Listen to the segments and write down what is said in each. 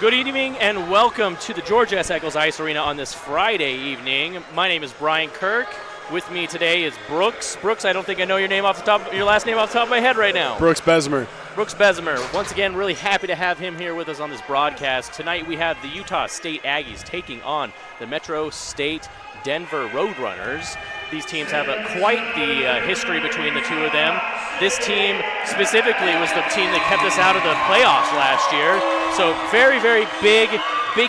Good evening and welcome to the George S. Eccles Ice Arena on this Friday evening. My name is Brian Kirk. With me today is Brooks. Brooks, I don't think I know your last name off the top of my head right now. Brooks Bessemer. Brooks Bessemer. Once again, really happy to have him here with us on this broadcast. Tonight we have the Utah State Aggies taking on the Metro State Denver Roadrunners. These teams have quite the history between the two of them. This team specifically was the team that kept us out of the playoffs last year. So very, very big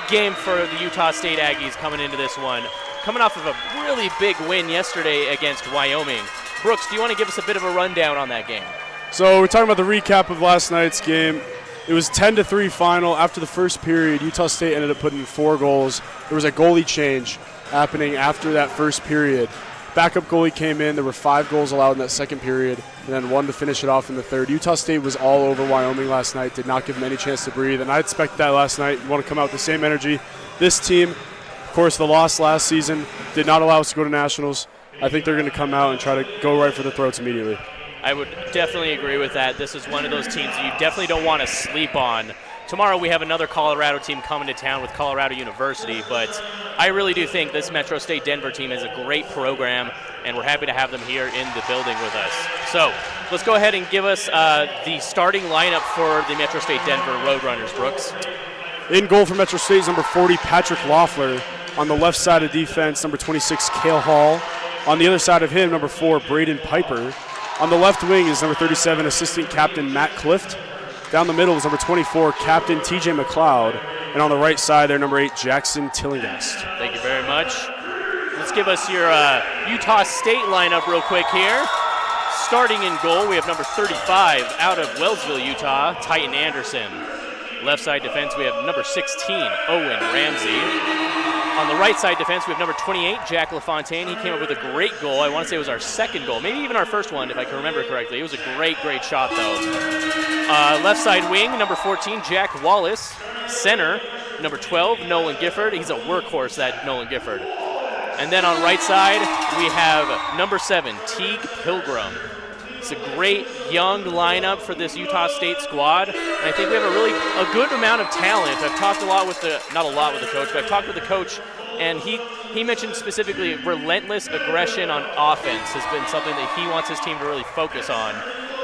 game for the Utah State Aggies coming into this one. Coming off of a really big win yesterday against Wyoming. Brooks, do you want to give us a bit of a rundown on that game? So we're talking about the recap of last night's game. It was 10-3 final. After the first period, Utah State ended up putting in 4 goals. There was a goalie change happening after that first period. Backup goalie came in. There were 5 goals allowed in that second period, and then 1 to finish it off in the third. Utah State was all over Wyoming last night, did not give them any chance to breathe, and I expect that last night. You want to come out with the same energy. This team, of course, the loss last season did not allow us to go to nationals. I think they're going to come out and try to go right for the throats immediately. I would definitely agree with that. This is one of those teams you definitely don't want to sleep on. Tomorrow we have another Colorado team coming to town with Colorado University, but I really do think this Metro State Denver team is a great program, and we're happy to have them here in the building with us. So let's go ahead and give us the starting lineup for the Metro State Denver Roadrunners, Brooks. In goal for Metro State is number 40, Patrick Loeffler. On the left side of defense, number 26, Cale Hall. On the other side of him, number 4, Braden Piper. On the left wing is number 37, assistant captain Matt Clift. Down the middle is number 24, Captain TJ McLeod. And on the right side there, number 8, Jackson Tillinghast. Thank you very much. Let's give us your Utah State lineup real quick here. Starting in goal, we have number 35 out of Wellsville, Utah, Titan Anderson. Left side defense, we have number 16, Owen Ramsey. On the right side defense, we have number 28, Jack LaFontaine. He came up with a great goal. I want to say it was our second goal, maybe even our first one, if I can remember correctly. It was a great shot, though. Left side wing, number 14, Jack Wallace. Center, number 12, Nolan Gifford. He's a workhorse, that Nolan Gifford. And then on right side, we have number 7, Teague Pilgrim. It's a great young lineup for this Utah State squad. And I think we have a good amount of talent. I've talked a lot with not a lot with the coach, but I've talked with the coach, and he mentioned specifically relentless aggression on offense has been something that he wants his team to really focus on.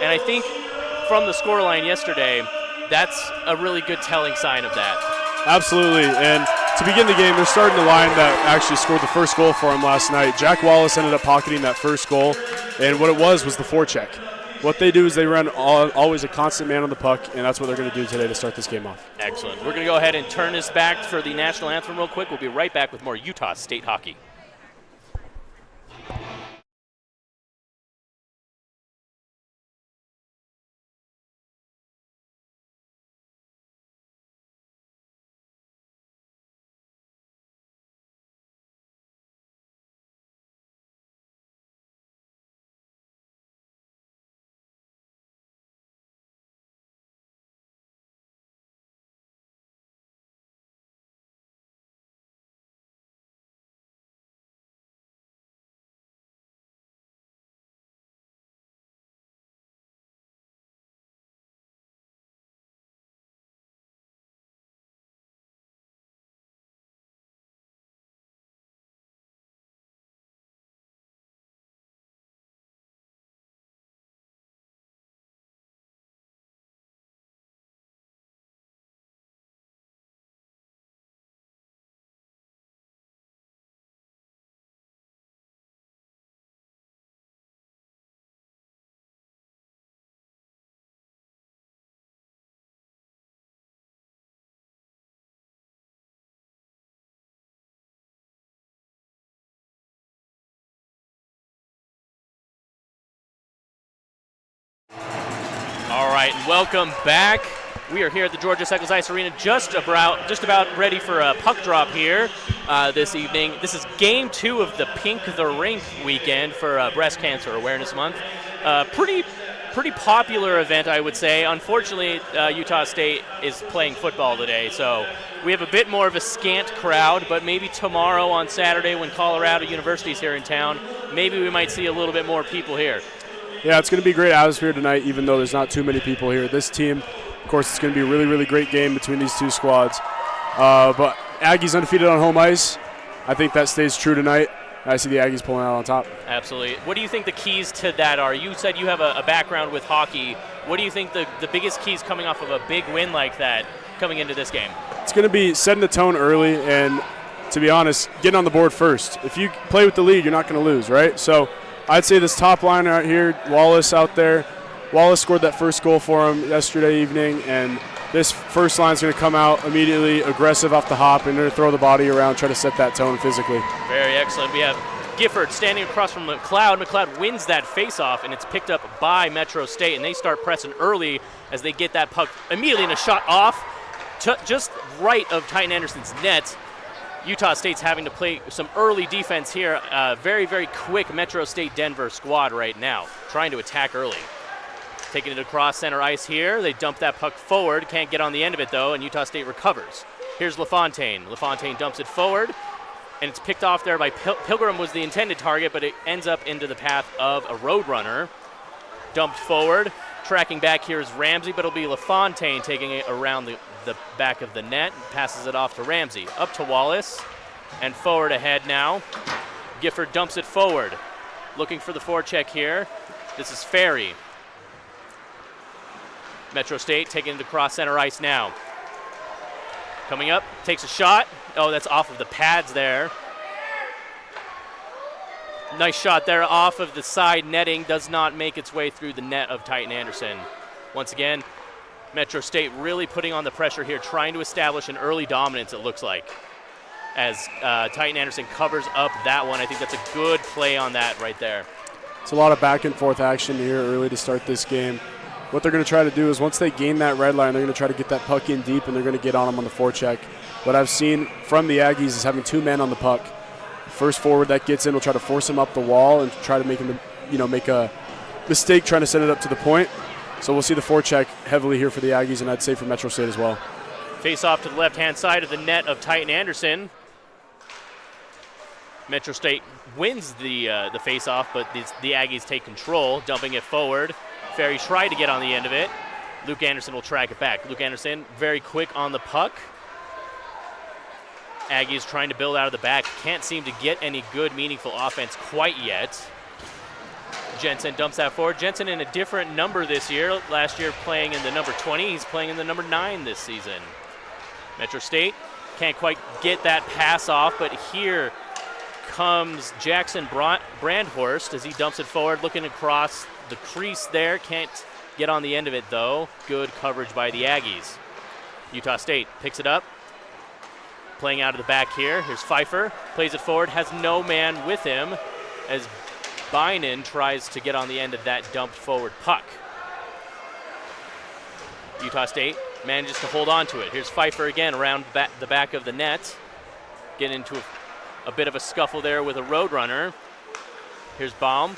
And I think from the scoreline yesterday, that's a really good telling sign of that. Absolutely, and to begin the game, they're starting the line that actually scored the first goal for him last night. Jack Wallace ended up pocketing that first goal, and what it was the forecheck. What they do is they run always a constant man on the puck, and that's what they're going to do today to start this game off. Excellent. We're going to go ahead and turn this back for the national anthem real quick. We'll be right back with more Utah State hockey. All right, and welcome back. We are here at the George S. Eccles Ice Arena, just about ready for a puck drop here this evening. This is Game 2 of the Pink the Rink weekend for Breast Cancer Awareness Month. Pretty popular event, I would say. Unfortunately, Utah State is playing football today, so we have a bit more of a scant crowd, but maybe tomorrow on Saturday when Colorado University is here in town, maybe we might see a little bit more people here. Yeah, it's going to be a great atmosphere tonight, even though there's not too many people here. This team, of course, it's going to be a really, really great game between these two squads. But Aggies undefeated on home ice. I think that stays true tonight. I see the Aggies pulling out on top. Absolutely. What do you think the keys to that are? You said you have a background with hockey. What do you think the biggest keys coming off of a big win like that coming into this game? It's going to be setting the tone early and, to be honest, getting on the board first. If you play with the lead, you're not going to lose, right? So I'd say this top line out here, Wallace out there, Wallace scored that first goal for him yesterday evening, and this first line is going to come out immediately aggressive off the hop and they're going to throw the body around, try to set that tone physically. Very excellent. We have Gifford standing across from McLeod. McLeod wins that faceoff, and it's picked up by Metro State, and they start pressing early as they get that puck immediately in a shot off just right of Titan Anderson's net. Utah State's having to play some early defense here. Very, very quick Metro State Denver squad right now, trying to attack early. Taking it across center ice here. They dump that puck forward. Can't get on the end of it, though, and Utah State recovers. Here's LaFontaine. LaFontaine dumps it forward, and it's picked off there by Pilgrim was the intended target, but it ends up into the path of a Roadrunner. Dumped forward. Tracking back here is Ramsey, but it'll be LaFontaine taking it around the back of the net and passes it off to Ramsey. Up to Wallace, and forward ahead now. Gifford dumps it forward. Looking for the forecheck here. This is Ferry. Metro State taking it across center ice now. Coming up, takes a shot. Oh, that's off of the pads there. Nice shot there off of the side netting. Does not make its way through the net of Titan Anderson. Once again, Metro State really putting on the pressure here, trying to establish an early dominance, it looks like, as Titan Anderson covers up that one. I think that's a good play on that right there. It's a lot of back and forth action here early to start this game. What they're going to try to do is once they gain that red line, they're going to try to get that puck in deep, and they're going to get on them on the forecheck. What I've seen from the Aggies is having two men on the puck. First forward that gets in will try to force him up the wall and try to make him, make a mistake trying to set it up to the point. So we'll see the forecheck heavily here for the Aggies, and I'd say for Metro State as well. Face off to the left-hand side of the net of Titan Anderson. Metro State wins the face-off, but the Aggies take control, dumping it forward. Ferry tried to get on the end of it. Luke Anderson will track it back. Luke Anderson very quick on the puck. Aggies trying to build out of the back. Can't seem to get any good, meaningful offense quite yet. Jensen dumps that forward. Jensen in a different number this year. Last year playing in the number 20. He's playing in the number 9 this season. Metro State can't quite get that pass off, but here comes Jackson Brandhorst as he dumps it forward, looking across the crease there. Can't get on the end of it, though. Good coverage by the Aggies. Utah State picks it up. Playing out of the back here. Here's Pfeiffer. Plays it forward. Has no man with him as Bynan tries to get on the end of that dumped forward puck. Utah State manages to hold on to it. Here's Pfeiffer again around the back of the net. Getting into a bit of a scuffle there with a Roadrunner. Here's Baum.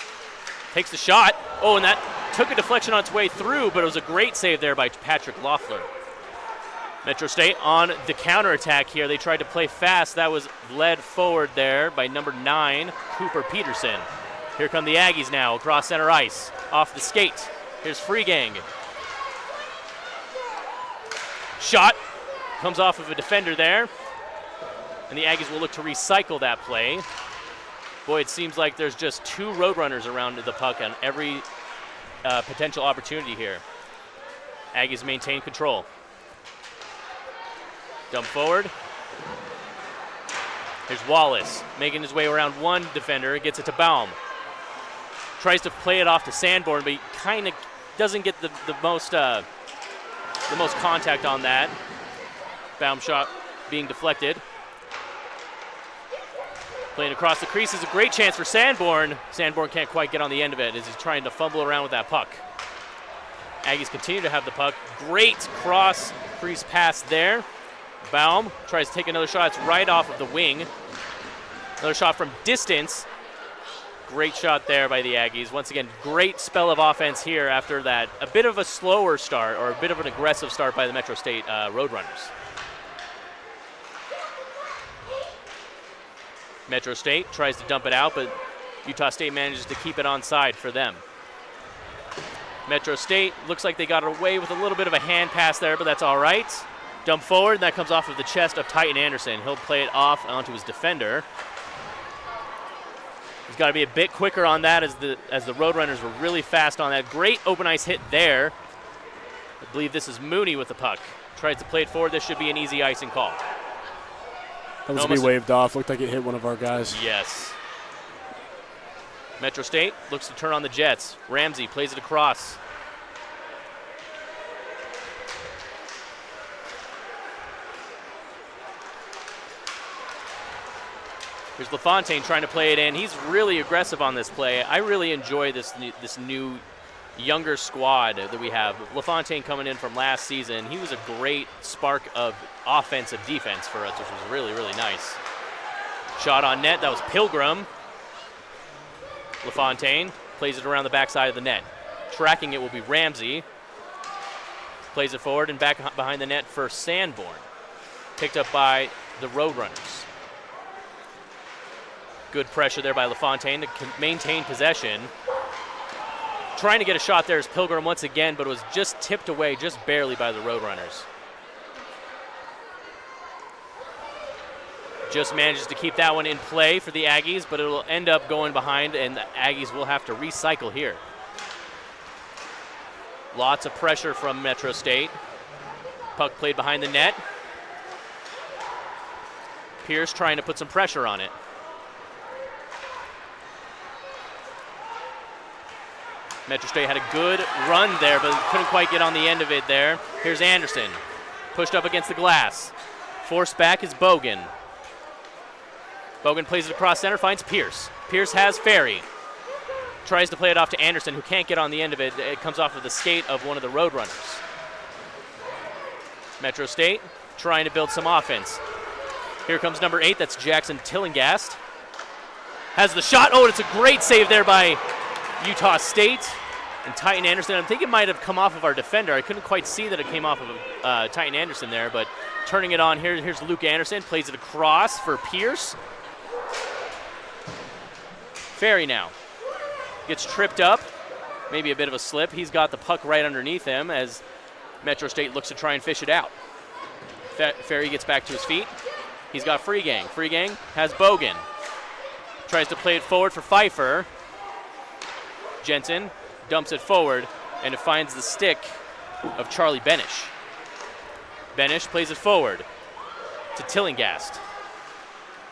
Takes the shot. Oh, and that took a deflection on its way through, but it was a great save there by Patrick Loeffler. Metro State on the counterattack here. They tried to play fast. That was led forward there by number 9, Cooper Peterson. Here come the Aggies now across center ice. Off the skate. Here's Freegang. Shot. Comes off of a defender there. And the Aggies will look to recycle that play. Boy, it seems like there's just 2 Roadrunners around the puck on every potential opportunity here. Aggies maintain control. Dump forward. Here's Wallace making his way around one defender. Gets it to Baum. Tries to play it off to Sanborn, but he kind of doesn't get the most contact on that. Baum shot being deflected. Playing across the crease is a great chance for Sanborn. Sanborn can't quite get on the end of it as he's trying to fumble around with that puck. Aggies continue to have the puck. Great cross crease pass there. Baum tries to take another shot. It's right off of the wing. Another shot from distance. Great shot there by the Aggies. Once again, great spell of offense here after that. A bit of a slower start, or a bit of an aggressive start by the Metro State Roadrunners. Metro State tries to dump it out, but Utah State manages to keep it onside for them. Metro State looks like they got away with a little bit of a hand pass there, but that's all right. Dump forward, and that comes off of the chest of Titan Anderson. He'll play it off onto his defender. He's got to be a bit quicker on that as the Roadrunners were really fast on that. Great open ice hit there. I believe this is Mooney with the puck. Tries to play it forward. This should be an easy icing call. That was to be waved off. Looked like it hit one of our guys. Yes. Metro State looks to turn on the Jets. Ramsey plays it across. Here's LaFontaine trying to play it in. He's really aggressive on this play. I really enjoy this new younger squad that we have. LaFontaine coming in from last season. He was a great spark of offensive defense for us, which was really, really nice. Shot on net. That was Pilgrim. LaFontaine plays it around the backside of the net. Tracking it will be Ramsey. Plays it forward and back behind the net for Sanborn. Picked up by the Roadrunners. Good pressure there by LaFontaine to maintain possession. Trying to get a shot there is Pilgrim once again, but it was just tipped away just barely by the Roadrunners. Just manages to keep that one in play for the Aggies, but it will end up going behind, and the Aggies will have to recycle here. Lots of pressure from Metro State. Puck played behind the net. Pierce trying to put some pressure on it. Metro State had a good run there, but couldn't quite get on the end of it there. Here's Anderson. Pushed up against the glass. Forced back is Bogan. Bogan plays it across center, finds Pierce. Pierce has Ferry. Tries to play it off to Anderson, who can't get on the end of it. It comes off of the skate of one of the Roadrunners. Metro State trying to build some offense. Here comes number 8, that's Jackson Tillingast. Has the shot. Oh, it's a great save there by Utah State. And Titan Anderson, I think it might have come off of our defender. I couldn't quite see that it came off of Titan Anderson there, but turning it on here, here's Luke Anderson, plays it across for Pierce. Ferry now gets tripped up, maybe a bit of a slip. He's got the puck right underneath him as Metro State looks to try and fish it out. Ferry gets back to his feet. He's got Free Gang. Free Gang has Bogan. Tries to play it forward for Pfeiffer. Jensen dumps it forward, and it finds the stick of Charlie Benish. Benish plays it forward to Tillingast.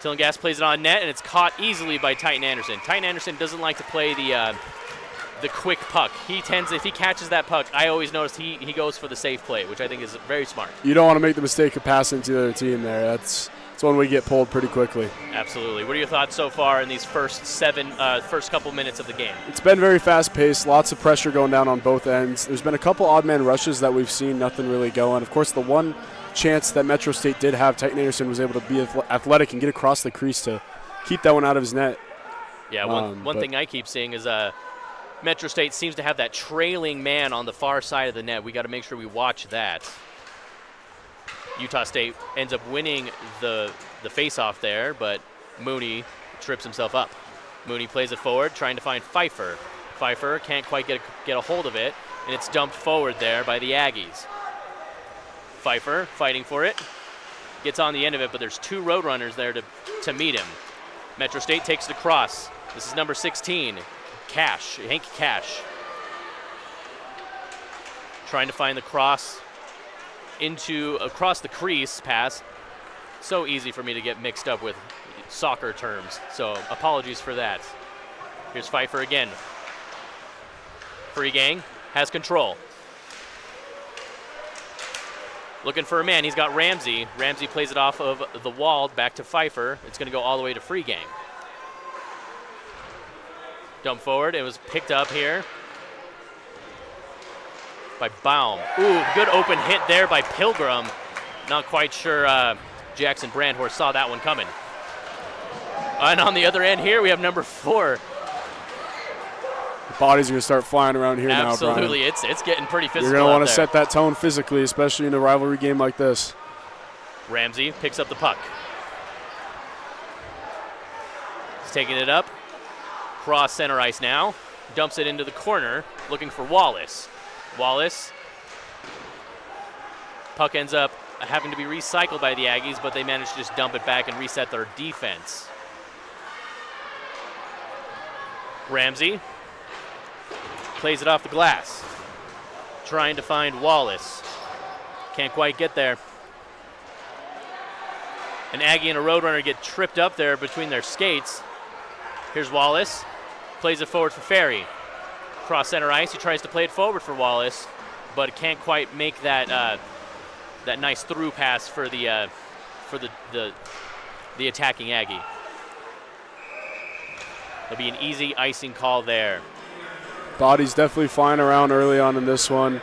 Tillingast plays it on net, and it's caught easily by Titan Anderson. Titan Anderson doesn't like to play the quick puck. He tends, if he catches that puck, I always notice he goes for the safe play, which I think is very smart. You don't want to make the mistake of passing to the other team there. That's when we get pulled pretty quickly. Absolutely. What are your thoughts so far in these first couple minutes of the game? It's been very fast-paced, lots of pressure going down on both ends. There's been a couple odd-man rushes that we've seen, nothing really going. Of course, the one chance that Metro State did have, Titan Anderson was able to be athletic and get across the crease to keep that one out of his net. Yeah, one thing I keep seeing is Metro State seems to have that trailing man on the far side of the net. We got to make sure we watch that. Utah State ends up winning the face-off there, but Mooney trips himself up. Mooney plays it forward, trying to find Pfeiffer. Pfeiffer can't quite get a hold of it, and it's dumped forward there by the Aggies. Pfeiffer fighting for it, gets on the end of it, but there's two Roadrunners there to meet him. Metro State takes it across. This is number 16, Hank Cash. Trying to find the cross across the crease pass. So easy for me to get mixed up with soccer terms, so apologies for that. Here's Pfeiffer again. Free Gang has control. Looking for a man. He's got Ramsey. Ramsey plays it off of the wall back to Pfeiffer. It's going to go all the way to Free Gang. Dump forward. It was picked up here by Baum. Ooh, good open hit there by Pilgrim. Not quite sure Jackson Brandhorst saw that one coming. And on the other end here, we have number 4. The bodies are going to start flying around here now, Brian. Absolutely. It's getting pretty physical. You're going to want to set that tone physically, especially in a rivalry game like this. Ramsey picks up the puck. He's taking it up. Cross center ice now. Dumps it into the corner, looking for Wallace. Wallace. Puck ends up having to be recycled by the Aggies, but they managed to just dump it back and reset their defense. Ramsey plays it off the glass, trying to find Wallace. Can't quite get there. An Aggie and a Roadrunner get tripped up there between their skates. Here's Wallace, plays it forward for Ferry. Cross center ice, he tries to play it forward for Wallace, but can't quite make that that nice through pass for the attacking Aggie. There'll be an easy icing call there. Bodies definitely flying around early on in this one.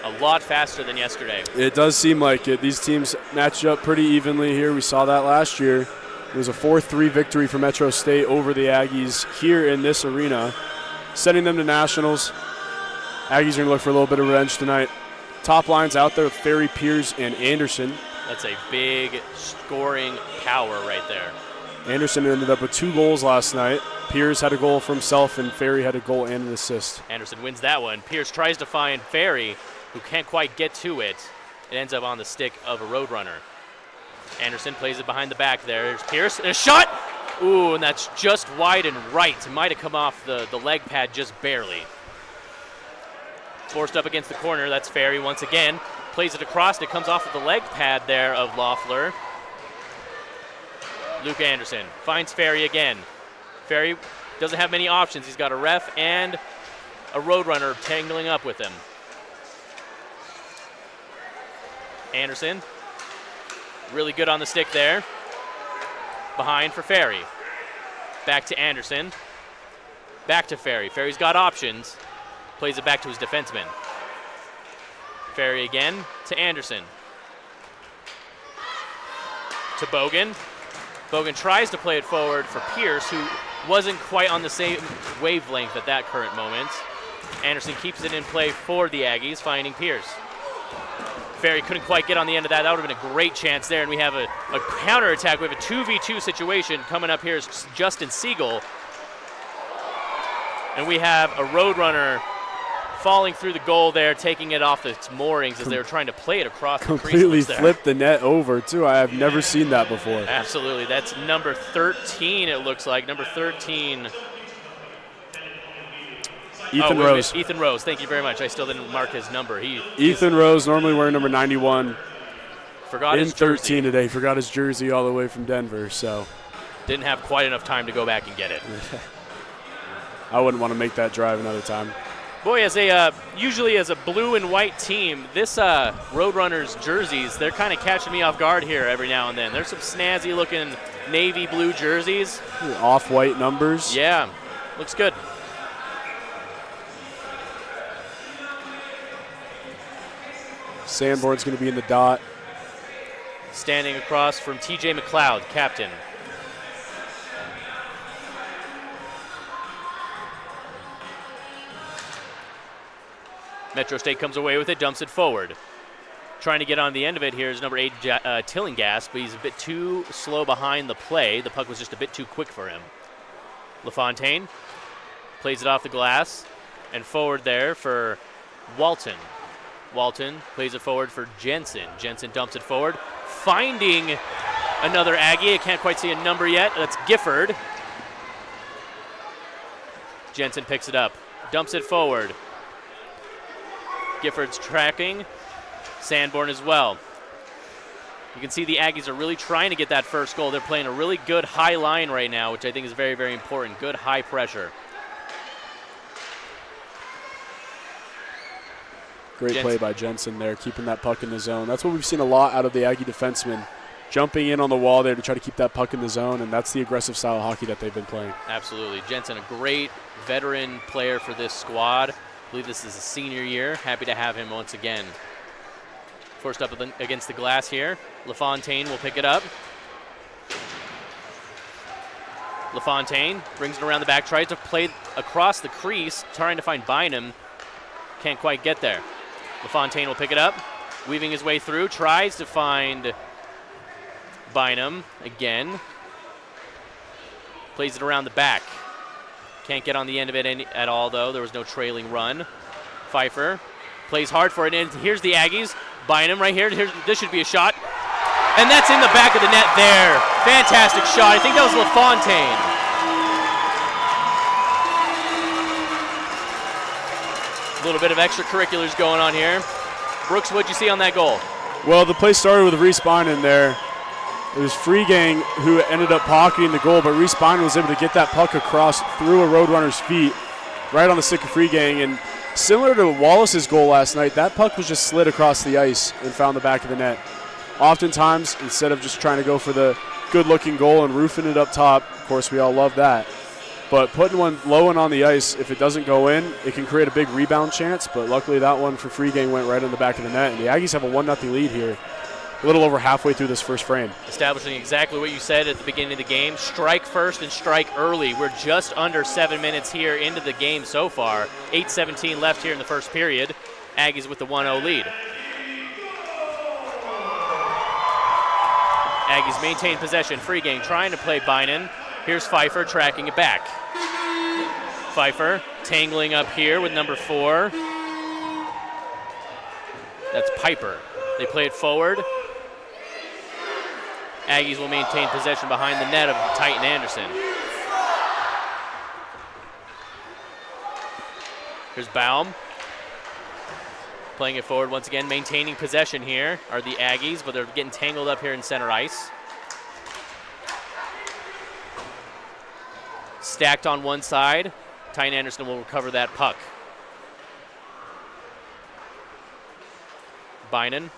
A lot faster than yesterday. It does seem like it. These teams match up pretty evenly here. We saw that last year. It was a 4-3 victory for Metro State over the Aggies here in this arena, sending them to nationals. Aggies are going to look for a little bit of revenge tonight. Top lines out there with Ferry, Pierce, and Anderson. That's a big scoring power right there. Anderson ended up with 2 goals last night. Pierce had a goal for himself, and Ferry had a goal and an assist. Anderson wins that one. Pierce tries to find Ferry, who can't quite get to it. It ends up on the stick of a Roadrunner. Anderson plays it behind the back there. There's Pierce, and a shot! Ooh, and that's just wide and right. It might have come off the leg pad just barely. Forced up against the corner, that's Ferry once again. Plays it across, and it comes off of the leg pad there of Loeffler. Luke Anderson finds Ferry again. Ferry doesn't have many options. He's got a ref and a Roadrunner tangling up with him. Anderson, really good on the stick there. Behind for Ferry. Back to Anderson. Back to Ferry. Ferry's got options. Plays it back to his defenseman. Ferry again to Anderson. To Bogan. Bogan tries to play it forward for Pierce, who wasn't quite on the same wavelength at that current moment. Anderson keeps it in play for the Aggies, finding Pierce. Ferry couldn't quite get on the end of that. That would have been a great chance there, and we have a counterattack. We have a 2v2 situation. Coming up here is Justin Siegel. And we have a Roadrunner falling through the goal there, taking it off its moorings as they were trying to play it across the crease. Completely flipped the net over, too. I have never seen that before. Absolutely. That's number 13, it looks like. Number 13. Ethan Rose. Ethan Rose, thank you very much. I still didn't mark his number. Ethan Rose, normally wearing number 91. Forgot in his jersey. 13 today. Forgot his jersey all the way from Denver, so. Didn't have quite enough time to go back and get it. I wouldn't want to make that drive another time. Boy, usually as a blue and white team, this Roadrunners jerseys, they're kind of catching me off guard here every now and then. There's some snazzy looking navy blue jerseys. Off-white numbers. Yeah, looks good. Sanborn's going to be in the dot. Standing across from TJ McLeod, captain. Metro State comes away with it, dumps it forward. Trying to get on the end of it here is number 8, Tillinghast, but he's a bit too slow behind the play. The puck was just a bit too quick for him. LaFontaine plays it off the glass and forward there for Walton. Walton plays it forward for Jensen. Jensen dumps it forward, finding another Aggie. I can't quite see a number yet. That's Gifford. Jensen picks it up, dumps it forward. Gifford's tracking. Sanborn as well. You can see the Aggies are really trying to get that first goal. They're playing a really good high line right now, which I think is very, very important. Good high pressure. Great play by Jensen there, keeping that puck in the zone. That's what we've seen a lot out of the Aggie defensemen, jumping in on the wall there to try to keep that puck in the zone, and that's the aggressive style of hockey that they've been playing. Absolutely. Jensen, a great veteran player for this squad. I believe this is his senior year. Happy to have him once again. Forced up against the glass here. LaFontaine will pick it up. LaFontaine brings it around the back, tries to play across the crease, trying to find Bynum. Can't quite get there. LaFontaine will pick it up, weaving his way through, tries to find Bynum again. Plays it around the back. Can't get on the end of it at all, though. There was no trailing run. Pfeiffer Plays hard for it, and here's the Aggies buying him right here. This should be a shot. And that's in the back of the net there. Fantastic shot. I think that was LaFontaine. A little bit of extracurriculars going on here. Brooks, what'd you see on that goal? Well, the play started with Reese Bynum there. It was Freegang who ended up pocketing the goal, but Reese Bynum was able to get that puck across through a Roadrunner's feet right on the stick of Freegang. And similar to Wallace's goal last night, that puck was just slid across the ice and found the back of the net. Oftentimes, instead of just trying to go for the good-looking goal and roofing it up top, of course, we all love that, but putting one low and on the ice, if it doesn't go in, it can create a big rebound chance, but luckily that one for Freegang went right in the back of the net, and the Aggies have a 1-0 lead here, a little over halfway through this first frame. Establishing exactly what you said at the beginning of the game, strike first and strike early. We're just under 7 minutes here into the game so far, 8:17 left here in the first period. Aggies with the 1-0 lead. Aggies maintain possession. Freegang trying to play Bynum. Here's Pfeiffer tracking it back. Pfeiffer tangling up here with number 4. That's Piper. They play it forward. Aggies will maintain possession behind the net of Titan Anderson. Here's Baum. Playing it forward once again, maintaining possession here are the Aggies, but they're getting tangled up here in center ice. Stacked on one side. Titan Anderson will recover that puck. Bynum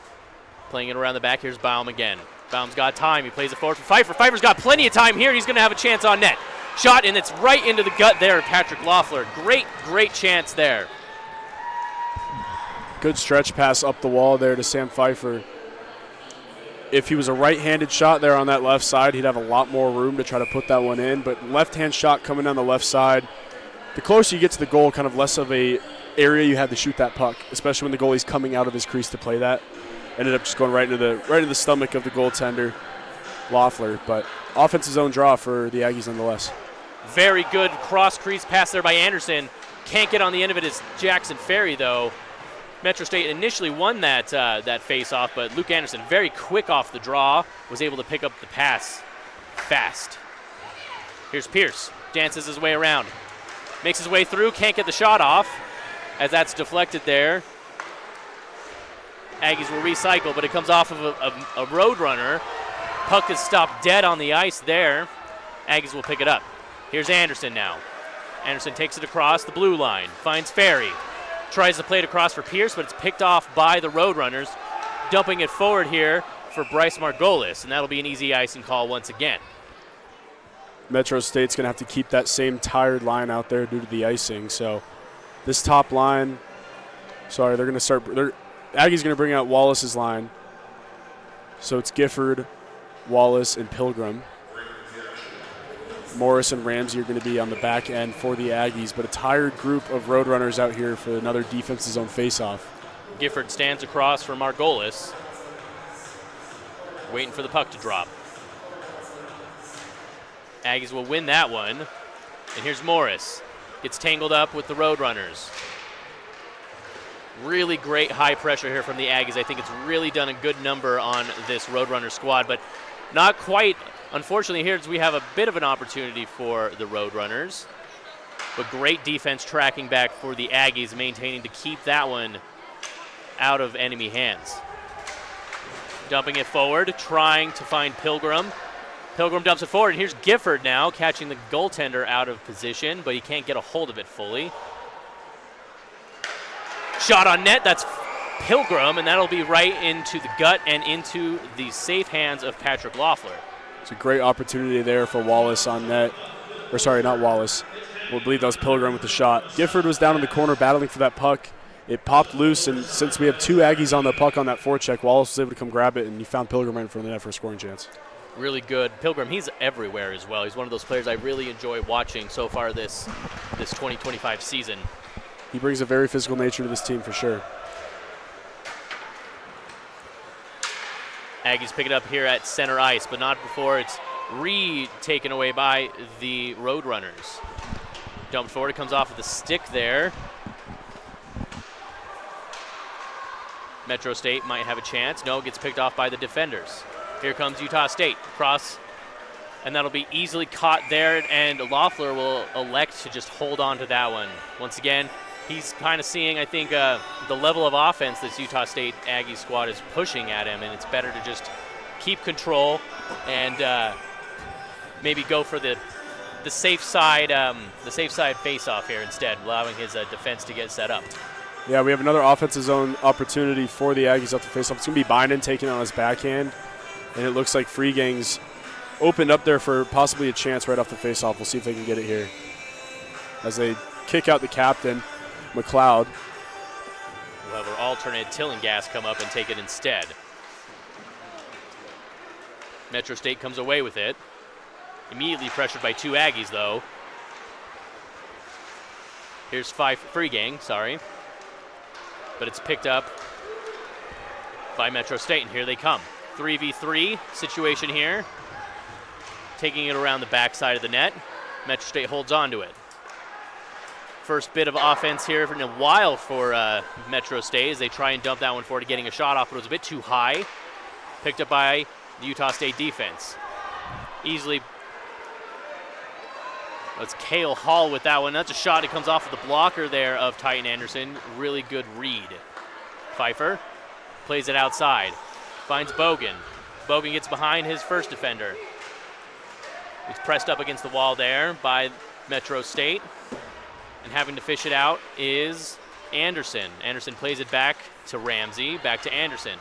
playing it around the back. Here's Baum again. Baum's got time. He plays it forward for Pfeiffer. Pfeiffer's got plenty of time here. He's going to have a chance on net. Shot, and it's right into the gut there of Patrick Loeffler. Great chance there. Good stretch pass up the wall there to Sam Pfeiffer. If he was a right-handed shot there on that left side, he'd have a lot more room to try to put that one in. But left-hand shot coming down the left side, the closer you get to the goal, kind of less of a area you have to shoot that puck, especially when the goalie's coming out of his crease to play that. Ended up just going right into the stomach of the goaltender, Loeffler. But offensive zone draw for the Aggies nonetheless. Very good cross-crease pass there by Anderson. Can't get on the end of it is Jackson Ferry, though. Metro State initially won that face-off, but Luke Anderson, very quick off the draw, was able to pick up the pass fast. Here's Pierce, dances his way around. Makes his way through, can't get the shot off, as that's deflected there. Aggies will recycle, but it comes off of a Roadrunner. Puck is stopped dead on the ice there. Aggies will pick it up. Here's Anderson now. Anderson takes it across the blue line, finds Ferry. Tries to play it across for Pierce, but it's picked off by the Roadrunners. Dumping it forward here for Bryce Margolis, and that'll be an easy icing call once again. Metro State's going to have to keep that same tired line out there due to the icing. So this top line, they're going to start. Aggie's going to bring out Wallace's line. So it's Gifford, Wallace, and Pilgrim. Morris and Ramsey are going to be on the back end for the Aggies, but a tired group of Roadrunners out here for another defensive zone faceoff. Gifford stands across for Margolis, waiting for the puck to drop. Aggies will win that one, and here's Morris. Gets tangled up with the Roadrunners. Really great high pressure here from the Aggies. I think it's really done a good number on this Roadrunner squad, but not quite. Unfortunately, here we have a bit of an opportunity for the Roadrunners, but great defense tracking back for the Aggies, maintaining to keep that one out of enemy hands. Dumping it forward, trying to find Pilgrim. Pilgrim dumps it forward, and here's Gifford now, catching the goaltender out of position, but he can't get a hold of it fully. Shot on net, that's Pilgrim, and that'll be right into the gut and into the safe hands of Patrick Loeffler. It's a great opportunity there for Wallace on net. Or sorry, not Wallace. We'll believe that was Pilgrim with the shot. Gifford was down in the corner battling for that puck. It popped loose, and since we have two Aggies on the puck on that forecheck, Wallace was able to come grab it, and he found Pilgrim right in front of the net for a scoring chance. Really good. Pilgrim, he's everywhere as well. He's one of those players I really enjoy watching so far this 2025 season. He brings a very physical nature to this team for sure. Aggies pick it up here at center ice, but not before it's taken away by the Roadrunners. Dumped forward, it comes off of the stick there. Metro State might have a chance. No, it gets picked off by the defenders. Here comes Utah State. Cross, and that'll be easily caught there, and Loeffler will elect to just hold on to that one. Once again, he's kind of seeing, I think, the level of offense this Utah State Aggie squad is pushing at him, and it's better to just keep control and maybe go for the safe side face-off here instead, allowing his defense to get set up. Yeah, we have another offensive zone opportunity for the Aggies off the face-off. It's going to be Bynum taking on his backhand, and it looks like Free Gang's opened up there for possibly a chance right off the face-off. We'll see if they can get it here. As they kick out the captain, McLeod. We'll have our alternate Tillinghast come up and take it instead. Metro State comes away with it. Immediately pressured by two Aggies, though. Here's Free Gang, sorry. But it's picked up by Metro State, and here they come. 3v3 situation here. Taking it around the backside of the net. Metro State holds on to it. First bit of offense here in a while for Metro State as they try and dump that one forward, getting a shot off, but it was a bit too high. Picked up by the Utah State defense. Easily. That's Cale Hall with that one. That's a shot. It comes off of the blocker there of Titan Anderson. Really good read. Pfeiffer plays it outside. Finds Bogan. Bogan gets behind his first defender. He's pressed up against the wall there by Metro State. And having to fish it out is Anderson. Anderson plays it back to Ramsey, back to Anderson.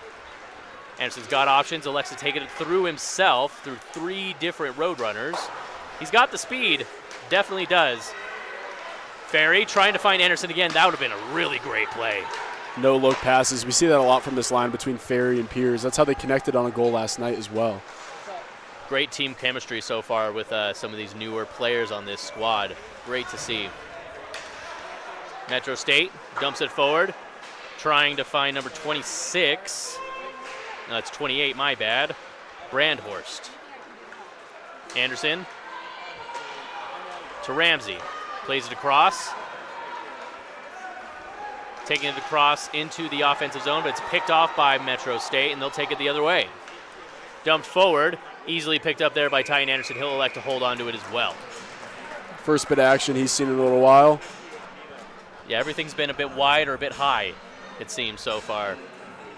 Anderson's got options, elects to take it through himself, through three different road runners. He's got the speed, definitely does. Ferry trying to find Anderson again. That would have been a really great play. No look passes. We see that a lot from this line between Ferry and Piers. That's how they connected on a goal last night as well. Great team chemistry so far with some of these newer players on this squad. Great to see. Metro State dumps it forward, trying to find number 26. No, it's 28, my bad. Brandhorst. Anderson to Ramsey. Plays it across. Taking it across into the offensive zone, but it's picked off by Metro State, and they'll take it the other way. Dumped forward, easily picked up there by Titan Anderson. He'll elect to hold on to it as well. First bit of action he's seen in a little while. Yeah, everything's been a bit wide or a bit high, it seems, so far.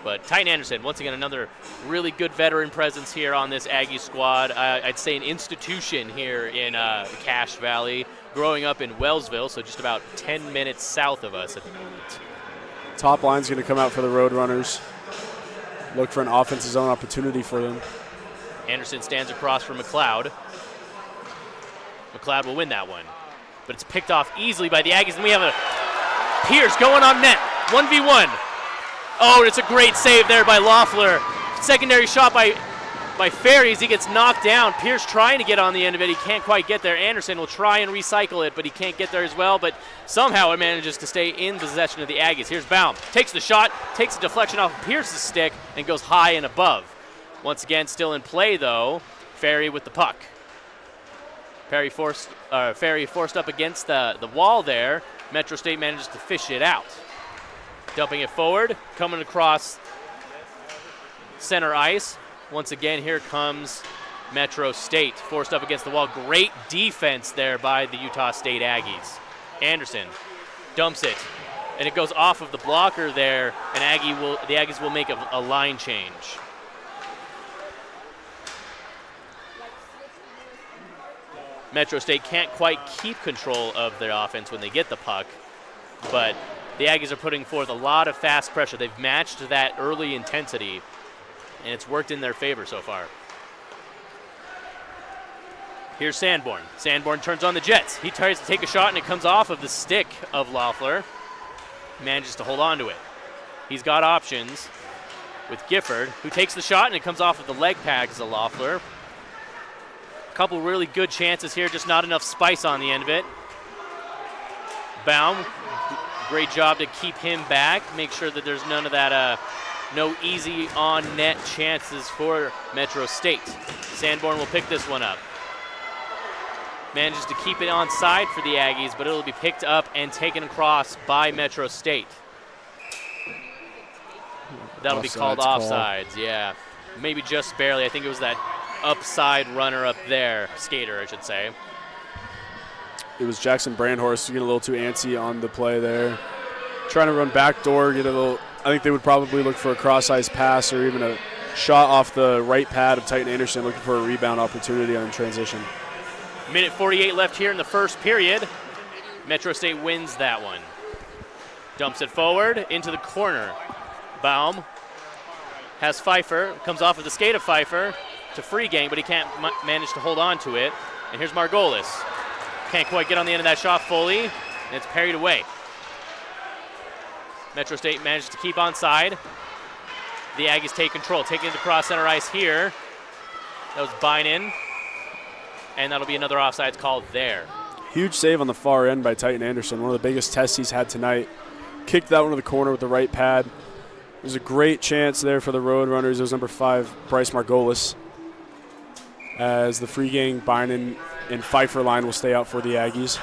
But Titan Anderson, once again, another really good veteran presence here on this Aggie squad. I'd say an institution here in Cache Valley, growing up in Wellsville, so just about 10 minutes south of us at the moment. Top line's going to come out for the Roadrunners. Look for an offensive zone opportunity for them. Anderson stands across from McLeod. McLeod will win that one. But it's picked off easily by the Aggies, and we have a Pierce going on net. 1v1. Oh, it's a great save there by Loeffler. Secondary shot by Ferry as he gets knocked down. Pierce trying to get on the end of it. He can't quite get there. Anderson will try and recycle it, but he can't get there as well. But somehow it manages to stay in possession of the Aggies. Here's Baum. Takes the shot, takes a deflection off of Pierce's stick, and goes high and above. Once again, still in play, though. Ferry with the puck. Ferry forced up against the wall there. Metro State manages to fish it out. Dumping it forward, coming across center ice. Once again, here comes Metro State, forced up against the wall. Great defense there by the Utah State Aggies. Anderson dumps it, and it goes off of the blocker there, and the Aggies will make a line change. Metro State can't quite keep control of their offense when they get the puck, but the Aggies are putting forth a lot of fast pressure. They've matched that early intensity, and it's worked in their favor so far. Here's Sanborn. Sanborn turns on the Jets. He tries to take a shot, and it comes off of the stick of Loeffler. Manages to hold on to it. He's got options with Gifford, who takes the shot, and it comes off of the leg pads of Loeffler. A couple really good chances here, just not enough spice on the end of it. Baum, great job to keep him back, make sure that there's none of that, no easy on-net chances for Metro State. Sanborn will pick this one up. Manages to keep it on side for the Aggies, but it'll be picked up and taken across by Metro State. That'll be called offsides, yeah. Maybe just barely. I think it was that upside runner up there, skater, I should say. It was Jackson Brandhorst getting a little too antsy on the play there. Trying to run backdoor, get a little. I think they would probably look for a cross-ice pass or even a shot off the right pad of Titan Anderson, looking for a rebound opportunity on transition. Minute 48 left here in the first period. Metro State wins that one. Dumps it forward into the corner. Baum has Pfeiffer, comes off of the skate of Pfeiffer to Free Gang, but he can't manage to hold on to it. And here's Margolis. Can't quite get on the end of that shot fully, and it's parried away. Metro State manages to keep onside. The Aggies take control, taking it across center ice here. That was Bynum, and that'll be another offsides called there. Huge save on the far end by Titan Anderson, one of the biggest tests he's had tonight. Kicked that one to the corner with the right pad. There's a great chance there for the Roadrunners. It was number 5, Bryce Margolis. As the Free Gang, Bynum, and Pfeiffer line will stay out for the Aggies.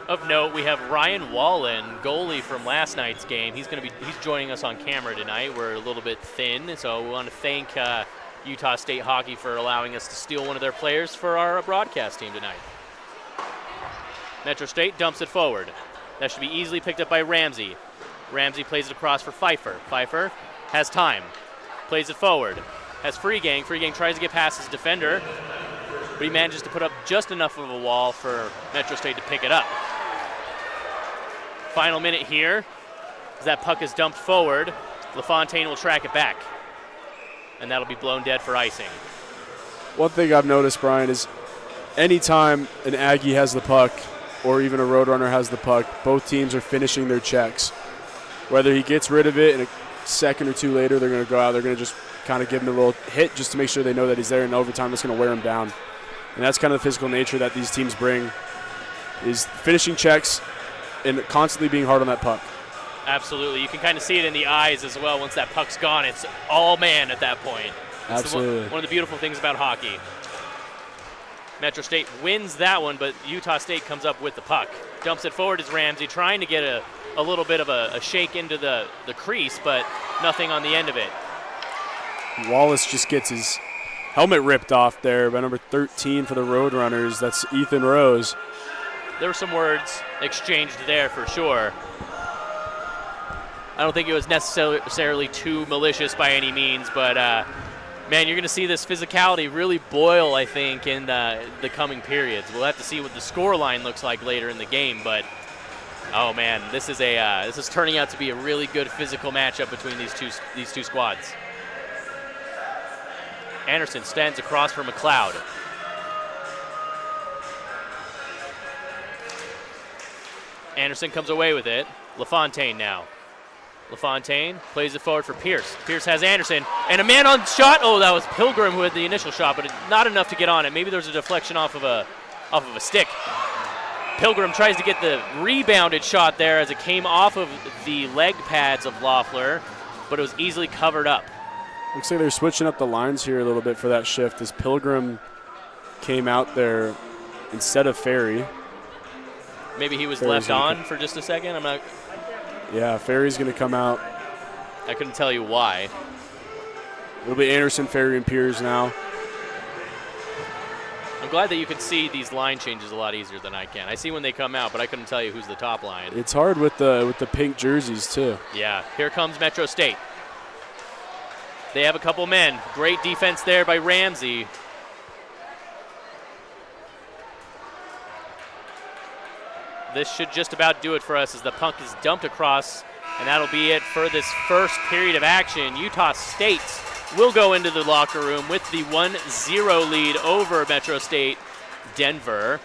Of note, we have Ryan Wallen, goalie from last night's game. He's joining us on camera tonight. We're a little bit thin, so we want to thank Utah State Hockey for allowing us to steal one of their players for our broadcast team tonight. Metro State dumps it forward. That should be easily picked up by Ramsey. Ramsey plays it across for Pfeiffer. Pfeiffer has time. Plays it forward. Has Free Gang. Free Gang tries to get past his defender, but he manages to put up just enough of a wall for Metro State to pick it up. Final minute here. As that puck is dumped forward, LaFontaine will track it back, and that'll be blown dead for icing. One thing I've noticed, Brian, is anytime an Aggie has the puck or even a Roadrunner has the puck, both teams are finishing their checks. Whether he gets rid of it and a second or two later, they're going to go out, they're going to just kind of give him a little hit just to make sure they know that he's there in overtime. That's going to wear him down. And that's kind of the physical nature that these teams bring, is finishing checks and constantly being hard on that puck. Absolutely. You can kind of see it in the eyes as well. Once that puck's gone, it's all man at that point. It's Absolutely. One of the beautiful things about hockey. Metro State wins that one, but Utah State comes up with the puck. Dumps it forward as Ramsey, trying to get a little bit of a shake into the crease, but nothing on the end of it. Wallace just gets his helmet ripped off there by number 13 for the Roadrunners. That's Ethan Rose. There were some words exchanged there for sure. I don't think it was necessarily too malicious by any means, but man, you're going to see this physicality really boil, I think, in the coming periods. We'll have to see what the score line looks like later in the game, but oh man, this is turning out to be a really good physical matchup between these two squads. Anderson stands across for McLeod. Anderson comes away with it. LaFontaine now. LaFontaine plays it forward for Pierce. Pierce has Anderson, and a man on shot. Oh, that was Pilgrim who had the initial shot, but not enough to get on it. Maybe there was a deflection off of a stick. Pilgrim tries to get the rebounded shot there as it came off of the leg pads of Loeffler, but it was easily covered up. Looks like they're switching up the lines here a little bit for that shift as Pilgrim came out there instead of Ferry. Maybe he was left on for just a second. I'm not. Yeah, Ferry's going to come out. I couldn't tell you why. It'll be Anderson, Ferry, and Piers now. I'm glad that you can see these line changes a lot easier than I can. I see when they come out, but I couldn't tell you who's the top line. It's hard with the pink jerseys too. Yeah, here comes Metro State. They have a couple men. Great defense there by Ramsey. This should just about do it for us as the puck is dumped across, and that'll be it for this first period of action. Utah State will go into the locker room with the 1-0 lead over Metro State Denver.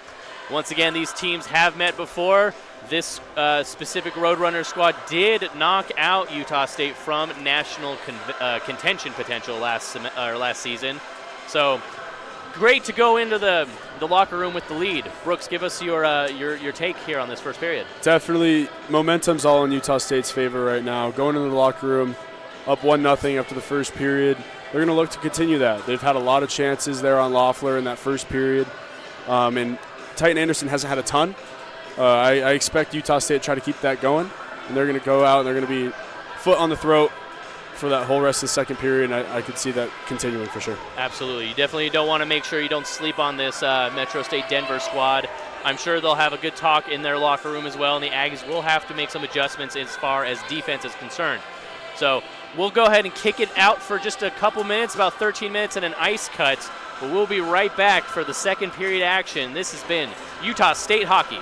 Once again, these teams have met before. This specific Roadrunner squad did knock out Utah State from national contention potential last season. So great to go into the locker room with the lead. Brooks, give us your take here on this first period. Definitely, momentum's all in Utah State's favor right now. Going into the locker room, up 1-0 after the first period. They're going to look to continue that. They've had a lot of chances there on Loeffler in that first period. And Titan Anderson hasn't had a ton. I expect Utah State to try to keep that going. And they're going to go out and they're going to be foot on the throat for that whole rest of the second period, and I could see that continuing for sure. Absolutely. You definitely don't want to make sure you don't sleep on this Metro State Denver squad. I'm sure they'll have a good talk in their locker room as well, and the Aggies will have to make some adjustments as far as defense is concerned. So we'll go ahead and kick it out for just a couple minutes, about 13 minutes and an ice cut, but we'll be right back for the second period action. This has been Utah State Hockey.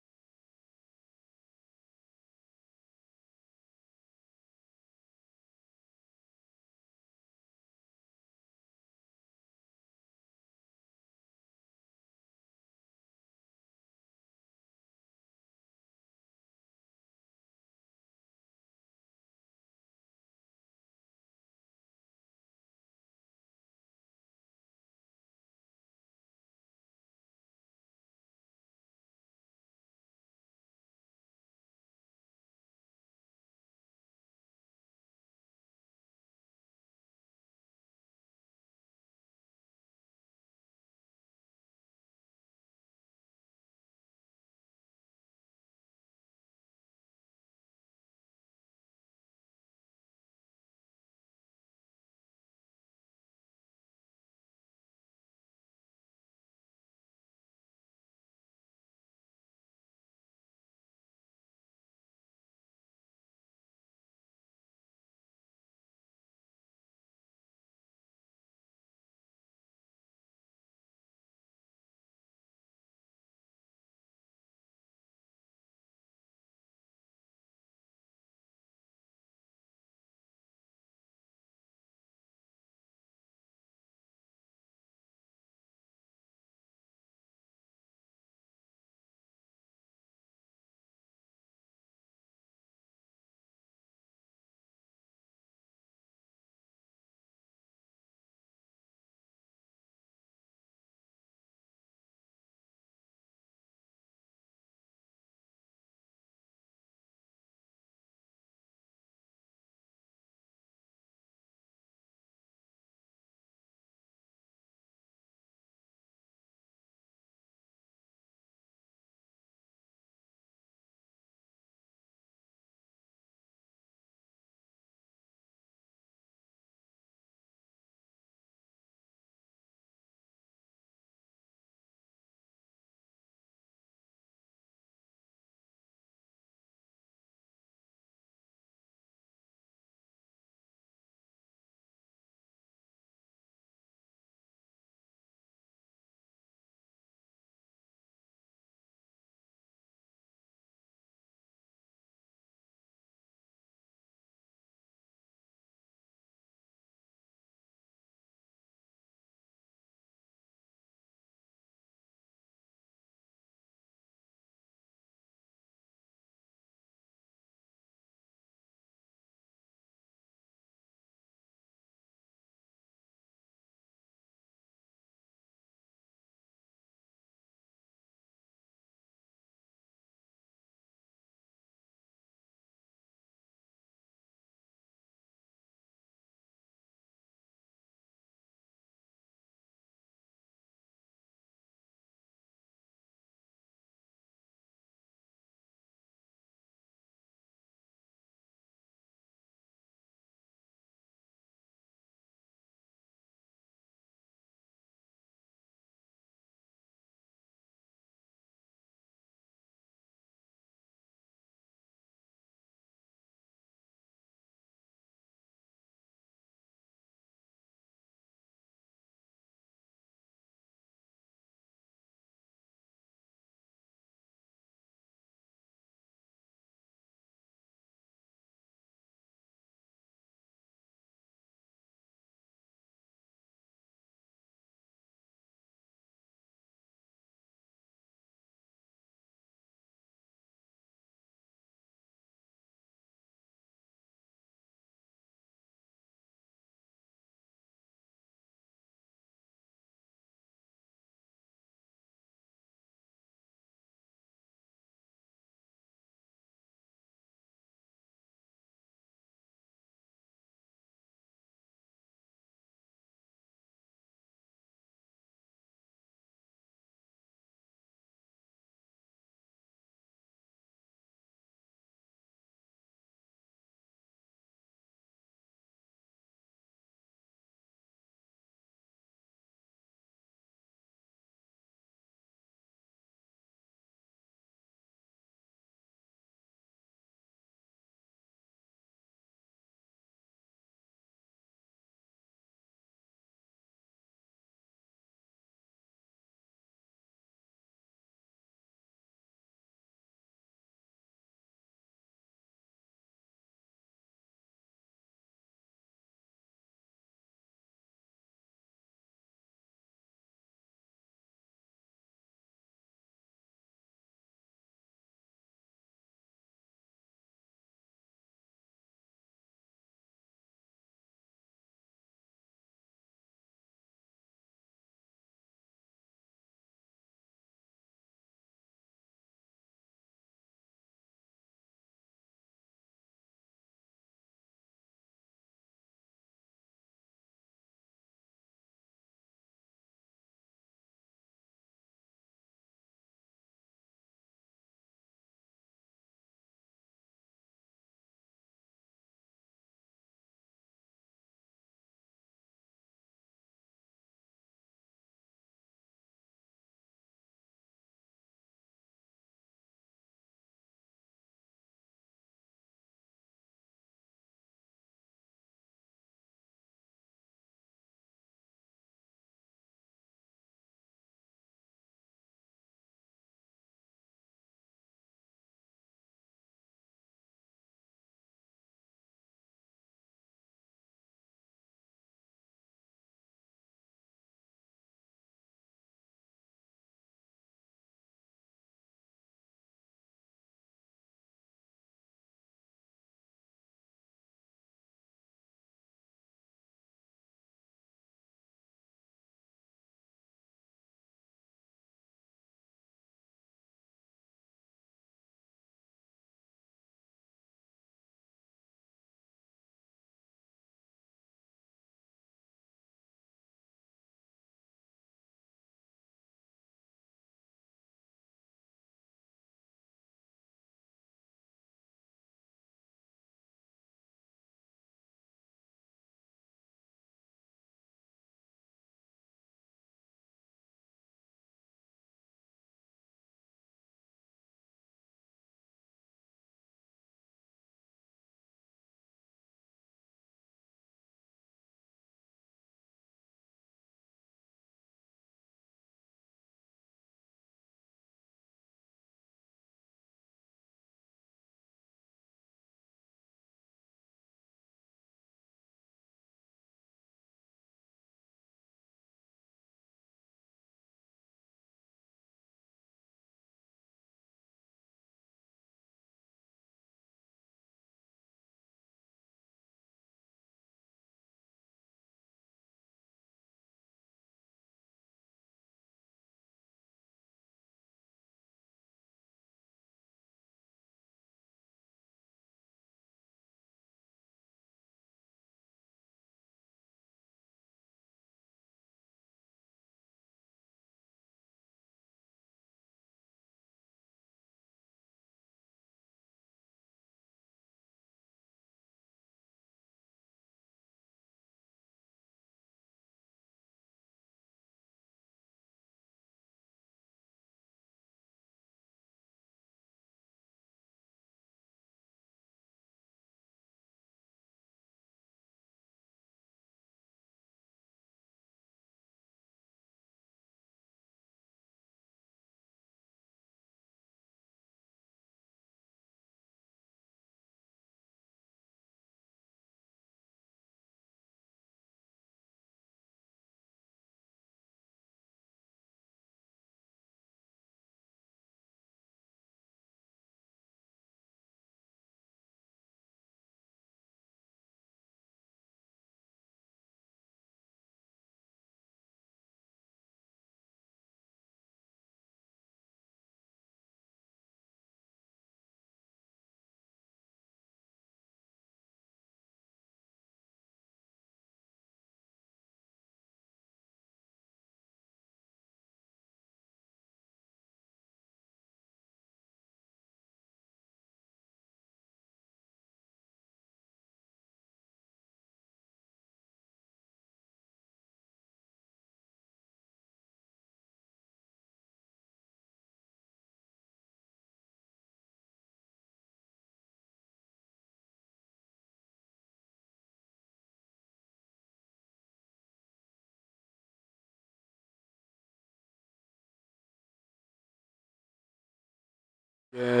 Yeah.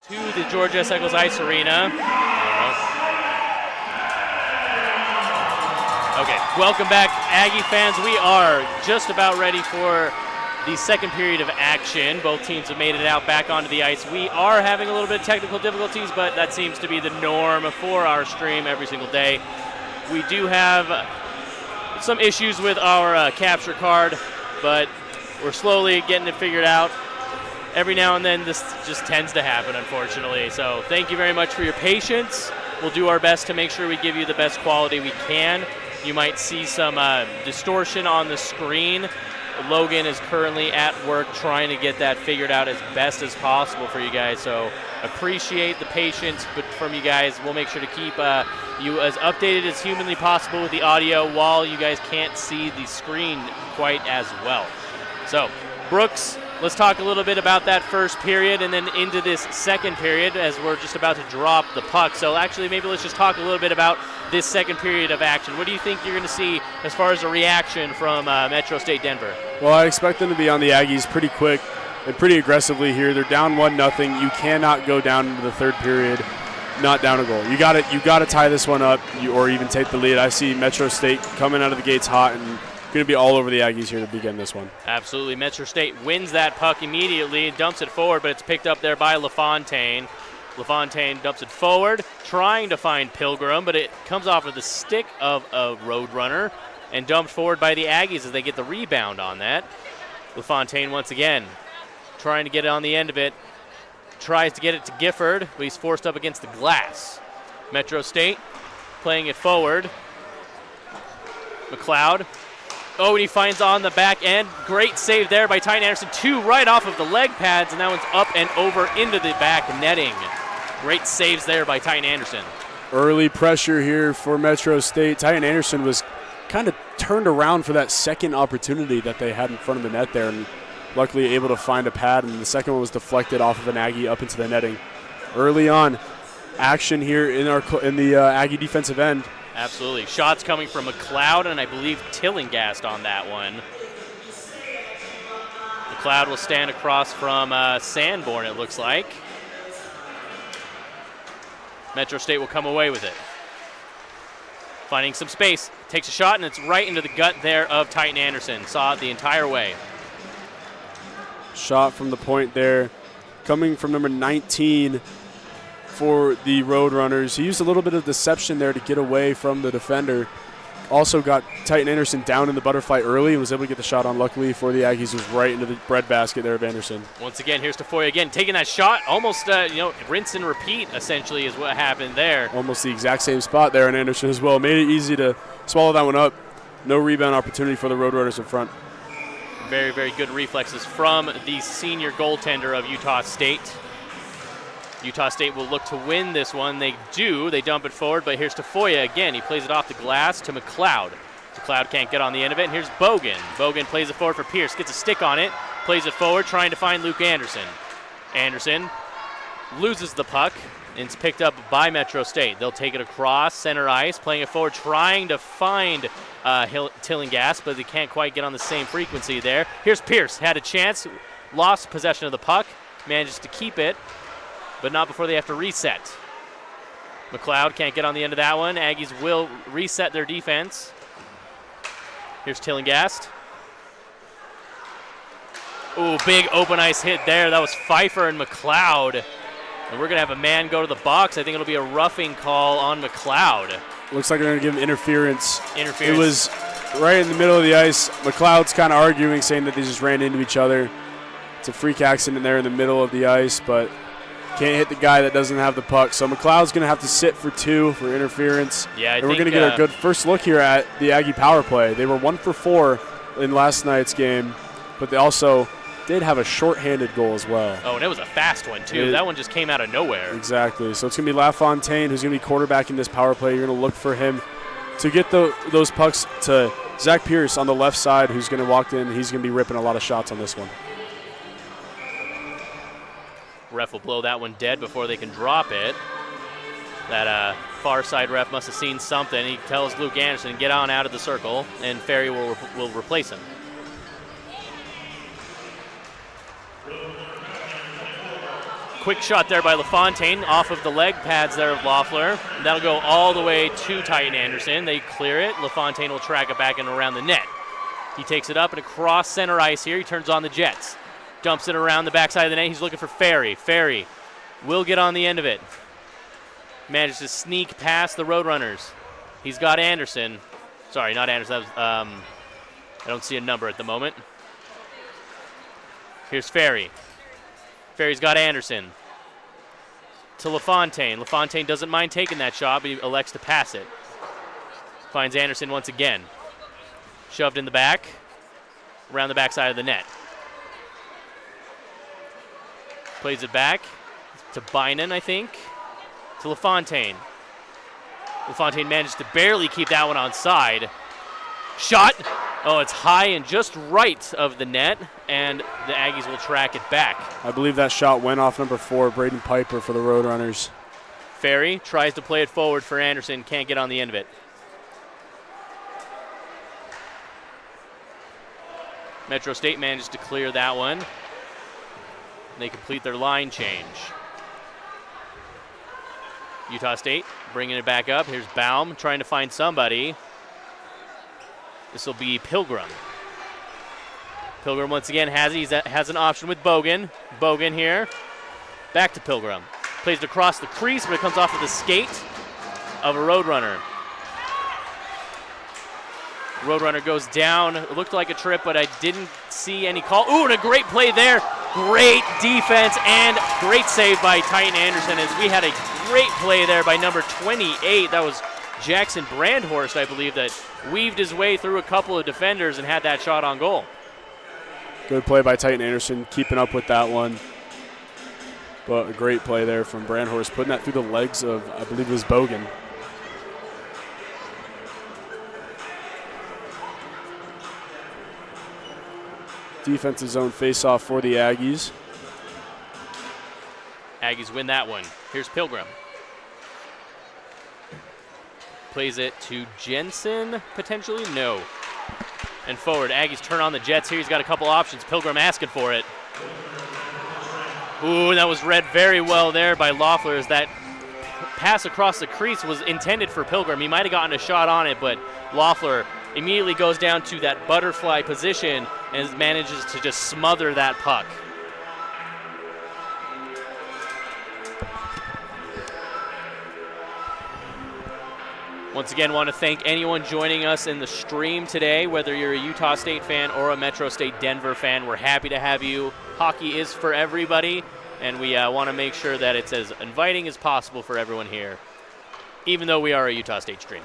To the George S. Eccles Ice Arena. Okay, welcome back, Aggie fans. We are just about ready for the second period of action. Both teams have made it out back onto the ice. We are having a little bit of technical difficulties, but that seems to be the norm for our stream every single day. We do have some issues with our capture card, but we're slowly getting it figured out. Every now and then this just tends to happen, unfortunately. So thank you very much for your patience. We'll do our best to make sure we give you the best quality we can. You might see some distortion on the screen. Logan is currently at work trying to get that figured out as best as possible for you guys. So appreciate the patience from you guys. We'll make sure to keep you as updated as humanly possible with the audio while you guys can't see the screen quite as well. So, Brooks, let's talk a little bit about that first period and then into this second period as we're just about to drop the puck. So actually, maybe let's just talk a little bit about this second period of action. What do you think you're going to see as far as a reaction from Metro State Denver? Well, I expect them to be on the Aggies pretty quick and pretty aggressively here. They're down 1-0. You cannot go down into the third period not down a goal. You got to tie this one up or even take the lead. I see Metro State coming out of the gates hot and going to be all over the Aggies here to begin this one. Absolutely. Metro State wins that puck immediately, dumps it forward, but it's picked up there by LaFontaine. LaFontaine dumps it forward, trying to find Pilgrim, but it comes off of the stick of a Roadrunner and dumped forward by the Aggies as they get the rebound on that. LaFontaine once again trying to get it on the end of it. Tries to get it to Gifford, but he's forced up against the glass. Metro State playing it forward. McLeod. Oh, and he finds on the back end. Great save there by Titan Anderson. Two right off of the leg pads, and that one's up and over into the back netting. Great saves there by Titan Anderson. Early pressure here for Metro State. Titan Anderson was kind of turned around for that second opportunity that they had in front of the net there, and luckily able to find a pad, and the second one was deflected off of an Aggie up into the netting. Early on, action here in the Aggie defensive end. Absolutely. Shots coming from McLeod, and I believe Tillingast on that one. McLeod will stand across from Sanborn, it looks like. Metro State will come away with it. Finding some space. Takes a shot, and it's right into the gut there of Titan Anderson. Saw it the entire way. Shot from the point there. Coming from number 19 for the Roadrunners. He used a little bit of deception there to get away from the defender. Also got Titan Anderson down in the butterfly early and was able to get the shot on. Luckily for the Aggies, was right into the breadbasket there of Anderson. Once again, here's Tafoya again, taking that shot. Almost, rinse and repeat, essentially, is what happened there. Almost the exact same spot there in Anderson as well. Made it easy to swallow that one up. No rebound opportunity for the Roadrunners in front. Very, very good reflexes from the senior goaltender of Utah State. Utah State will look to win this one. They do. They dump it forward, but here's Tafoya again. He plays it off the glass to McLeod. McLeod can't get on the end of it, and here's Bogan. Bogan plays it forward for Pierce, gets a stick on it, plays it forward, trying to find Luke Anderson. Anderson loses the puck, and it's picked up by Metro State. They'll take it across center ice, playing it forward, trying to find Tillingast, but they can't quite get on the same frequency there. Here's Pierce, had a chance, lost possession of the puck, manages to keep it, but not before they have to reset. McLeod can't get on the end of that one. Aggies will reset their defense. Here's Tillingast. Ooh, big open ice hit there. That was Pfeiffer and McLeod. And we're going to have a man go to the box. I think it'll be a roughing call on McLeod. Looks like they're going to give him interference. Interference. It was right in the middle of the ice. McLeod's kind of arguing, saying that they just ran into each other. It's a freak accident there in the middle of the ice, but can't hit the guy that doesn't have the puck. So McLeod's going to have to sit for 2 for interference. Yeah, and we're going to get a good first look here at the Aggie power play. They were 1 for 4 in last night's game, but they also did have a shorthanded goal as well. Oh, and it was a fast one, too. That one just came out of nowhere. Exactly. So it's going to be LaFontaine who's going to be quarterbacking this power play. You're going to look for him to get those pucks to Zach Pierce on the left side, who's going to walk in. He's going to be ripping a lot of shots on this one. Ref will blow that one dead before they can drop it. That far side ref must have seen something. He tells Luke Anderson, get on out of the circle, and Ferry will replace him. Quick shot there by LaFontaine off of the leg pads there of Loeffler. That'll go all the way to Titan Anderson. They clear it. LaFontaine will track it back and around the net. He takes it up and across center ice here. He turns on the Jets. Dumps it around the backside of the net. He's looking for Ferry. Ferry will get on the end of it. Manages to sneak past the Roadrunners. He's got Anderson. Sorry, not Anderson. That was, I don't see a number at the moment. Here's Ferry. Ferry's got Anderson. To LaFontaine. LaFontaine doesn't mind taking that shot, but he elects to pass it. Finds Anderson once again. Shoved in the back. Around the backside of the net. Plays it back to Bynan, I think. To LaFontaine. LaFontaine managed to barely keep that one on side. Shot. Oh, it's high and just right of the net, and the Aggies will track it back. I believe that shot went off number 4, Braden Piper for the Roadrunners. Ferry tries to play it forward for Anderson, can't get on the end of it. Metro State managed to clear that one. They complete their line change. Utah State bringing it back up. Here's Baum trying to find somebody. This will be Pilgrim. Pilgrim once again has an option with Bogan. Bogan here. Back to Pilgrim. Plays it across the crease, but it comes off of the skate of a Roadrunner. Roadrunner goes down. It looked like a trip, but I didn't see any call. Ooh, and a great play there. Great defense and great save by Titan Anderson, as we had a great play there by number 28. That was Jackson Brandhorst, I believe, that weaved his way through a couple of defenders and had that shot on goal. Good play by Titan Anderson, keeping up with that one. But a great play there from Brandhorst, putting that through the legs of, I believe it was Bogan. Defensive zone face-off for the Aggies. Aggies win that one. Here's Pilgrim. Plays it to Jensen, potentially? No. And forward, Aggies turn on the Jets here. He's got a couple options. Pilgrim asking for it. Ooh, that was read very well there by Loeffler, as that pass across the crease was intended for Pilgrim. He might have gotten a shot on it, but Loeffler immediately goes down to that butterfly position and manages to just smother that puck. Once again, want to thank anyone joining us in the stream today, whether you're a Utah State fan or a Metro State Denver fan. We're happy to have you. Hockey is for everybody, and we want to make sure that it's as inviting as possible for everyone here, even though we are a Utah State stream.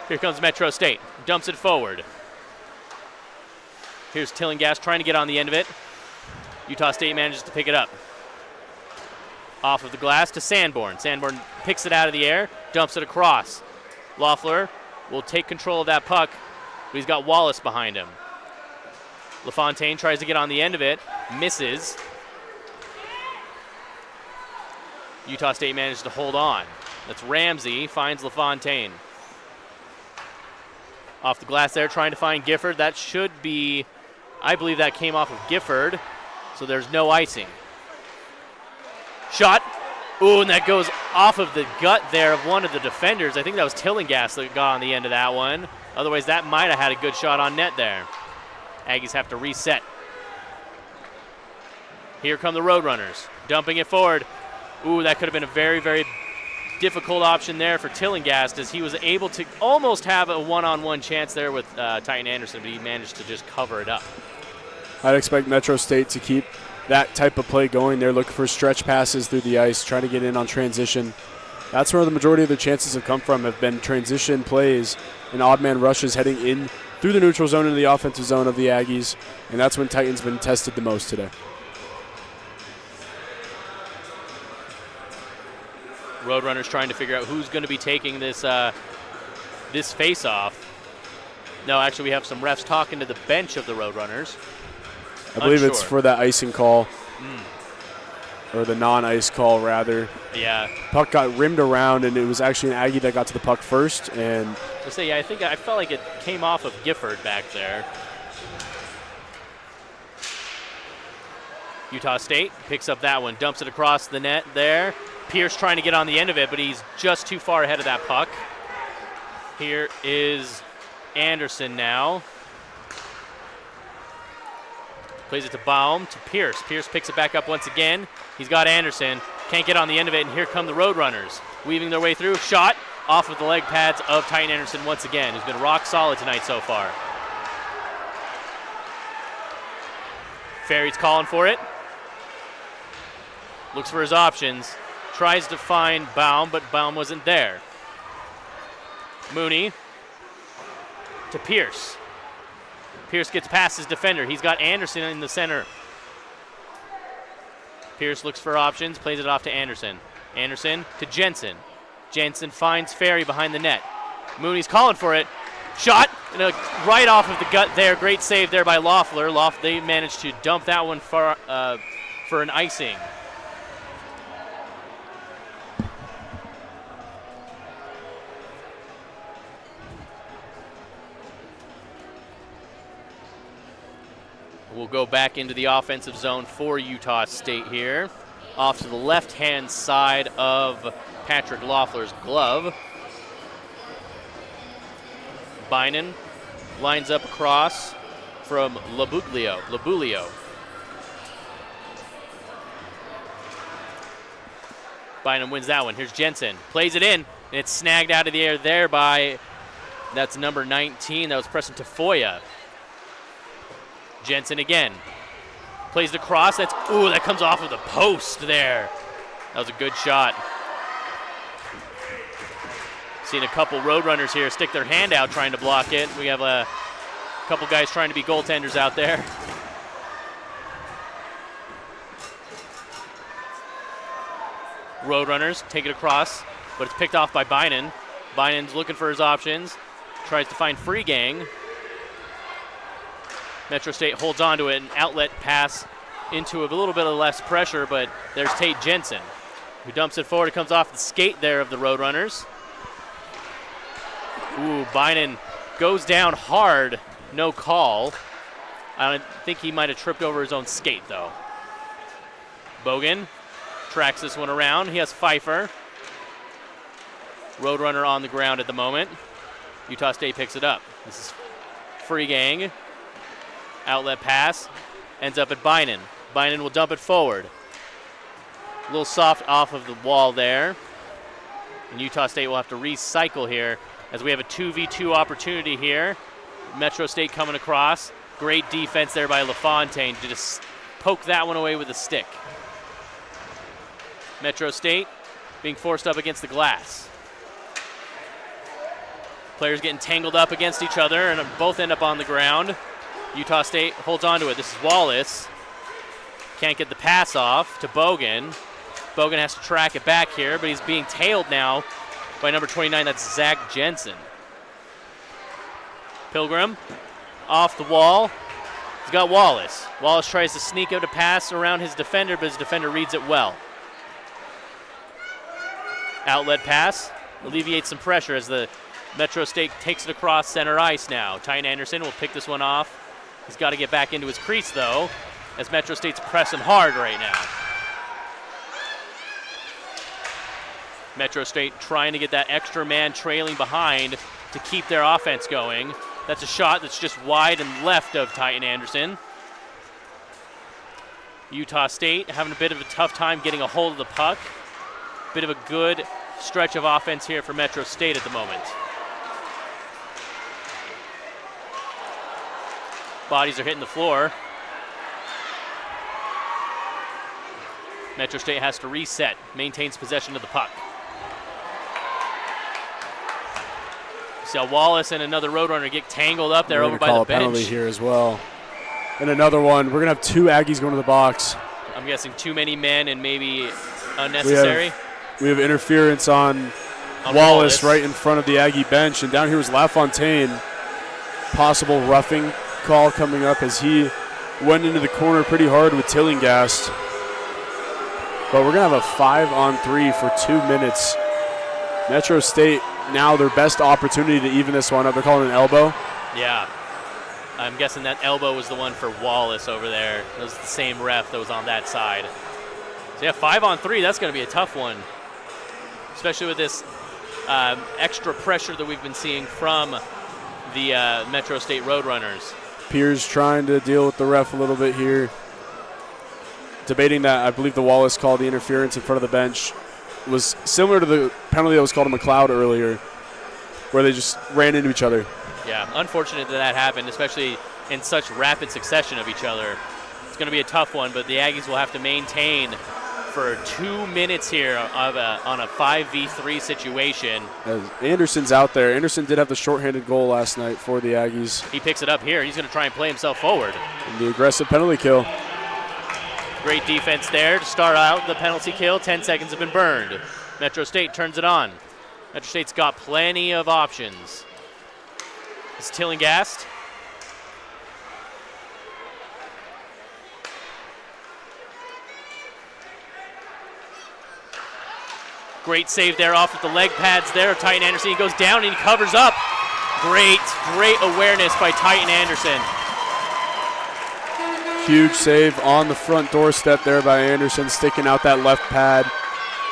Here comes Metro State. Dumps it forward. Here's Tillingast trying to get on the end of it. Utah State manages to pick it up. Off of the glass to Sanborn. Sanborn picks it out of the air, dumps it across. Loeffler will take control of that puck, but he's got Wallace behind him. LaFontaine tries to get on the end of it, misses. Utah State managed to hold on. That's Ramsey, finds LaFontaine. Off the glass there, trying to find Gifford. That should be, I believe that came off of Gifford, so there's no icing. Shot. Ooh, and that goes off of the gut there of one of the defenders. I think that was Tillingast that got on the end of that one. Otherwise, that might have had a good shot on net there. Aggies have to reset. Here come the Roadrunners, dumping it forward. Ooh, that could have been a very, very difficult option there for Tillinghast, as he was able to almost have a one-on-one chance there with Titan Anderson, but he managed to just cover it up. I'd expect Metro State to keep that type of play going. They're looking for stretch passes through the ice, trying to get in on transition. That's where the majority of their chances have come from, have been transition plays and odd man rushes heading in through the neutral zone into the offensive zone of the Aggies, and that's when Titan's been tested the most today. Roadrunners trying to figure out who's going to be taking this this face-off. No, actually, we have some refs talking to the bench of the Roadrunners. I believe it's for that icing call, or the non-ice call, rather. Yeah. Puck got rimmed around, and it was actually an Aggie that got to the puck first. And I think I felt like it came off of Gifford back there. Utah State picks up that one, dumps it across the net there. Pierce trying to get on the end of it, but he's just too far ahead of that puck. Here is Anderson now. Plays it to Baum, to Pierce. Pierce picks it back up once again. He's got Anderson. Can't get on the end of it, and here come the Roadrunners. Weaving their way through. Shot off of the leg pads of Titan Anderson once again, who's been rock solid tonight so far. Ferry's calling for it. Looks for his options. Tries to find Baum, but Baum wasn't there. Mooney to Pierce. Pierce gets past his defender. He's got Anderson in the center. Pierce looks for options, plays it off to Anderson. Anderson to Jensen. Jensen finds Ferry behind the net. Mooney's calling for it. Shot, and right off of the gut there. Great save there by Loeffler. They managed to dump that one for an icing. We'll go back into the offensive zone for Utah State here. Off to the left-hand side of Patrick Loeffler's glove. Bynum lines up across from Labulio. Bynum wins that one. Here's Jensen. Plays it in, and it's snagged out of the air there by, that's number 19. That was Preston Tafoya. Jensen again. Plays the cross. That comes off of the post there. That was a good shot. Seen a couple Roadrunners here stick their hand out trying to block it. We have a couple guys trying to be goaltenders out there. Roadrunners take it across, but it's picked off by Bynum. Bynum's looking for his options. Tries to find Free Gang. Metro State holds on to it, an outlet pass into a little bit of less pressure, but there's Tate Jensen, who dumps it forward. It comes off the skate there of the Roadrunners. Bynum goes down hard, no call. I think he might have tripped over his own skate, though. Bogan tracks this one around. He has Pfeiffer. Roadrunner on the ground at the moment. Utah State picks it up. This is Free Gang. Outlet pass, ends up at Bynum. Bynum will dump it forward. A little soft off of the wall there. And Utah State will have to recycle here as we have a 2v2 opportunity here. Metro State coming across. Great defense there by LaFontaine to just poke that one away with a stick. Metro State being forced up against the glass. Players getting tangled up against each other and both end up on the ground. Utah State holds on to it. This is Wallace. Can't get the pass off to Bogan. Bogan has to track it back here, but he's being tailed now by number 29. That's Zach Jensen. Pilgrim off the wall. He's got Wallace. Wallace tries to sneak out a pass around his defender, but his defender reads it well. Outlet pass alleviates some pressure as the Metro State takes it across center ice now. Titan Anderson will pick this one off. He's got to get back into his crease, though, as Metro State's pressing hard right now. Metro State trying to get that extra man trailing behind to to keep their offense going. That's a shot that's just wide and left of Titan Anderson. Utah State having a bit of a tough time getting a hold of the puck. Bit of a good stretch of offense here for Metro State at the moment. Bodies are hitting the floor. Metro State has to reset, maintains possession of the puck. See how Wallace and another Roadrunner get tangled up there over by the bench. We're going to call a penalty here as well. And another one. We're going to have 2 Aggies going to the box. I'm guessing too many men and maybe unnecessary. We have interference on Wallace right in front of the Aggie bench. And down here was LaFontaine. Possible roughing call coming up as he went into the corner pretty hard with Tillingast. But we're going to have a 5-on-3 for 2 minutes. Metro State now their best opportunity to even this one up. They're calling an elbow. Yeah. I'm guessing that elbow was the one for Wallace over there. It was the same ref that was on that side. So yeah, 5-on-3, that's going to be a tough one. Especially with this extra pressure that we've been seeing from the Metro State Roadrunners. Piers trying to deal with the ref a little bit here. Debating that, I believe the Wallace call, the interference in front of the bench, was similar to the penalty that was called to McLeod earlier, where they just ran into each other. Yeah, unfortunate that happened, especially in such rapid succession of each other. It's going to be a tough one, but the Aggies will have to maintain for 2 minutes here on a 5v3 situation. As Anderson's out there. Anderson did have the shorthanded goal last night for the Aggies. He picks it up here. He's going to try and play himself forward. And the aggressive penalty kill. Great defense there to start out the penalty kill. 10 seconds have been burned. Metro State turns it on. Metro State's got plenty of options. It's Tillingast. Great save there off with the leg pads there. Titan Anderson, he goes down and he covers up. Great awareness by Titan Anderson. Huge save on the front doorstep there by Anderson, sticking out that left pad.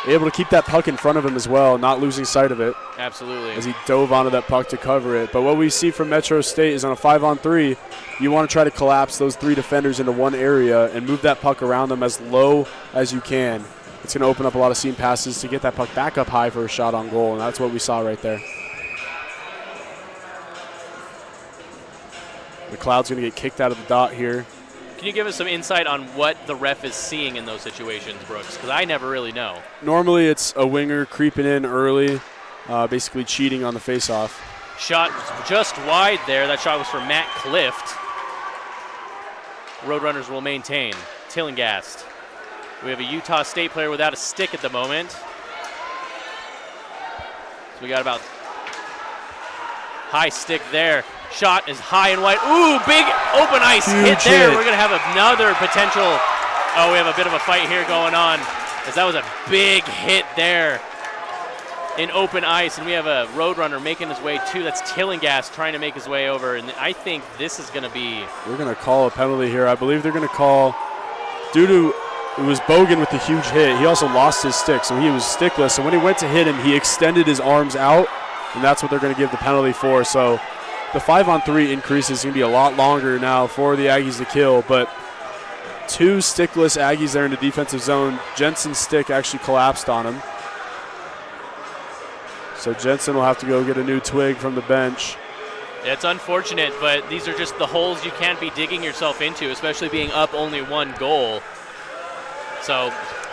Able to keep that puck in front of him as well, not losing sight of it. Absolutely. As he dove onto that puck to cover it. But what we see from Metro State is on a 5-on-3, you want to try to collapse those 3 defenders into one area and move that puck around them as low as you can. It's going to open up a lot of seam passes to get that puck back up high for a shot on goal, and that's what we saw right there. McLeod's going to get kicked out of the dot here. Can you give us some insight on what the ref is seeing in those situations, Brooks? Because I never really know. Normally it's a winger creeping in early, basically cheating on the faceoff. Shot just wide there. That shot was for Matt Clift. Roadrunners will maintain. Tillingast. We have a Utah State player without a stick at the moment. So we got about high stick there. Shot is high and wide. Ooh, big open ice hit there. We're going to have another potential. Oh, we have a bit of a fight here going on, as that was a big hit there in open ice. And we have a Roadrunner making his way too. That's Tillingast trying to make his way over. And I think this is going to be. We're going to call a penalty here. I believe they're going to call, due to it was Bogan with the huge hit. He also lost his stick, so he was stickless. So when he went to hit him, he extended his arms out, and that's what they're going to give the penalty for. So the 5-on-3 increase is going to be a lot longer now for the Aggies to kill, but 2 stickless Aggies there in the defensive zone. Jensen's stick actually collapsed on him. So Jensen will have to go get a new twig from the bench. It's unfortunate, but these are just the holes you can't be digging yourself into, especially being up only 1 goal. So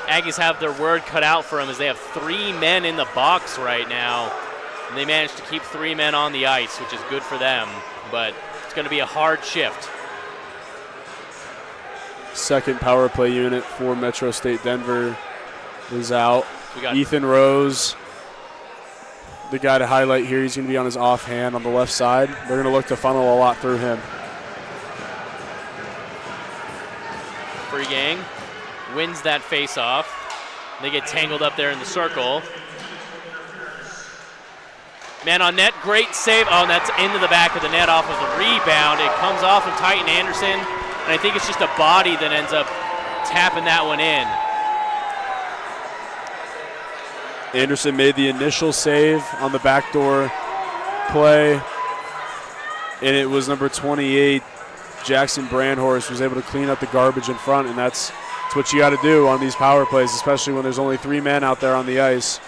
Aggies have their word cut out for them as they have 3 men in the box right now. And they managed to keep 3 men on the ice, which is good for them, but it's going to be a hard shift. Second power play unit for Metro State Denver is out. Ethan Rose, the guy to highlight here, he's going to be on his offhand on the left side. They're going to look to funnel a lot through him. Free Gang wins that face-off. They get tangled up there in the circle. Man on net, great save. Oh, and that's into the back of the net off of the rebound. It comes off of Titan Anderson, and I think it's just a body that ends up tapping that one in. Anderson made the initial save on the backdoor play, and it was number 28, Jackson Brandhorst, was able to clean up the garbage in front, and that's what you got to do on these power plays, especially when there's only 3 men out there on the ice.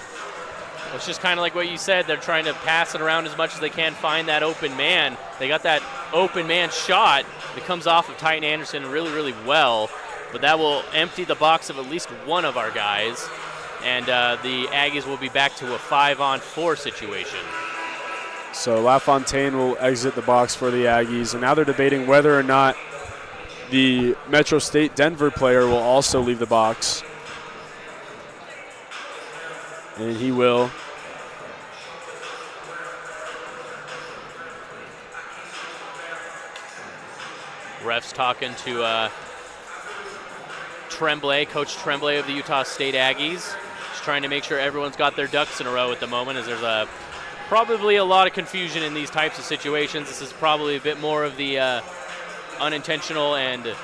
It's just kind of like what you said. They're trying to pass it around as much as they can, find that open man. They got that open man shot that comes off of Titan Anderson really, really well, but that will empty the box of at least one of our guys, and the Aggies will be back to a 5-on-4 situation. So LaFontaine will exit the box for the Aggies, and now they're debating whether or not the Metro State Denver player will also leave the box. And he will. Refs talking to Tremblay, Coach Tremblay of the Utah State Aggies. Just trying to make sure everyone's got their ducks in a row at the moment, as there's probably a lot of confusion in these types of situations. This is probably a bit more of the unintentional and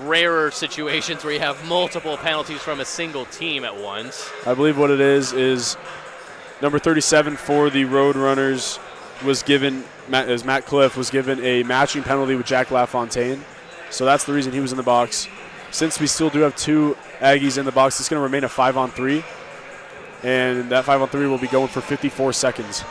rarer situations where you have multiple penalties from a single team at once. I believe what it is number 37 for the Roadrunners was given, as Matt Cliff was given a matching penalty with Jack LaFontaine. So that's the reason he was in the box. Since we still do have 2 Aggies in the box, it's going to remain a 5-on-3. And that 5-on-3 will be going for 54 seconds.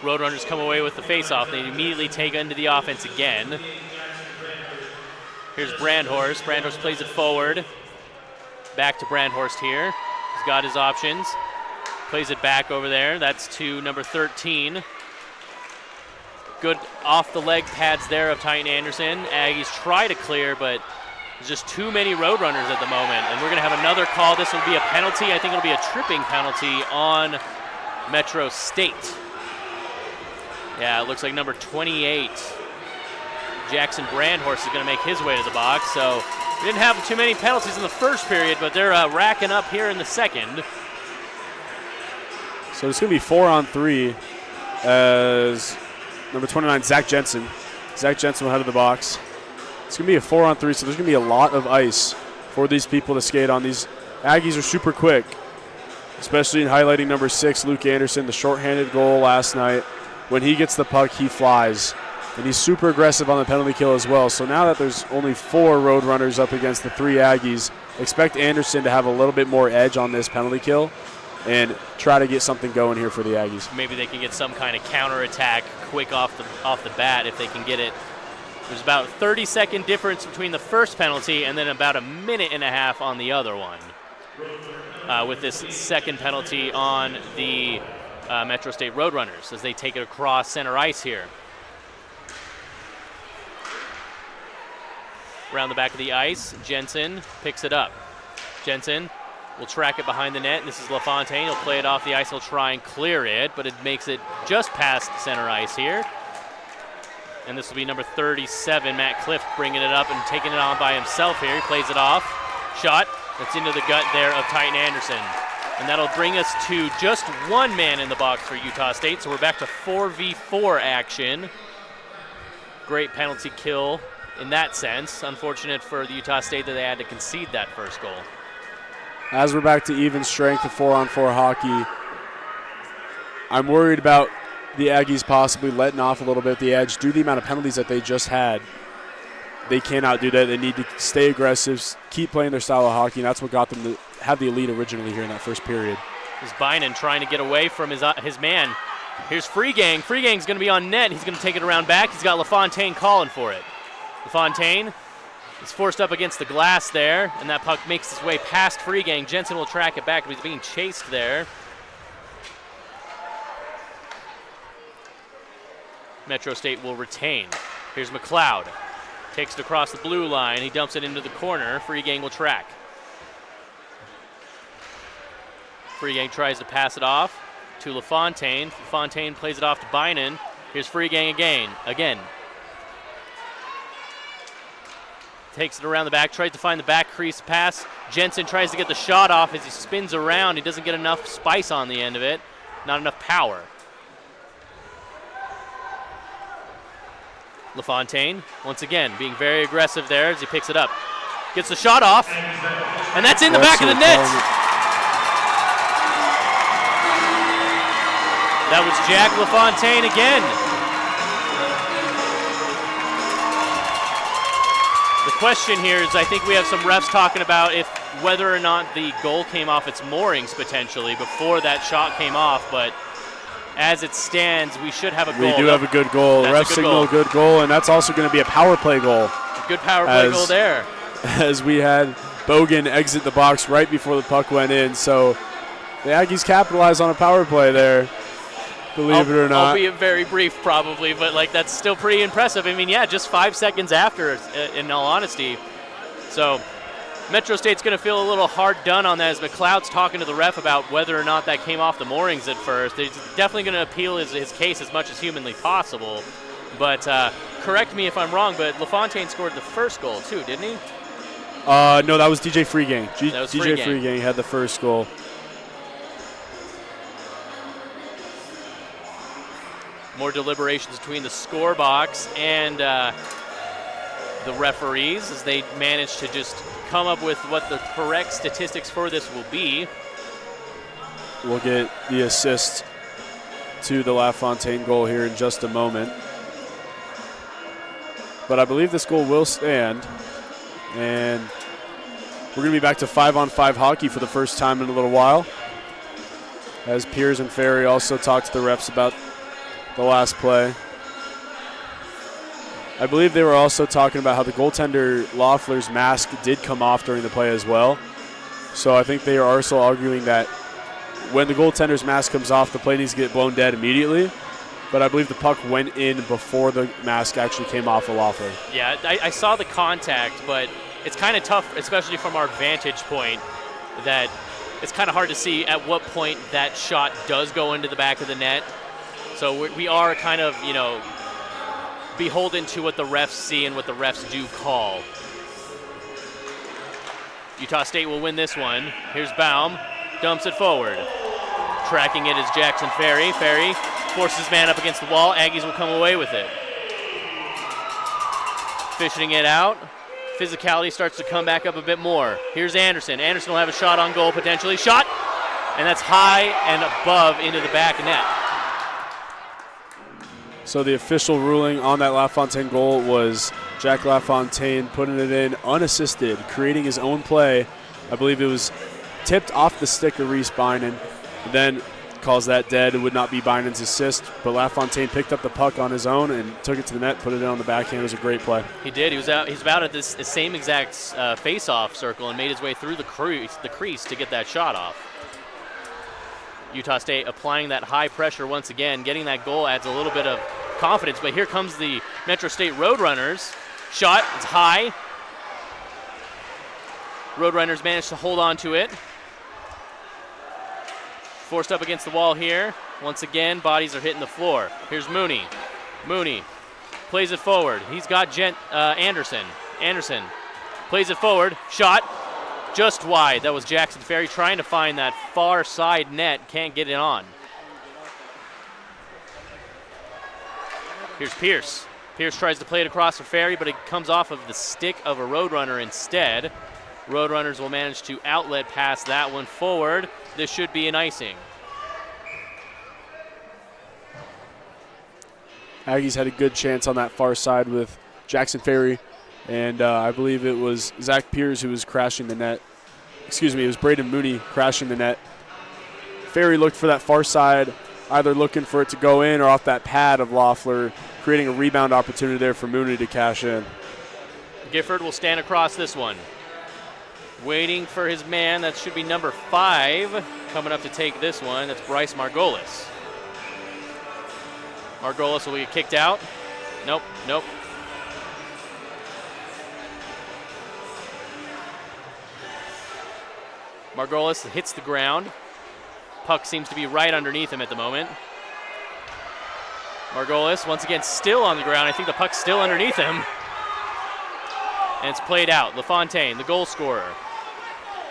Roadrunners come away with the face-off. They immediately take into the offense again. Here's Brandhorst. Brandhorst plays it forward. Back to Brandhorst here. He's got his options. Plays it back over there. That's to number 13. Good off-the-leg pads there of Titan Anderson. Aggies try to clear, but there's just too many Roadrunners at the moment. And we're going to have another call. This will be a penalty. I think it'll be a tripping penalty on Metro State. Yeah, it looks like number 28, Jackson Brandhorst, is going to make his way to the box. So we didn't have too many penalties in the first period, but they're racking up here in the second. So it's going to be 4-on-3 as number 29, Zach Jensen. Zach Jensen will head to the box. It's going to be a 4-on-3, so there's going to be a lot of ice for these people to skate on. These Aggies are super quick, especially in highlighting number 6, Luke Anderson, the shorthanded goal last night. When he gets the puck, he flies. And he's super aggressive on the penalty kill as well. So now that there's only 4 Roadrunners up against the 3 Aggies, expect Anderson to have a little bit more edge on this penalty kill and try to get something going here for the Aggies. Maybe they can get some kind of counterattack quick off the bat if they can get it. There's about a 30-second difference between the first penalty and then about a minute and a half on the other one. With this second penalty on the Metro State Roadrunners as they take it across center ice here. Around the back of the ice, Jensen picks it up. Jensen will track it behind the net. This is LaFontaine. He'll play it off the ice. He'll try and clear it, but it makes it just past center ice here. And this will be number 37, Matt Cliff, bringing it up and taking it on by himself here. He plays it off. Shot. That's into the gut there of Titan Anderson. And that'll bring us to just 1 man in the box for Utah State. So we're back to 4v4 action. Great penalty kill in that sense. Unfortunate for the Utah State that they had to concede that first goal. As we're back to even strength of 4-on-4 hockey, I'm worried about the Aggies possibly letting off a little bit the edge due to the amount of penalties that they just had. They cannot do that. They need to stay aggressive, keep playing their style of hockey, and that's what got them to have the lead originally here in that first period. Is Bynum trying to get away from his man. Here's Freegang. Freegang's going to be on net. He's going to take it around back. He's got LaFontaine calling for it. LaFontaine is forced up against the glass there, and that puck makes its way past Freegang. Jensen will track it back, but he's being chased there. Metro State will retain. Here's McLeod. Takes it across the blue line. He dumps it into the corner. Freegang will track. Freegang tries to pass it off to LaFontaine. LaFontaine plays it off to Bynum. Here's Freegang again. Takes it around the back, tries to find the back crease pass. Jensen tries to get the shot off as he spins around. He doesn't get enough spice on the end of it, not enough power. LaFontaine, once again, being very aggressive there as he picks it up. Gets the shot off, and that's in the back of the net. That was Jack LaFontaine again. The question here is, I think we have some refs talking about whether or not the goal came off its moorings potentially before that shot came off, but as it stands, we should have a goal. We do have a good goal. That's Ref signal a good goal, and that's also going to be a power play goal. A good power play goal there. As we had Bogan exit the box right before the puck went in, so the Aggies capitalized on a power play there, believe it or not. Albeit very brief probably, but that's still pretty impressive. I mean, yeah, just 5 seconds after, in all honesty. So Metro State's going to feel a little hard done on that as McLeod's talking to the ref about whether or not that came off the moorings at first. He's definitely going to appeal his case as much as humanly possible. But correct me if I'm wrong, but LaFontaine scored the first goal too, didn't he? No, that was DJ Freegang. That was DJ Freegang had the first goal. More deliberations between the score box and the referees as they manage to just come up with what the correct statistics for this will be. We'll get the assist to the LaFontaine goal here in just a moment. But I believe this goal will stand. And we're going to be back to 5-on-5 hockey for the first time in a little while. As Piers and Ferry also talked to the refs about the last play. I believe they were also talking about how the goaltender Loeffler's mask did come off during the play as well. So I think they are also arguing that when the goaltender's mask comes off, the play needs to get blown dead immediately. But I believe the puck went in before the mask actually came off of Loeffler. Yeah, I saw the contact, but it's kind of tough, especially from our vantage point, that it's kind of hard to see at what point that shot does go into the back of the net. So we are kind of, beholden to what the refs see and what the refs do call. Utah State will win this one. Here's Baum, dumps it forward. Tracking it is Jackson Ferry. Ferry forces his man up against the wall. Aggies will come away with it. Fishing it out. Physicality starts to come back up a bit more. Here's Anderson. Anderson will have a shot on goal potentially. Shot! And that's high and above into the back net. So the official ruling on that LaFontaine goal was Jack LaFontaine putting it in unassisted, creating his own play. I believe it was tipped off the stick of Reese Bynan, then calls that dead. It would not be Bynan's assist, but LaFontaine picked up the puck on his own and took it to the net, put it in on the backhand. It was a great play. He did. He was about at this same exact face-off circle and made his way through the crease to get that shot off. Utah State applying that high pressure once again. Getting that goal adds a little bit of confidence, but here comes the Metro State Roadrunners. Shot, it's high. Roadrunners managed to hold on to it. Forced up against the wall here. Once again, bodies are hitting the floor. Here's Mooney. Mooney plays it forward. He's got Anderson. Anderson plays it forward. Shot. Just wide. That was Jackson Ferry trying to find that far side net. Can't get it on. Here's Pierce. Pierce tries to play it across for Ferry, but it comes off of the stick of a Roadrunner instead. Roadrunners will manage to outlet pass that one forward. This should be an icing. Aggies had a good chance on that far side with Jackson Ferry, and I believe it was Zach Pierce who was crashing the net. Excuse me, it was Braden Mooney crashing the net. Ferry looked for that far side, either looking for it to go in or off that pad of Loeffler, creating a rebound opportunity there for Mooney to cash in. Gifford will stand across this one. Waiting for his man, that should be number 5, coming up to take this one. That's Bryce Margolis. Margolis will get kicked out. Nope. Margolis hits the ground. Puck seems to be right underneath him at the moment. Margolis, once again, still on the ground. I think the puck's still underneath him. And it's played out. LaFontaine, the goal scorer.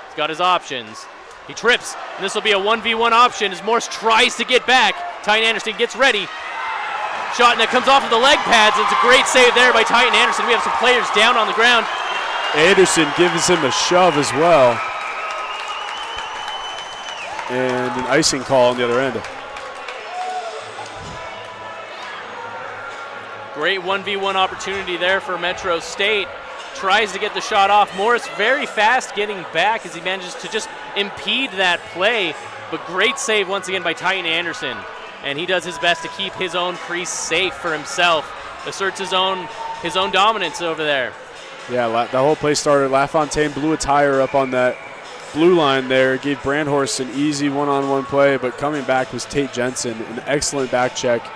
He's got his options. He trips, and this will be a 1v1 option as Morse tries to get back. Titan Anderson gets ready. Shot, and it comes off of the leg pads, and it's a great save there by Titan Anderson. We have some players down on the ground. Anderson gives him a shove as well. And an icing call on the other end. Great 1v1 opportunity there for Metro State. Tries to get the shot off. Morris very fast getting back as he manages to just impede that play, but great save once again by Titan Anderson. And he does his best to keep his own crease safe for himself. Asserts his own dominance over there. Yeah, the whole play started. LaFontaine blew a tire up on that blue line there, gave Brandhorst an easy one-on-one play, but coming back was Tate Jensen, an excellent back check,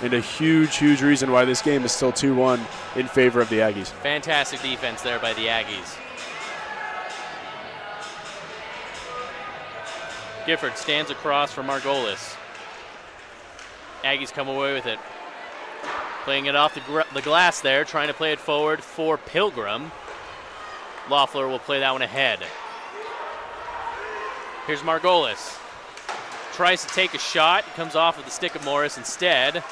and a huge reason why this game is still 2-1 in favor of the Aggies. Fantastic defense there by the Aggies. Gifford stands across for Margolis. Aggies come away with it. Playing it off the glass there, trying to play it forward for Pilgrim. Loeffler will play that one ahead. Here's Margolis. Tries to take a shot, comes off of the stick of Morris instead.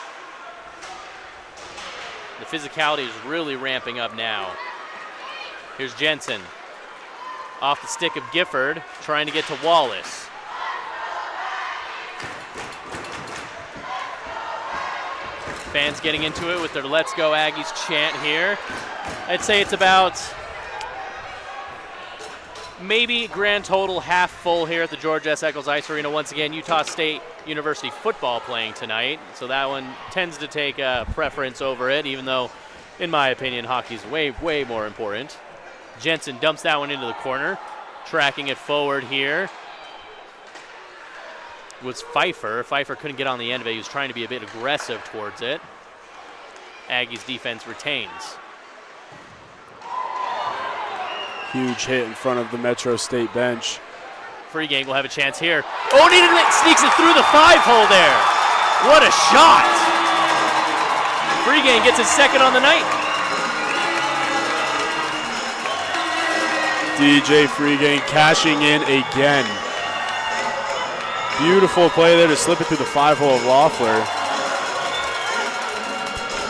The physicality is really ramping up now. Here's Jensen. Off the stick of Gifford, trying to get to Wallace. Fans getting into it with their Let's Go Aggies chant here. I'd say it's about maybe grand total half full here at the George S. Eccles Ice Arena. Once again, Utah State University football playing tonight, so that one tends to take a preference over it, even though, in my opinion, hockey's way more important. Jensen dumps that one into the corner, tracking it forward here was Pfeiffer. Pfeiffer couldn't get on the end of it. He was trying to be a bit aggressive towards it. Aggies defense retains. Huge hit in front of the Metro State bench. Freegang will have a chance here. Oh, sneaks it through the 5-hole there. What a shot. Freegang gets his second on the night. DJ Freegang cashing in again. Beautiful play there to slip it through the 5-hole of Loeffler.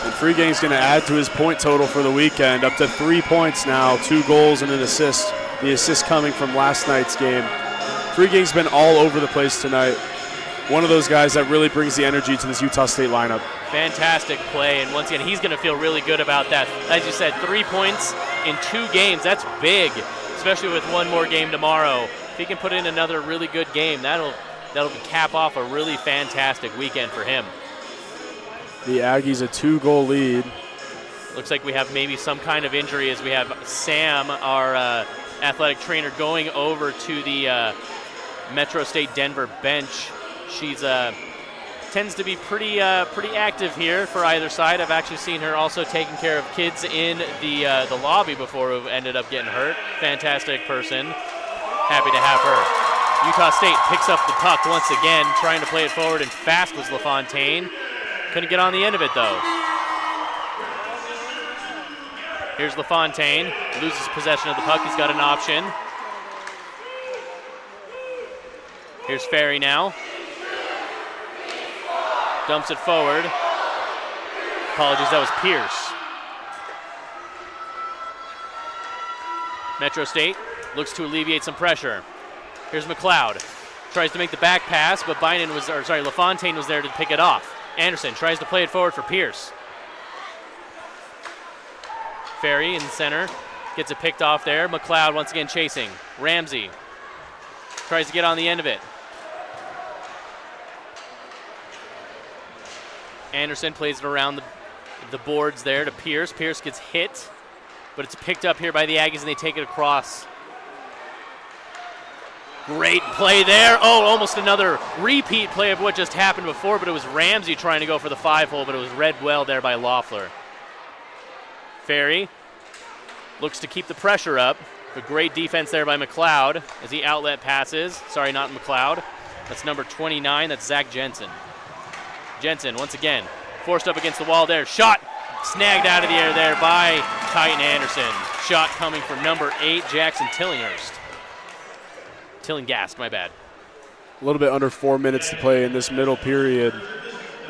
And Freegang's going to add to his point total for the weekend, up to 3 points now, 2 goals and an assist. The assist coming from last night's game. Freegang's been all over the place tonight. One of those guys that really brings the energy to this Utah State lineup. Fantastic play, and once again, he's going to feel really good about that. As you said, 3 points in 2 games, that's big, especially with one more game tomorrow. If he can put in another really good game, that'll cap off a really fantastic weekend for him. The Aggies a 2-goal lead. Looks like we have maybe some kind of injury as we have Sam, our athletic trainer, going over to the Metro State Denver bench. She's tends to be pretty active here for either side. I've actually seen her also taking care of kids in the lobby before who ended up getting hurt. Fantastic person. Happy to have her. Utah State picks up the puck once again, trying to play it forward, and fast was LaFontaine. Couldn't get on the end of it, though. Here's LaFontaine, loses possession of the puck. He's got an option. Here's Ferry now. Dumps it forward. Apologies, that was Pierce. Metro State looks to alleviate some pressure. Here's McLeod. Tries to make the back pass, but LaFontaine was there to pick it off. Anderson tries to play it forward for Pierce. Ferry in the center. Gets it picked off there. McLeod once again chasing. Ramsey tries to get on the end of it. Anderson plays it around the boards there to Pierce. Pierce gets hit, but it's picked up here by the Aggies, and they take it across. Great play there. Oh, almost another repeat play of what just happened before, but it was Ramsey trying to go for the 5-hole, but it was read well there by Loeffler. Ferry looks to keep the pressure up, but great defense there by McLeod as he outlet passes. Sorry, not McLeod. That's number 29. That's Zach Jensen. Jensen, once again, forced up against the wall there. Shot snagged out of the air there by Titan Anderson. Shot coming from number 8, Jackson Tillinghurst. Tillingast, my bad. A little bit under 4 minutes to play in this middle period.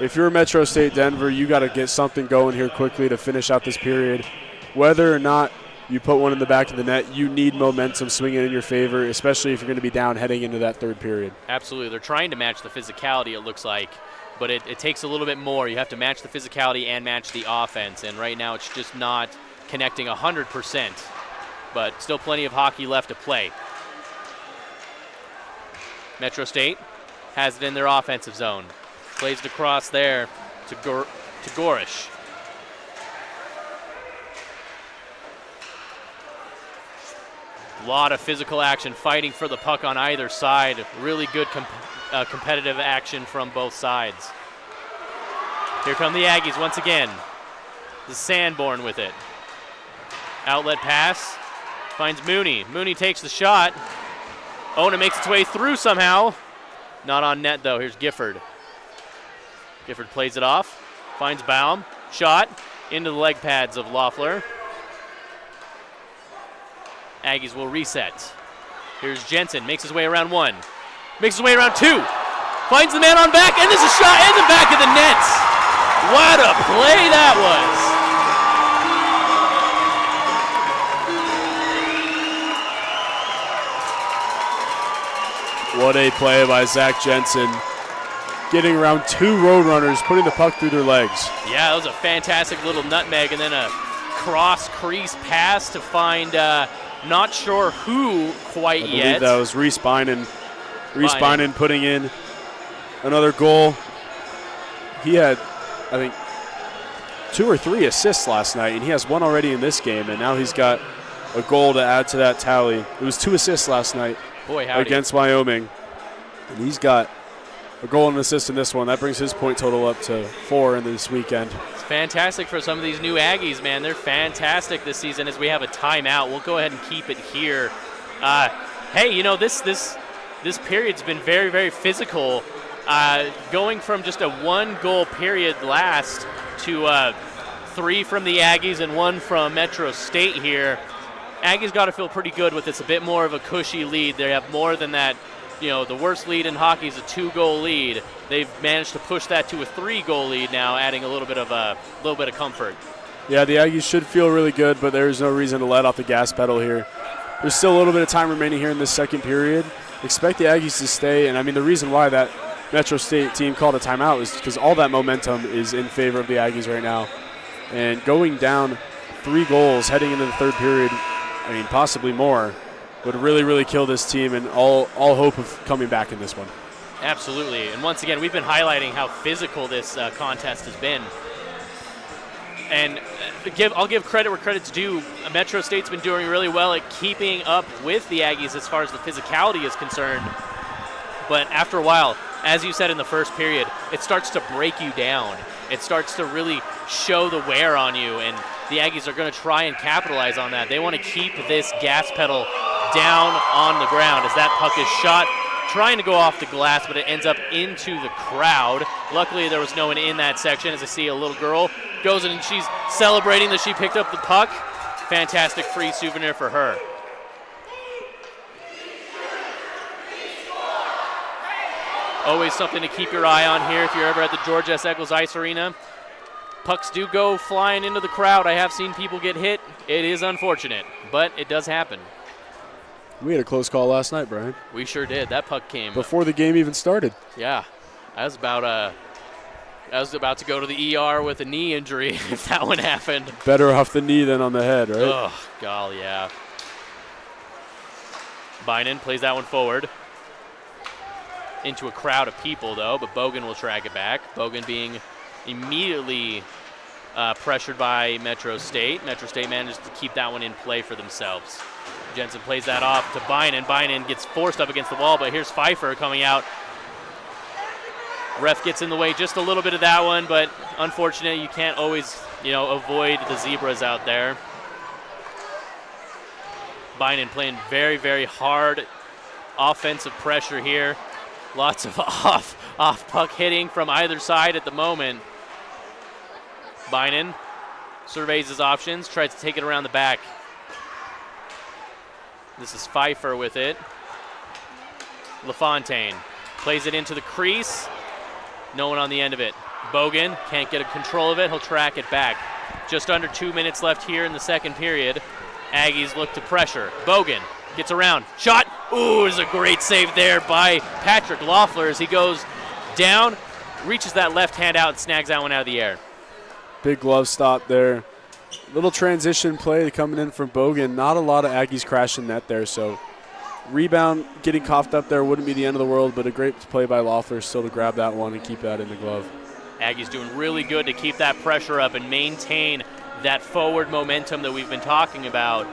If you're Metro State Denver, you got to get something going here quickly to finish out this period. Whether or not you put one in the back of the net, you need momentum swinging in your favor, especially if you're going to be down heading into that third period. Absolutely. They're trying to match the physicality, it looks like, but it takes a little bit more. You have to match the physicality and match the offense, and right now it's just not connecting 100%, but still plenty of hockey left to play. Metro State has it in their offensive zone. Plays it across there to Gorish. A lot of physical action, fighting for the puck on either side. Really good competitive action from both sides. Here come the Aggies once again. The Sanborn with it. Outlet pass, finds Mooney. Mooney takes the shot. Oh, and it makes its way through somehow. Not on net though, here's Gifford. Gifford plays it off, finds Baum. Shot into the leg pads of Loeffler. Aggies will reset. Here's Jensen, makes his way around one. Makes his way around two. Finds the man on back, and there's a shot in the back of the net. What a play that was. What a play by Zach Jensen. Getting around two Roadrunners, putting the puck through their legs. Yeah, that was a fantastic little nutmeg, and then a cross crease pass to find not sure who quite I yet. believe that was Reese Binen. Reese Binen putting in another goal. He had, I think, 2 or 3 assists last night, and he has 1 already in this game, and now he's got a goal to add to that tally. It was 2 assists last night against Wyoming, and he's got a goal and an assist in this one. That brings his point total up to 4 in this weekend. It's fantastic for some of these new Aggies, man. They're fantastic this season. As we have a timeout, we'll go ahead and keep it here. Hey, you know, this period's been very, very physical. Going from just a 1-goal period last to 3 from the Aggies and 1 from Metro State here. Aggies got to feel pretty good with this, a bit more of a cushy lead. They have more than that. You know, the worst lead in hockey is a 2-goal lead. They've managed to push that to a 3-goal lead now, adding a little bit of comfort. Yeah, the Aggies should feel really good, but there's no reason to let off the gas pedal here. There's still a little bit of time remaining here in this second period. Expect the Aggies to stay, and I mean the reason why that Metro State team called a timeout is because all that momentum is in favor of the Aggies right now. And going down 3 goals heading into the third period, I mean possibly more, would really, really kill this team and all hope of coming back in this one. Absolutely. And once again, we've been highlighting how physical this contest has been. And I'll give credit where credit's due. Metro State's been doing really well at keeping up with the Aggies as far as the physicality is concerned. But after a while, as you said in the first period, it starts to break you down. It starts to really show the wear on you, and the Aggies are going to try and capitalize on that. They want to keep this gas pedal down on the ground as that puck is shot, trying to go off the glass, but it ends up into the crowd. Luckily, there was no one in that section, as I see a little girl goes in and she's celebrating that she picked up the puck. Fantastic free souvenir for her. Always something to keep your eye on here if you're ever at the George S. Eccles Ice Arena. Pucks do go flying into the crowd. I have seen people get hit. It is unfortunate, but it does happen. We had a close call last night, Brian. We sure did. That puck came before the game even started. Yeah, I was about to go to the ER with a knee injury if that one happened. Better off the knee than on the head, right? Oh, golly, yeah. Binen plays that one forward. Into a crowd of people, though, but Bogan will track it back. Bogan being immediately pressured by Metro State. Metro State managed to keep that one in play for themselves. Jensen plays that off to Binen. Binen gets forced up against the wall, but here's Pfeiffer coming out. Ref gets in the way just a little bit of that one, but unfortunately you can't always, avoid the zebras out there. Binen playing very, very hard offensive pressure here. Lots of off puck hitting from either side at the moment. Binen surveys his options, tries to take it around the back. This is Pfeiffer with it. LaFontaine plays it into the crease. No one on the end of it. Bogan can't get a control of it. He'll track it back. Just under 2 minutes left here in the second period. Aggies look to pressure. Bogan gets around. Shot. Ooh, there's a great save there by Patrick Loeffler as he goes down, reaches that left hand out and snags that one out of the air. Big glove stop there. Little transition play coming in from Bogan. Not a lot of Aggies crashing net there, so rebound getting coughed up there wouldn't be the end of the world, but a great play by Loeffler still to grab that one and keep that in the glove. Aggies doing really good to keep that pressure up and maintain that forward momentum that we've been talking about.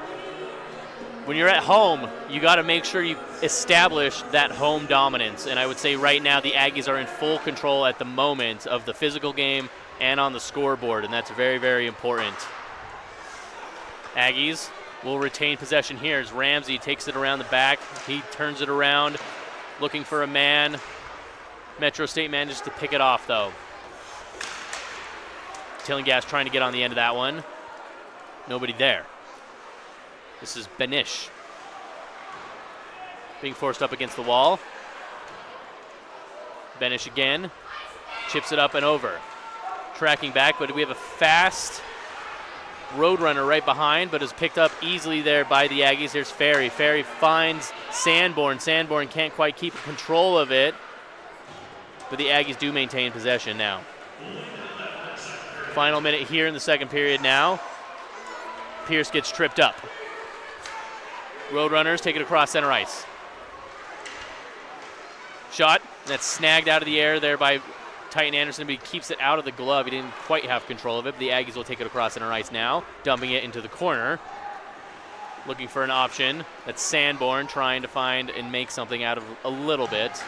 When you're at home, you got to make sure you establish that home dominance. And I would say right now the Aggies are in full control at the moment of the physical game and on the scoreboard, and that's very, very important. Aggies will retain possession here as Ramsey takes it around the back. He turns it around, looking for a man. Metro State manages to pick it off, though. Tillinghast trying to get on the end of that one. Nobody there. This is Benish being forced up against the wall. Benish again, chips it up and over. Tracking back, but we have a fast Roadrunner right behind, but is picked up easily there by the Aggies. There's Ferry. Ferry finds Sanborn. Sanborn can't quite keep control of it, but the Aggies do maintain possession now. Final minute here in the second period now. Pierce gets tripped up. Roadrunners take it across center ice. Shot, that's snagged out of the air there by Titan Anderson, but he keeps it out of the glove. He didn't quite have control of it, but the Aggies will take it across center ice now, dumping it into the corner. Looking for an option. That's Sanborn trying to find and make something out of a little bit.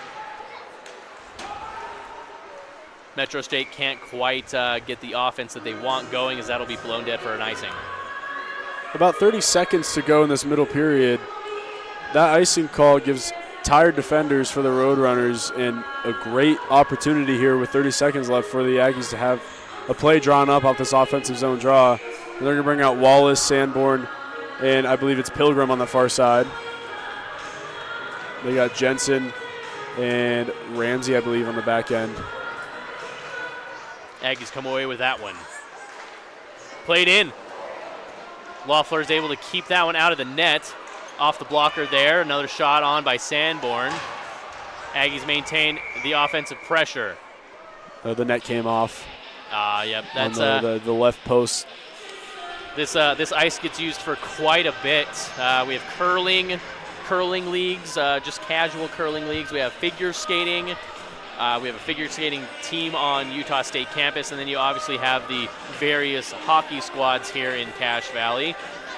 Metro State can't quite get the offense that they want going, as that'll be blown dead for an icing. About 30 seconds to go in this middle period. That icing call gives tired defenders for the Roadrunners and a great opportunity here with 30 seconds left for the Aggies to have a play drawn up off this offensive zone draw. And they're going to bring out Wallace, Sanborn, and I believe it's Pilgrim on the far side. They got Jensen and Ramsey, I believe, on the back end. Aggies come away with that one. Played in. Loeffler is able to keep that one out of the net. Off the blocker there. Another shot on by Sanborn. Aggies maintain the offensive pressure. The net came off. Yep. That's the left post. This ice gets used for quite a bit. We have curling leagues, just casual curling leagues. We have figure skating. We have a figure skating team on Utah State campus, and then you obviously have the various hockey squads here in Cache Valley,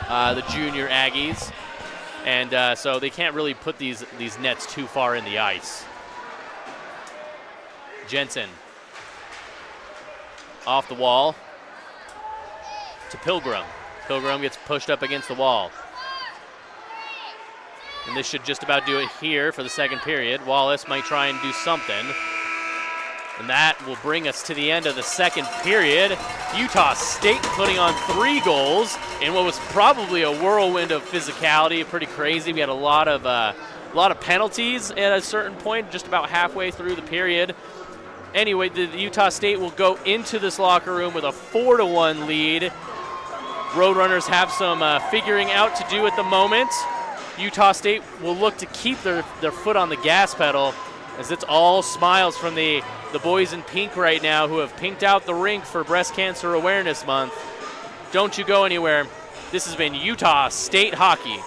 the junior Aggies. And so they can't really put these nets too far in the ice. Jensen off the wall to Pilgrim. Pilgrim gets pushed up against the wall. And this should just about do it here for the second period. Wallace might try and do something. And that will bring us to the end of the second period. Utah State putting on 3 goals in what was probably a whirlwind of physicality. Pretty crazy. We had a lot of penalties at a certain point, just about halfway through the period. Anyway, the Utah State will go into this locker room with a 4-1 lead. Roadrunners have some figuring out to do at the moment. Utah State will look to keep their foot on the gas pedal, as it's all smiles from the boys in pink right now who have pinked out the rink for Breast Cancer Awareness Month. Don't you go anywhere. This has been Utah State Hockey.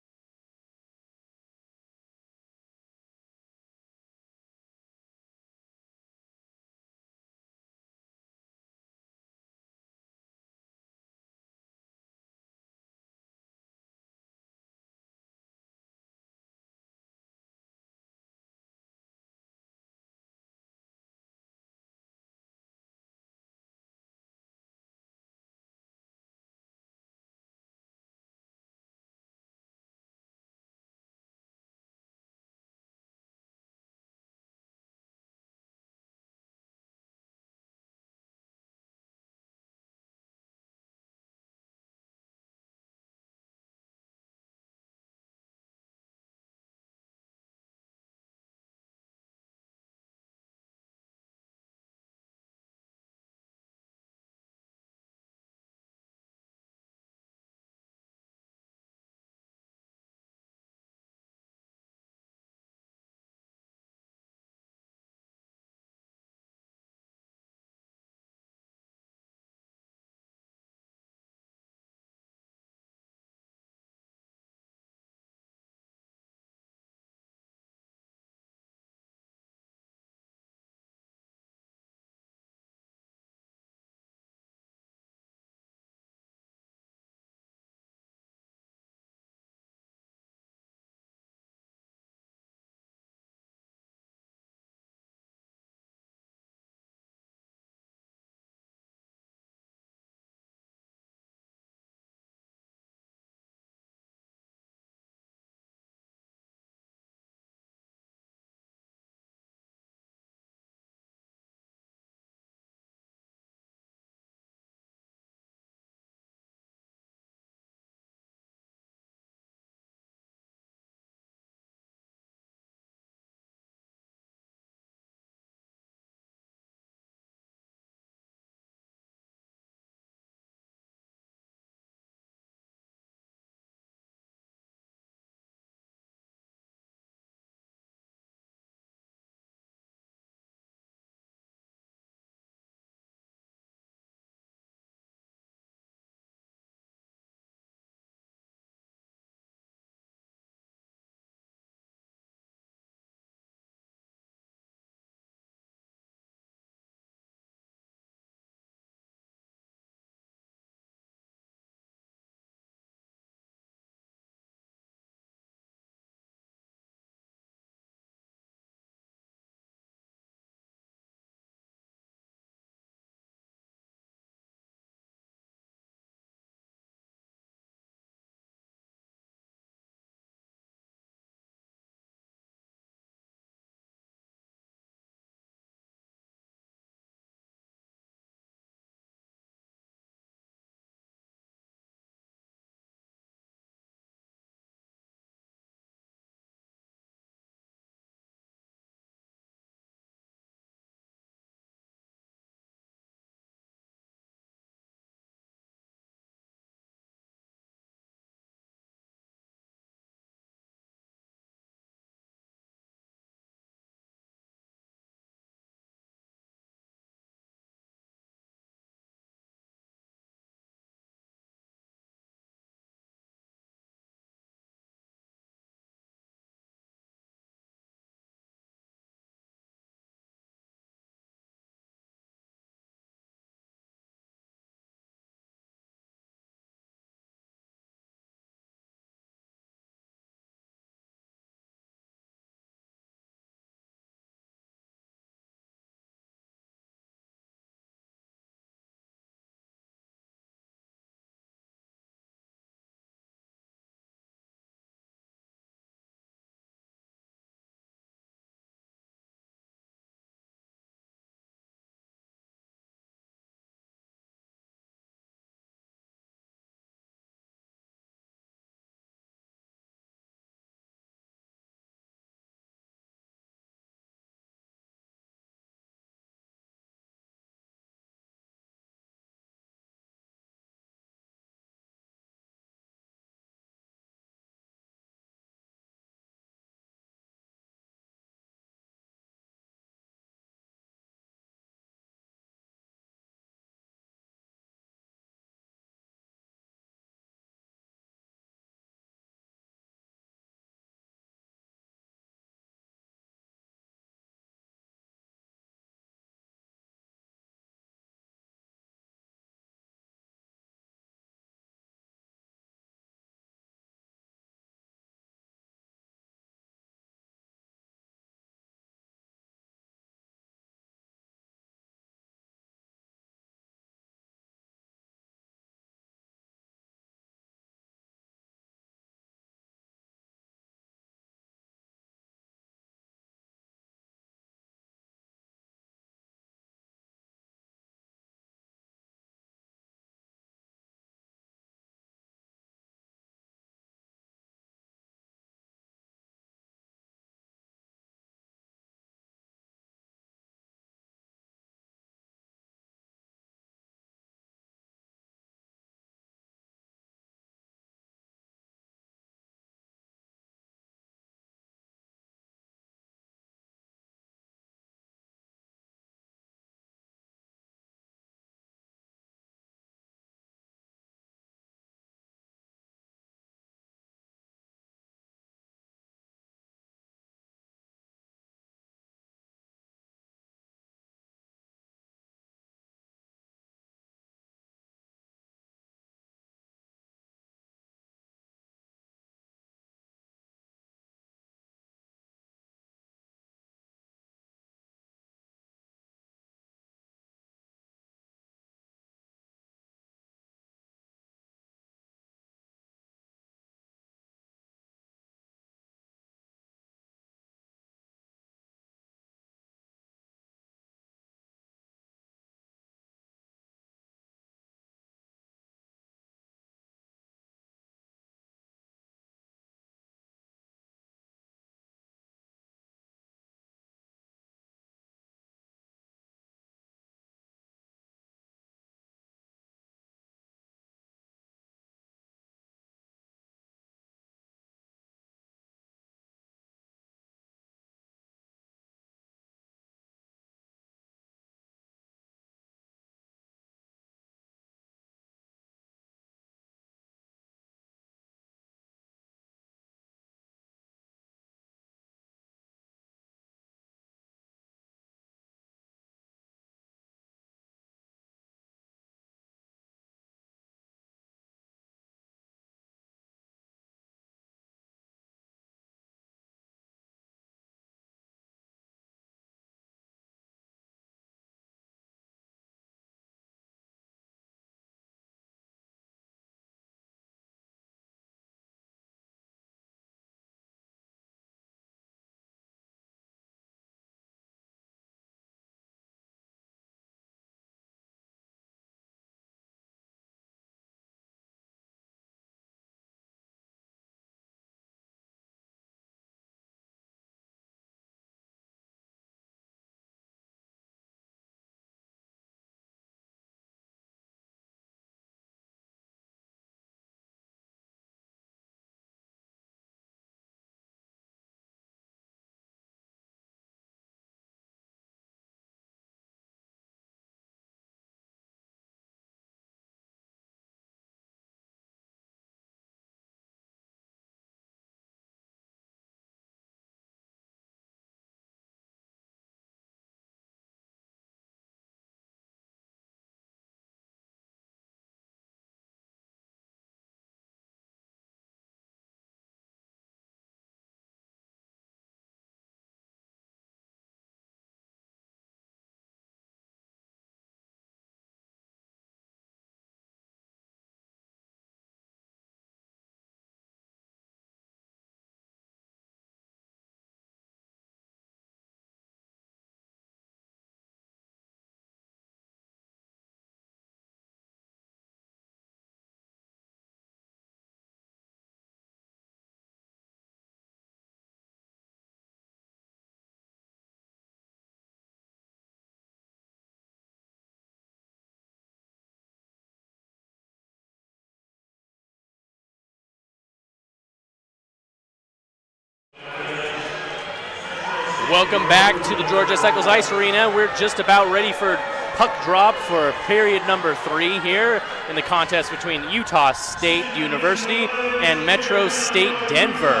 Welcome back to the Georgia Cycles Ice Arena. We're just about ready for puck drop for period number 3 here in the contest between Utah State University and Metro State Denver.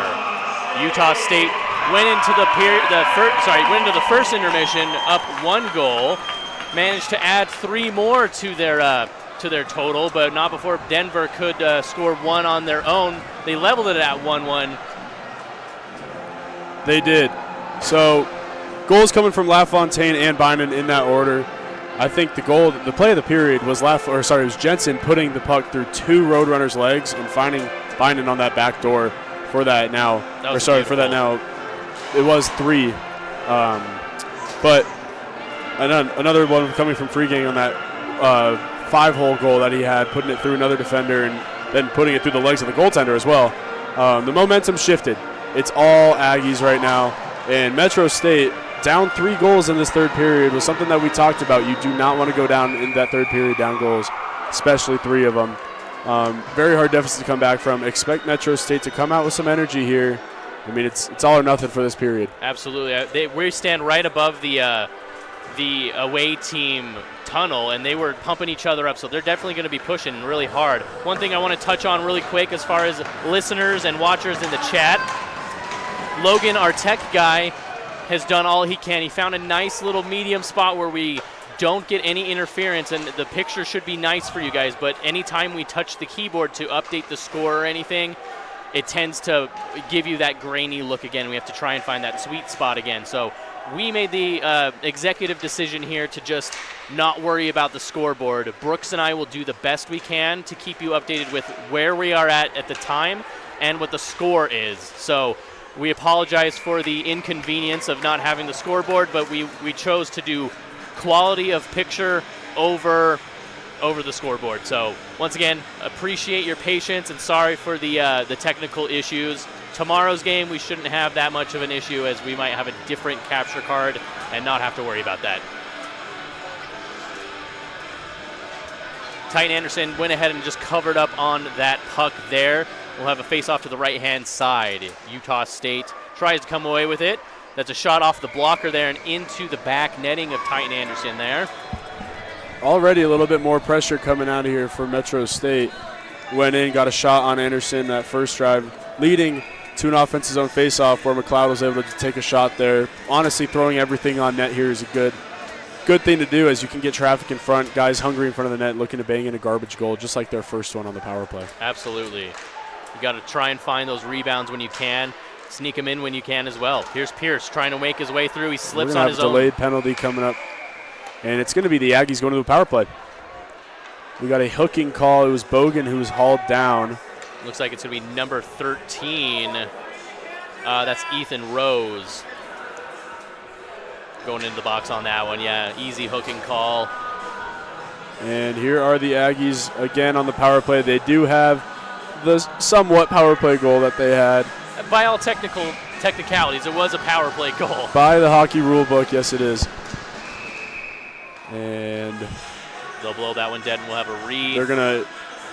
Utah State went into the first intermission up 1 goal, managed to add 3 more to their total, but not before Denver could score 1 on their own. They leveled it at 1-1. They did. So goals coming from LaFontaine and Bynum in that order. I think the play of the period was it was Jensen putting the puck through 2 Roadrunners' legs and finding Bynum on that back door for that now. It was 3. But another one coming from Freegang on that 5-hole goal that he had, putting it through another defender and then putting it through the legs of the goaltender as well. The momentum shifted. It's all Aggies right now. And Metro State, down 3 goals in this third period, was something that we talked about. You do not want to go down in that third period down goals, especially 3 of them. Very hard deficit to come back from. Expect Metro State to come out with some energy here. I mean, it's all or nothing for this period. Absolutely. We stand right above the away team tunnel, and they were pumping each other up, so they're definitely going to be pushing really hard. One thing I want to touch on really quick as far as listeners and watchers in the chat, Logan, our tech guy, has done all he can. He found a nice little medium spot where we don't get any interference, and the picture should be nice for you guys, but anytime we touch the keyboard to update the score or anything, it tends to give you that grainy look again. We have to try and find that sweet spot again. So we made the executive decision here to just not worry about the scoreboard. Brooks and I will do the best we can to keep you updated with where we are at the time and what the score is. So we apologize for the inconvenience of not having the scoreboard, but we chose to do quality of picture over the scoreboard. So once again, appreciate your patience and sorry for the technical issues. Tomorrow's game, we shouldn't have that much of an issue, as we might have a different capture card and not have to worry about that. Titan Anderson went ahead and just covered up on that puck there. We'll have a face-off to the right-hand side. Utah State tries to come away with it. That's a shot off the blocker there and into the back netting of Titan Anderson there. Already a little bit more pressure coming out of here for Metro State. Went in, got a shot on Anderson that first drive, leading to an offensive zone face-off where McLeod was able to take a shot there. Honestly, throwing everything on net here is a good thing to do, as you can get traffic in front, guys hungry in front of the net looking to bang in a garbage goal, just like their first one on the power play. Absolutely. You got to try and find those rebounds when you can. Sneak them in when you can as well. Here's Pierce trying to make his way through. He slips on his own. Delayed penalty coming up. And it's going to be the Aggies going to the power play. We got a hooking call. It was Bogan who was hauled down. Looks like it's going to be number 13. That's Ethan Rose. Going into the box on that one. Yeah, easy hooking call. And here are the Aggies again on the power play. They do have the somewhat power play goal that they had. By all technicalities, it was a power play goal. By the hockey rule book, yes it is. And they'll blow that one dead and we'll have a read. They're going to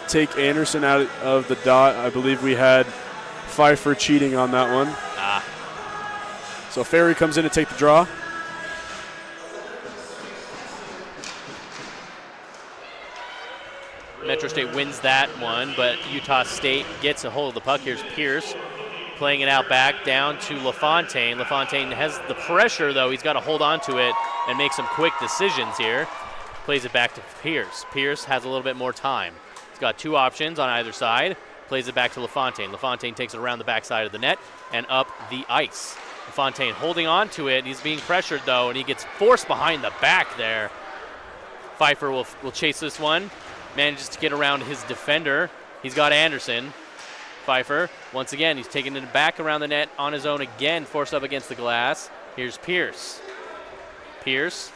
take Anderson out of the dot. I believe we had Pfeiffer cheating on that one. So Ferry comes in to take the draw. Metro State wins that one, but Utah State gets a hold of the puck. Here's Pierce playing it out back down to LaFontaine. LaFontaine has the pressure, though. He's got to hold on to it and make some quick decisions here. Plays it back to Pierce. Pierce has a little bit more time. He's got 2 options on either side. Plays it back to LaFontaine. LaFontaine takes it around the backside of the net and up the ice. LaFontaine holding on to it. He's being pressured, though, and he gets forced behind the back there. Pfeiffer will chase this one. Manages to get around his defender. He's got Anderson. Pfeiffer, once again, he's taking it back around the net on his own again, forced up against the glass. Here's Pierce. Pierce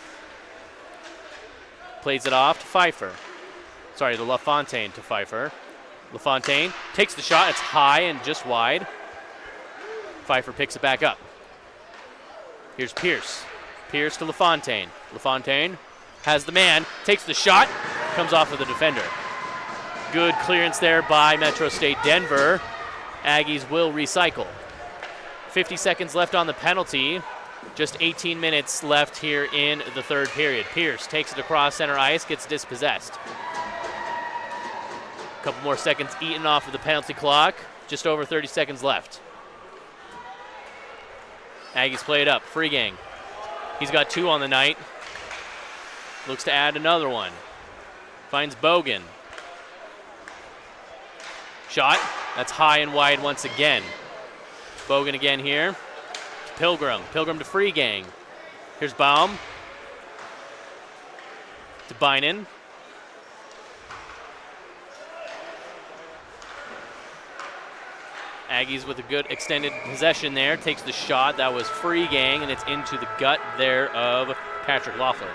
plays it off to Pfeiffer. Sorry, to LaFontaine to Pfeiffer. LaFontaine takes the shot. It's high and just wide. Pfeiffer picks it back up. Here's Pierce. Pierce to LaFontaine. LaFontaine has the man, takes the shot, comes off of the defender. Good clearance there by Metro State Denver. Aggies will recycle. 50 seconds left on the penalty. Just 18 minutes left here in the third period. Pierce takes it across center ice, gets dispossessed. A couple more seconds eaten off of the penalty clock. Just over 30 seconds left. Aggies play it up. Freegang. He's got 2 on the night. Looks to add another one. Finds Bogan. Shot. That's high and wide once again. Bogan again here. Pilgrim. Pilgrim to Freegang. Here's Baum. To Bynon. Aggies with a good extended possession there. Takes the shot. That was Freegang, and it's into the gut there of Patrick Loeffler.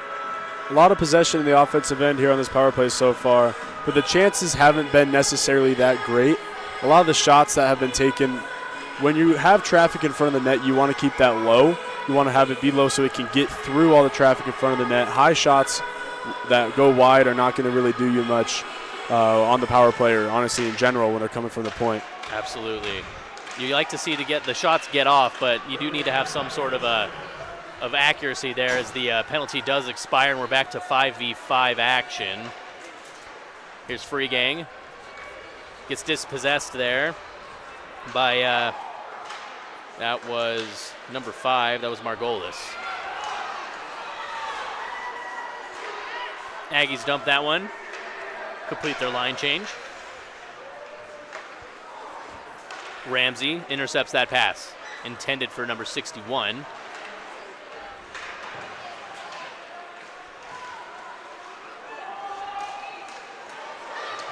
A lot of possession in the offensive end here on this power play so far, but the chances haven't been necessarily that great. A lot of the shots that have been taken, when you have traffic in front of the net, you want to keep that low. You want to have it be low so it can get through all the traffic in front of the net. High shots that go wide are not going to really do you much on the power play, or honestly in general when they're coming from the point. Absolutely. You like to see the shots get off, but you do need to have some sort of accuracy there as the penalty does expire, and we're back to 5v5 action. Here's Freegang. Gets dispossessed there by, that was number 5, that was Margolis. Aggies dump that one, complete their line change. Ramsey intercepts that pass, intended for number 61.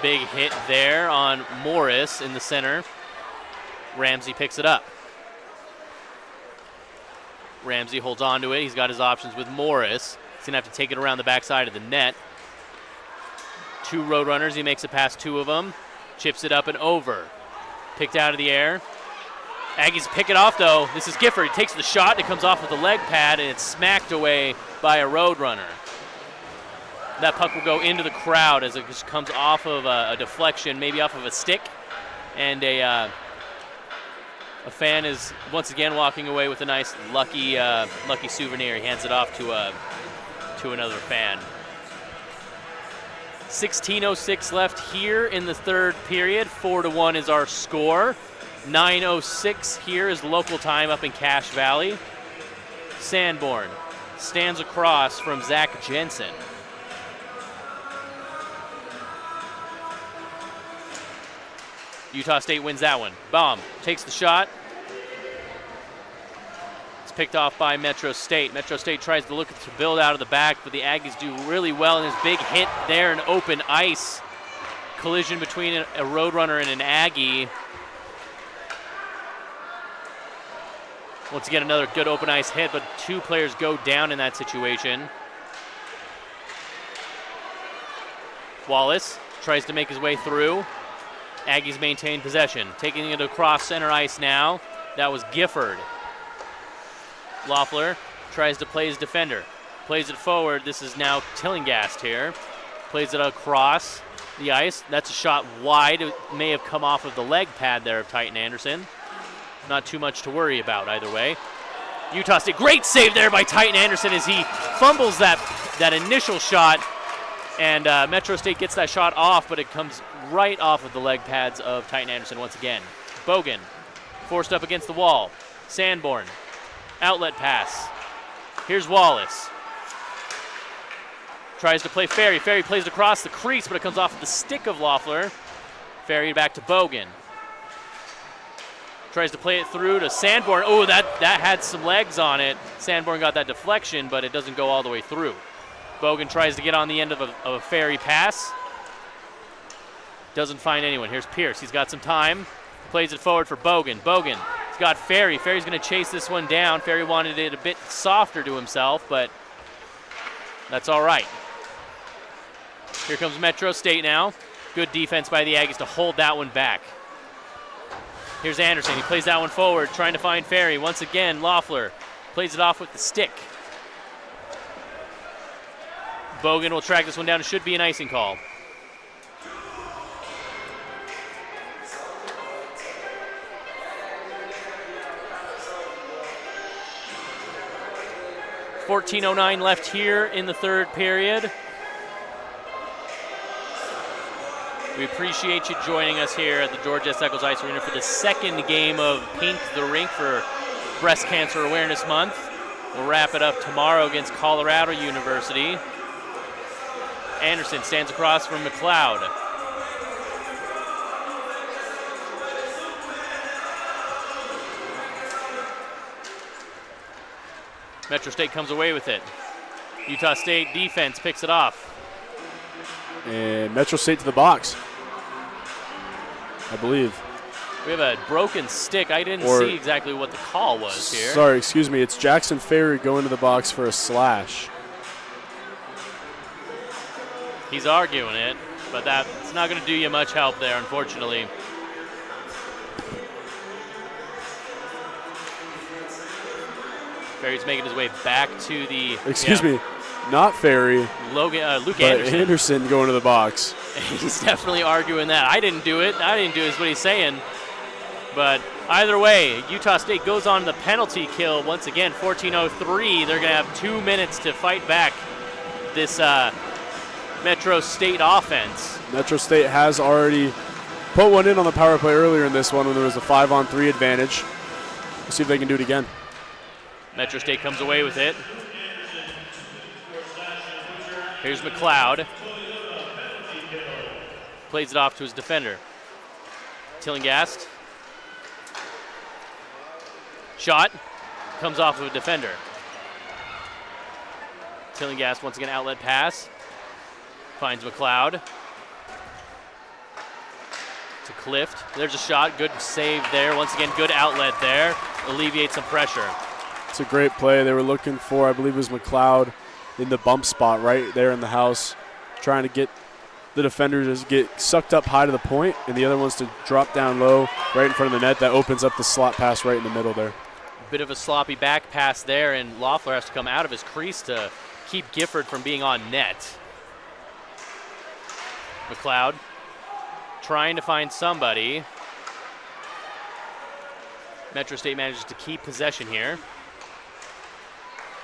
Big hit there on Morris in the center. Ramsey picks it up. Ramsey holds on to it. He's got his options with Morris. He's going to have to take it around the backside of the net. 2 Roadrunners. He makes it past 2 of them. Chips it up and over. Picked out of the air. Aggies pick it off, though. This is Gifford. He takes the shot. It comes off with the leg pad, and it's smacked away by a Roadrunner. That puck will go into the crowd as it just comes off of a deflection, maybe off of a stick. And a fan is once again walking away with a nice lucky souvenir. He hands it off to another fan. 16:06 left here in the third period. 4-1 is our score. 9:06 here is local time up in Cache Valley. Sanborn stands across from Zach Jensen. Utah State wins that one. Baum takes the shot. It's picked off by Metro State. Metro State tries to look to build out of the back, but the Aggies do really well. And this big hit there in open ice. Collision between a Roadrunner and an Aggie. Once again, another good open ice hit, but 2 players go down in that situation. Wallace tries to make his way through. Aggies maintain possession. Taking it across center ice now. That was Gifford. Loeffler tries to play his defender. Plays it forward. This is now Tillingast here. Plays it across the ice. That's a shot wide. It may have come off of the leg pad there of Titan Anderson. Not too much to worry about either way. Utah State, great save there by Titan Anderson as he fumbles that initial shot. And Metro State gets that shot off, but it comes right off of the leg pads of Titan Anderson once again. Bogan forced up against the wall. Sanborn, outlet pass. Here's Wallace. Tries to play Ferry. Ferry plays it across the crease, but it comes off of the stick of Loeffler. Ferry back to Bogan. Tries to play it through to Sanborn. Oh, that had some legs on it. Sanborn got that deflection, but it doesn't go all the way through. Bogan tries to get on the end of a Ferry pass. Doesn't find anyone. Here's Pierce. He's got some time. Plays it forward for Bogan. Bogan, he's got Ferry. Ferry's going to chase this one down. Ferry wanted it a bit softer to himself, but that's all right. Here comes Metro State now. Good defense by the Aggies to hold that one back. Here's Anderson. He plays that one forward, trying to find Ferry. Once again, Loeffler plays it off with the stick. Bogan will track this one down. It should be an icing call. 14:09 left here in the third period. We appreciate you joining us here at the George S. Eccles Ice Arena for the second game of Pink the Rink for Breast Cancer Awareness Month. We'll wrap it up tomorrow against Colorado University. Anderson stands across from McLeod. Metro State comes away with it. Utah State defense picks it off. And Metro State to the box, I believe. We have a broken stick. I didn't see exactly what the call was here. Sorry, excuse me. It's Jackson Ferry going to the box for a slash. He's arguing it, but that's not going to do you much help there, unfortunately. Ferry's making his way back to the... Excuse me, not Ferry. Luke but Anderson. Anderson going to the box. He's definitely arguing that. I didn't do it. I didn't do it is what he's saying. But either way, Utah State goes on the penalty kill once again, 14:03. They're going to have 2 minutes to fight back this Metro State offense. Metro State has already put one in on the power play earlier in this one when there was a 5-on-3 advantage. We'll see if they can do it again. Metro State comes away with it. Here's McLeod. Plays it off to his defender. Tillingast. Shot. Comes off of a defender. Tillingast once again outlet pass. Finds McLeod. To Clift. There's a shot. Good save there. Once again, good outlet there. Alleviates some pressure. It's a great play. They were looking for, I believe it was McLeod in the bump spot right there in the house, trying to get the defenders to get sucked up high to the point, and the other ones to drop down low right in front of the net. That opens up the slot pass right in the middle there. Bit of a sloppy back pass there, and Loeffler has to come out of his crease to keep Gifford from being on net. McLeod trying to find somebody. Metro State manages to keep possession here.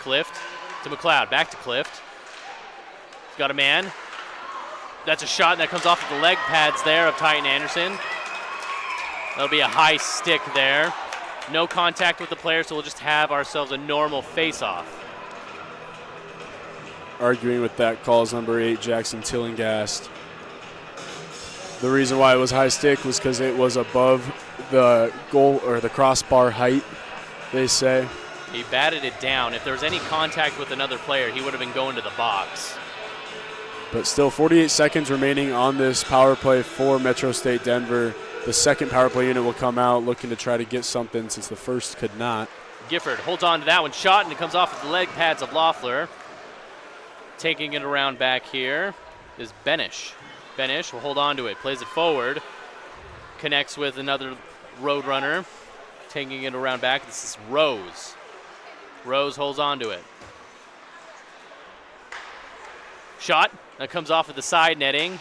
Clift to McLeod, back to Clift. He's got a man. That's a shot that comes off of the leg pads there of Titan Anderson. That'll be a high stick there. No contact with the player, so we'll just have ourselves a normal face-off. Arguing with that call is number 8, Jackson Tillingast. The reason why it was high stick was because it was above the goal or the crossbar height, they say. He batted it down. If there was any contact with another player, he would have been going to the box. But still 48 seconds remaining on this power play for Metro State Denver. The second power play unit will come out looking to try to get something since the first could not. Gifford holds on to that one. Shot, and it comes off of the leg pads of Loeffler. Taking it around back here is Benish. Benish will hold on to it, plays it forward. Connects with another road runner. Taking it around back. This is Rose. Rose holds on to it. Shot. That comes off of the side netting.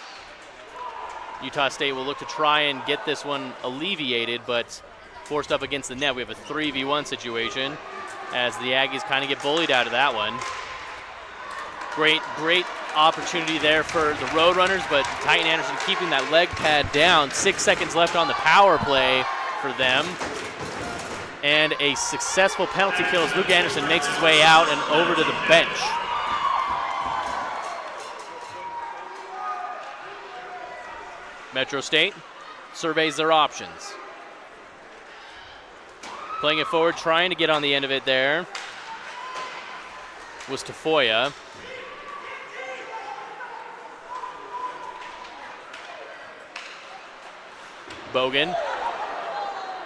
Utah State will look to try and get this one alleviated, but forced up against the net. We have a 3v1 situation as the Aggies kind of get bullied out of that one. Great opportunity there for the Roadrunners, but Titan Anderson keeping that leg pad down. 6 seconds left on the power play for them. And a successful penalty kill as Luke Anderson makes his way out and over to the bench. Metro State surveys their options. Playing it forward, trying to get on the end of it there was Tafoya. Bogan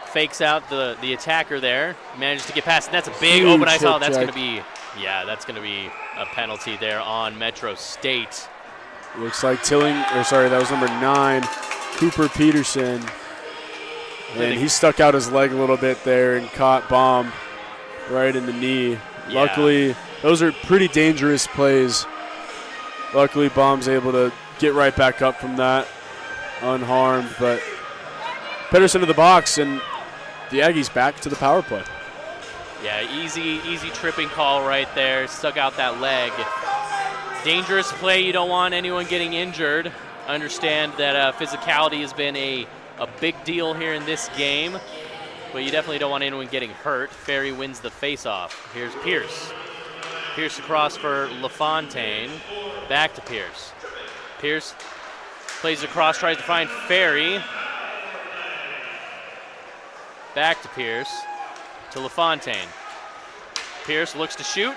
fakes out the attacker there, manages to get past, and that's a big open ice foul. That's going to be, that's going to be a penalty there on Metro State. Looks like that was number 9, Cooper Peterson. And he stuck out his leg a little bit there and caught Baum right in the knee. Yeah. Luckily, those are pretty dangerous plays. Luckily, Baum's able to get right back up from that unharmed. But Peterson to the box, and the Aggies back to the power play. Yeah, easy tripping call right there. Stuck out that leg. Dangerous play. You don't want anyone getting injured. Understand that physicality has been a big deal here in this game, but you definitely don't want anyone getting hurt. Ferry wins the face-off. Here's Pierce. Pierce across for LaFontaine. Back to Pierce. Pierce plays across, tries to find Ferry. Back to Pierce. To LaFontaine. Pierce looks to shoot.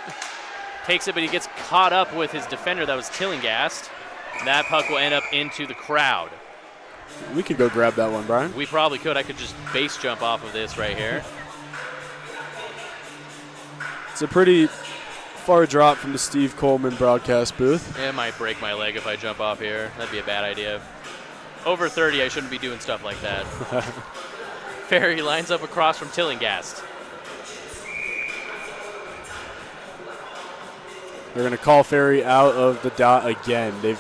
Takes it, but he gets caught up with his defender. That was Tillinghast. That puck will end up into the crowd. We could go grab that one, Brian. We probably could. I could just base jump off of this right here. It's a pretty far drop from the Steve Coleman broadcast booth. It might break my leg if I jump off here. That'd be a bad idea. Over 30, I shouldn't be doing stuff like that. Ferry lines up across from Tillinghast. They're going to call Ferry out of the dot again. The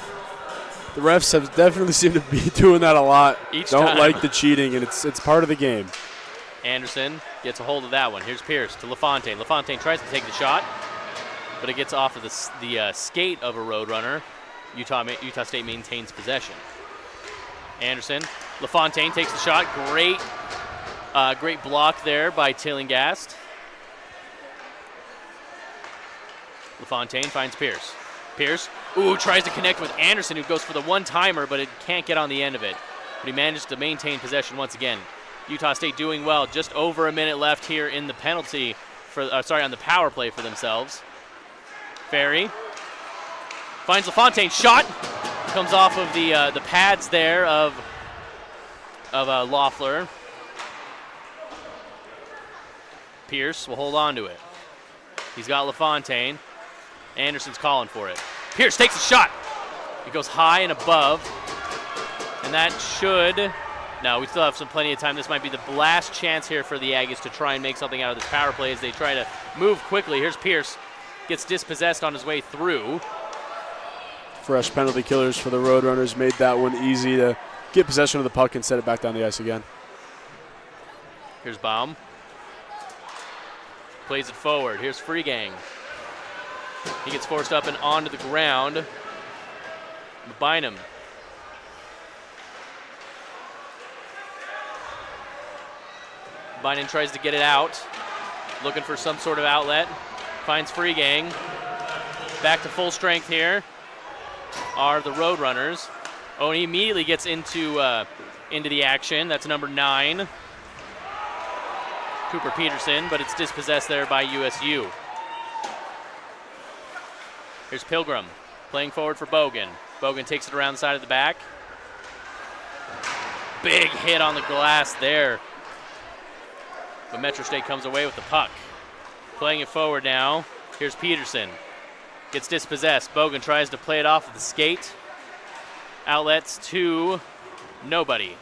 refs have definitely seemed to be doing that a lot. Don't like the cheating, and it's part of the game. Anderson gets a hold of that one. Here's Pierce to LaFontaine. LaFontaine tries to take the shot, but it gets off of the skate of a Roadrunner. Utah State maintains possession. Anderson, LaFontaine takes the shot. Great block there by Tillinghast. LaFontaine finds Pierce. Pierce, tries to connect with Anderson, who goes for the one-timer, but it can't get on the end of it. But he managed to maintain possession once again. Utah State doing well. Just over a minute left here in the penalty on the power play for themselves. Ferry finds LaFontaine. Shot comes off of the pads there of Loeffler. Pierce will hold on to it. He's got LaFontaine. Anderson's calling for it. Pierce takes a shot. It goes high and above. And that should... No, we still have plenty of time. This might be the last chance here for the Aggies to try and make something out of this power play as they try to move quickly. Here's Pierce. Gets dispossessed on his way through. Fresh penalty killers for the Roadrunners made that one easy to get possession of the puck and set it back down the ice again. Here's Baum. Plays it forward. Here's Freegang. He gets forced up and onto the ground. Bynum. Bynum tries to get it out. Looking for some sort of outlet. Finds Freegang. Back to full strength here are the Roadrunners. And he immediately gets into the action. That's number 9. Cooper Peterson, but it's dispossessed there by USU. Here's Pilgrim playing forward for Bogan. Bogan takes it around the side of the back. Big hit on the glass there. But Metro State comes away with the puck. Playing it forward now. Here's Peterson. Gets dispossessed. Bogan tries to play it off of the skate. Outlets to nobody.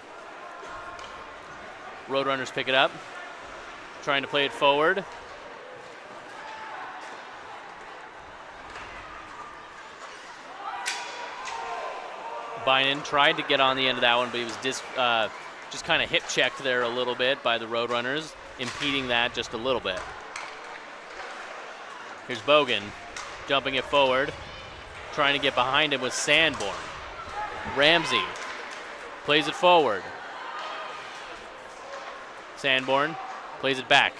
Roadrunners pick it up. Trying to play it forward. Bynum tried to get on the end of that one, but he was just kind of hip checked there a little bit by the Roadrunners, impeding that just a little bit. Here's Bogan dumping it forward, trying to get behind him with Sanborn. Ramsey plays it forward. Sanborn plays it back.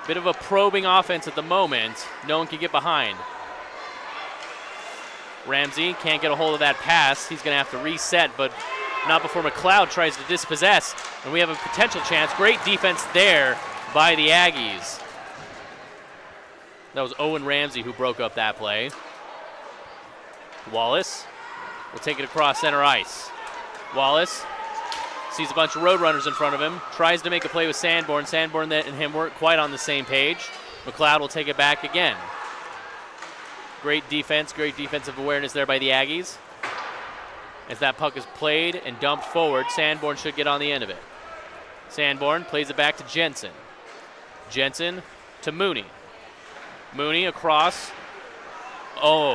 Bit of a probing offense at the moment. No one can get behind. Ramsey can't get a hold of that pass. He's going to have to reset, but not before McLeod tries to dispossess. And we have a potential chance. Great defense there by the Aggies. That was Owen Ramsey who broke up that play. Wallace will take it across center ice. Wallace sees a bunch of Roadrunners in front of him. Tries to make a play with Sanborn. Sanborn and him weren't quite on the same page. McLeod will take it back again. Great defense, great defensive awareness there by the Aggies. As that puck is played and dumped forward, Sanborn should get on the end of it. Sanborn plays it back to Jensen. Jensen to Mooney. Mooney across.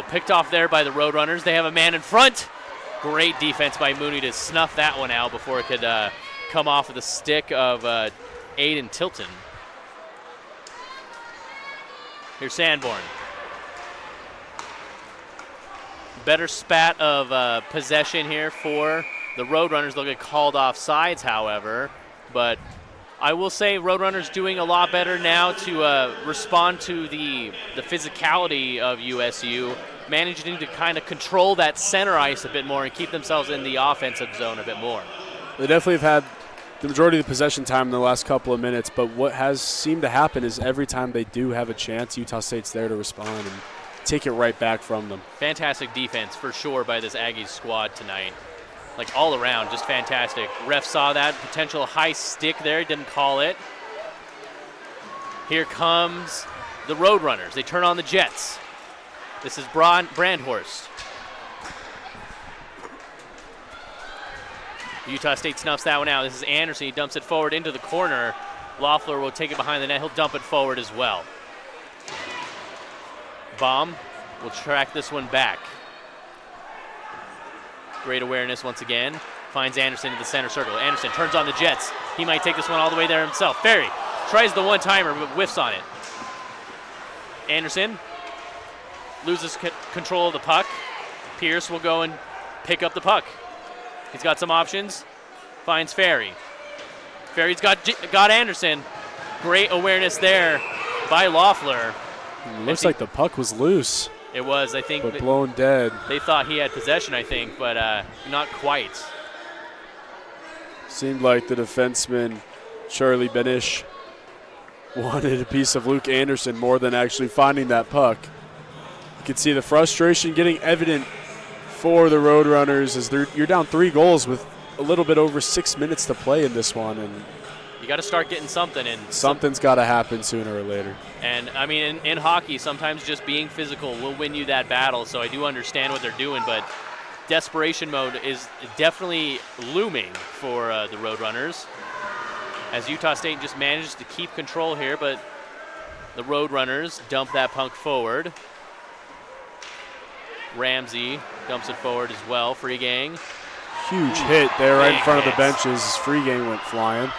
Picked off there by the Roadrunners. They have a man in front. Great defense by Mooney to snuff that one out before it could come off of the stick of Aiden Tilton. Here's Sanborn. Better spat of possession here for the Roadrunners. They'll get called off sides, however. But I will say Roadrunners doing a lot better now to respond to the physicality of USU, managing to kind of control that center ice a bit more and keep themselves in the offensive zone a bit more. They definitely have had the majority of the possession time in the last couple of minutes, but what has seemed to happen is every time they do have a chance, Utah State's there to respond and take it right back from them. Fantastic defense for sure by this Aggies squad tonight. Like all around, just fantastic. Ref saw that potential high stick there, didn't call it. Here comes the Roadrunners. They turn on the Jets. This is Brandhorst. Utah State snuffs that one out. This is Anderson. He dumps it forward into the corner. Loeffler will take it behind the net. He'll dump it forward as well. Baum will track this one back. Great awareness once again. Finds Anderson in the center circle. Anderson turns on the Jets. He might take this one all the way there himself. Ferry tries the one-timer but whiffs on it. Anderson loses control of the puck. Pierce will go and pick up the puck. He's got some options. Finds Ferry. Ferry's got Anderson. Great awareness there by Loeffler. Looks like the puck was loose. It was, I think. But blown dead. They thought he had possession, I think, but not quite. Seemed like the defenseman, Charlie Benish, wanted a piece of Luke Anderson more than actually finding that puck. You can see the frustration getting evident for the Roadrunners as you're down 3 goals with a little bit over 6 minutes to play in this one, and you got to start getting something in. Something's got to happen sooner or later. And I mean, in hockey, sometimes just being physical will win you that battle. So I do understand what they're doing, but desperation mode is definitely looming for the Roadrunners, as Utah State just manages to keep control here, but the Roadrunners dump that puck forward. Ramsey dumps it forward as well. Free gang. Huge hit there right in front of the benches. Free gang went flying.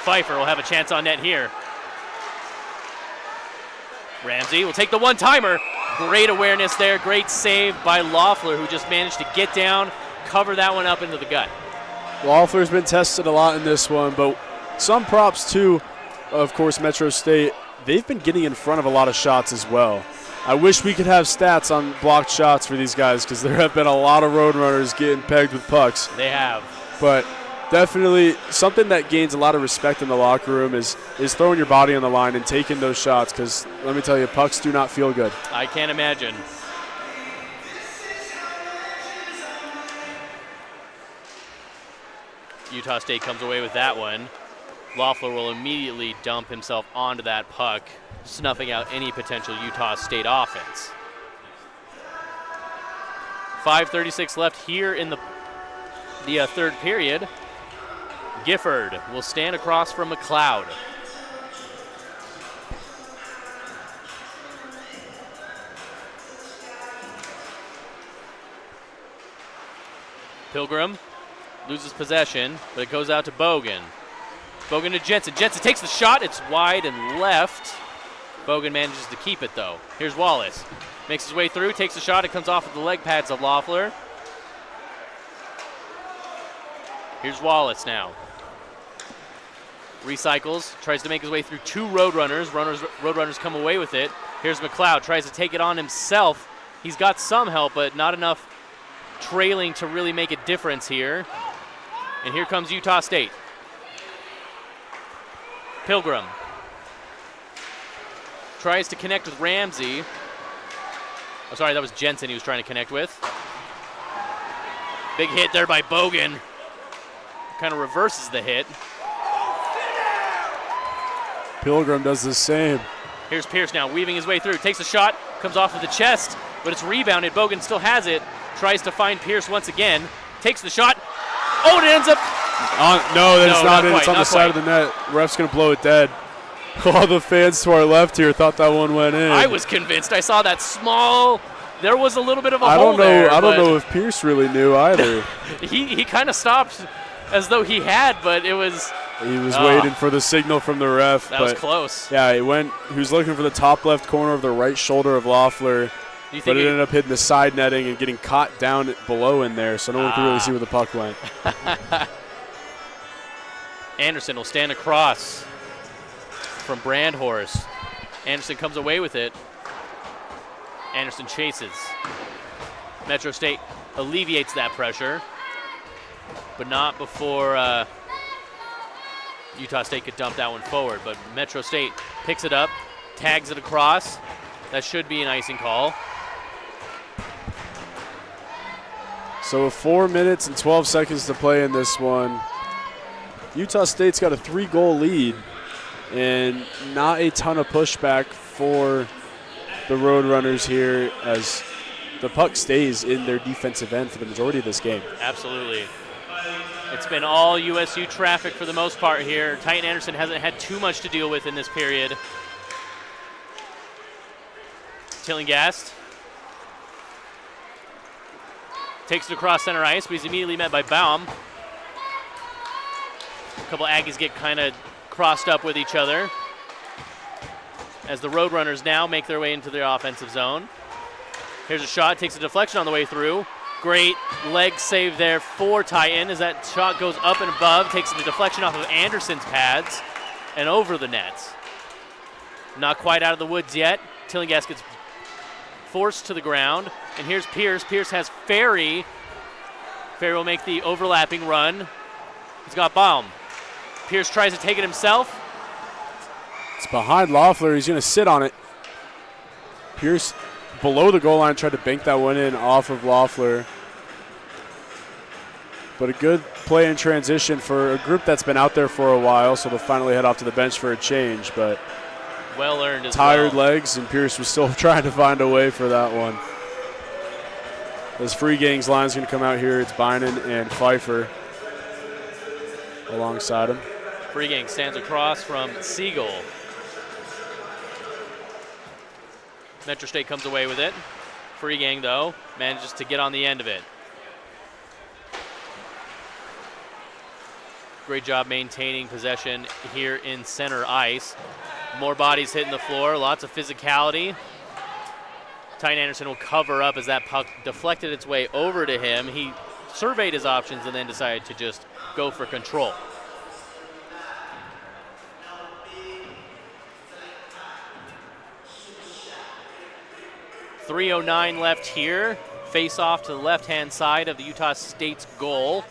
Pfeiffer will have a chance on net here. Ramsey will take the one-timer. Great awareness there. Great save by Loeffler, who just managed to get down, cover that one up into the gut. Loeffler's been tested a lot in this one, but some props to, of course, Metro State. They've been getting in front of a lot of shots as well. I wish we could have stats on blocked shots for these guys, because there have been a lot of Roadrunners getting pegged with pucks. They have. But definitely something that gains a lot of respect in the locker room is throwing your body on the line and taking those shots, because let me tell you, pucks do not feel good. I can't imagine. Utah State comes away with that one. Loeffler will immediately dump himself onto that puck, snuffing out any potential Utah State offense. 5:36 left here in the third period. Gifford will stand across from McLeod. Pilgrim loses possession, but it goes out to Bogan. Bogan to Jensen. Jensen takes the shot. It's wide and left. Bogan manages to keep it, though. Here's Wallace. Makes his way through, takes the shot. It comes off of the leg pads of Loeffler. Here's Wallace now. Recycles, tries to make his way through 2 Roadrunners. Roadrunners come away with it. Here's McLeod, tries to take it on himself. He's got some help, but not enough trailing to really make a difference here. And here comes Utah State. Pilgrim tries to connect with Ramsey. Oh, sorry, that was Jensen he was trying to connect with. Big hit there by Bogan. Kind of reverses the hit. Pilgrim does the same. Here's Pierce now, weaving his way through. Takes a shot, comes off of the chest, but it's rebounded. Bogan still has it. Tries to find Pierce once again. Takes the shot. Oh, and it ends up. No, that's not in. Quite, it's on the side of the net. Ref's going to blow it dead. All the fans to our left here thought that one went in. I was convinced. I saw that small. There was a little bit of a hole there. I don't know if Pierce really knew either. he kind of stopped as though he had, but it was He was waiting for the signal from the ref. That was close. Yeah, he was looking for the top left corner of the right shoulder of Loeffler, but it ended up hitting the side netting and getting caught down below in there, so no one could really see where the puck went. Anderson will stand across from Brandhorst. Anderson comes away with it. Anderson chases. Metro State alleviates that pressure, but not before Utah State could dump that one forward. But Metro State picks it up, tags it across. That should be an icing call. So with 4 minutes and 12 seconds to play in this one, Utah State's got a 3-goal lead and not a ton of pushback for the Roadrunners here as the puck stays in their defensive end for the majority of this game. Absolutely. It's been all USU traffic for the most part here. Titan Anderson hasn't had too much to deal with in this period. Tillinghast takes it across center ice, but he's immediately met by Baum. A couple Aggies get kind of crossed up with each other as the Roadrunners now make their way into their offensive zone. Here's a shot, takes a deflection on the way through. Great leg save there for Titan as that shot goes up and above, takes the deflection off of Anderson's pads and over the net. Not quite out of the woods yet. Tillinghast gets forced to the ground. And here's Pierce. Pierce has Ferry. Ferry will make the overlapping run. He's got Baum. Pierce tries to take it himself. It's behind Loeffler. He's going to sit on it. Pierce below the goal line tried to bank that one in off of Loeffler. But a good play in transition for a group that's been out there for a while, so they'll finally head off to the bench for a change. But well earned as tired well. legs, and Pierce was still trying to find a way for that one. As Free Gang's line's going to come out here, it's Bynan and Pfeiffer alongside him. Free Gang stands across from Siegel. Metro State comes away with it. Free Gang, though, manages to get on the end of it. Great job maintaining possession here in center ice. More bodies hitting the floor, lots of physicality. Titan Anderson will cover up as that puck deflected its way over to him. He surveyed his options and then decided to just go for control. .309 left here. Face off to the left-hand side of the Utah State's goal.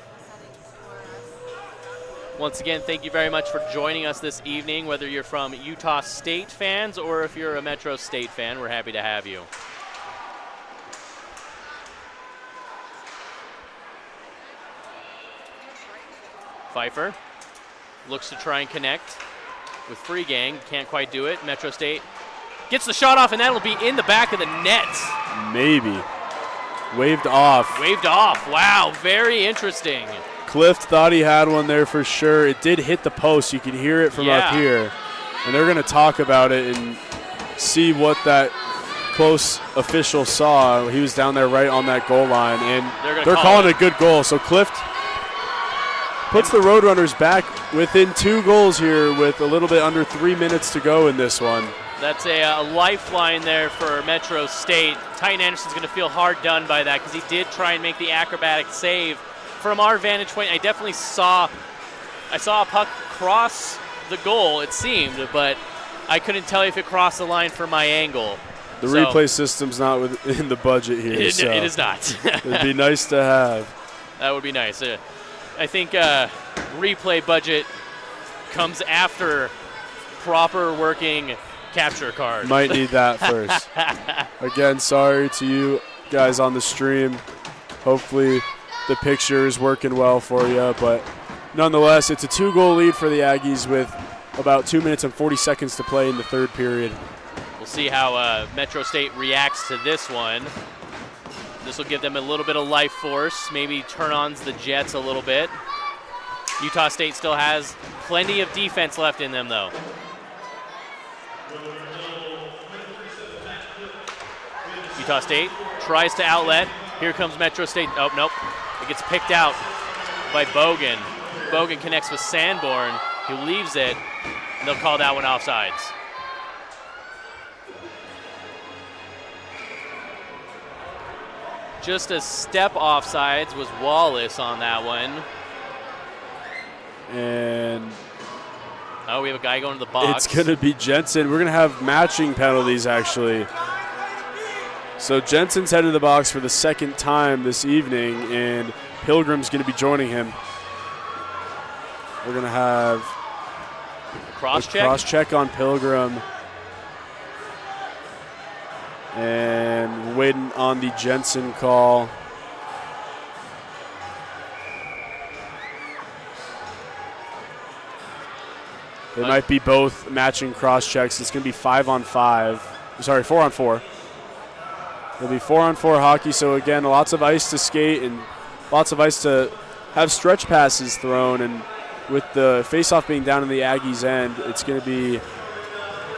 Once again, thank you very much for joining us this evening. Whether you're from Utah State fans or if you're a Metro State fan, we're happy to have you. Pfeiffer looks to try and connect with Free Gang. Can't quite do it. Metro State gets the shot off, and that'll be in the back of the net. Maybe. Waved off. Waved off. Wow, very interesting. Clift thought he had one there for sure. It did hit the post. You could hear it from up here. And they're going to talk about it and see what that close official saw. He was down there right on that goal line, and they're calling it a good goal. So Clift puts the Roadrunners back within 2 goals here with a little bit under 3 minutes to go in this one. That's a lifeline there for Metro State. Titan Anderson's going to feel hard done by that because he did try and make the acrobatic save. From our vantage point, I definitely saw a puck cross the goal, it seemed, but I couldn't tell you if it crossed the line from my angle. The replay system's not within the budget here. It is not. It'd be nice to have. That would be nice. I think replay budget comes after proper working capture card. Might need that first. Again, sorry to you guys on the stream. Hopefully the picture is working well for you, but nonetheless, it's a 2-goal lead for the Aggies with about 2 minutes and 40 seconds to play in the third period. We'll see how Metro State reacts to this one. This will give them a little bit of life force, maybe turn on the Jets a little bit. Utah State still has plenty of defense left in them, though. Utah State tries to outlet. Here comes Metro State. Oh, nope. It gets picked out by Bogan. Bogan connects with Sanborn. He leaves it, and they'll call that one offsides. Just a step offsides was Wallace on that one. And oh, we have a guy going to the box. It's going to be Jensen. We're going to have matching penalties, actually. So Jensen's headed to the box for the second time this evening, and Pilgrim's going to be joining him. We're going to have cross-check on Pilgrim. And waiting on the Jensen call. They might be both matching cross-checks. It's going to be 5-on-5. Sorry, 4-on-4. It'll be 4-on-4 hockey, so again, lots of ice to skate and lots of ice to have stretch passes thrown. And with the face-off being down in the Aggies' end, it's going to be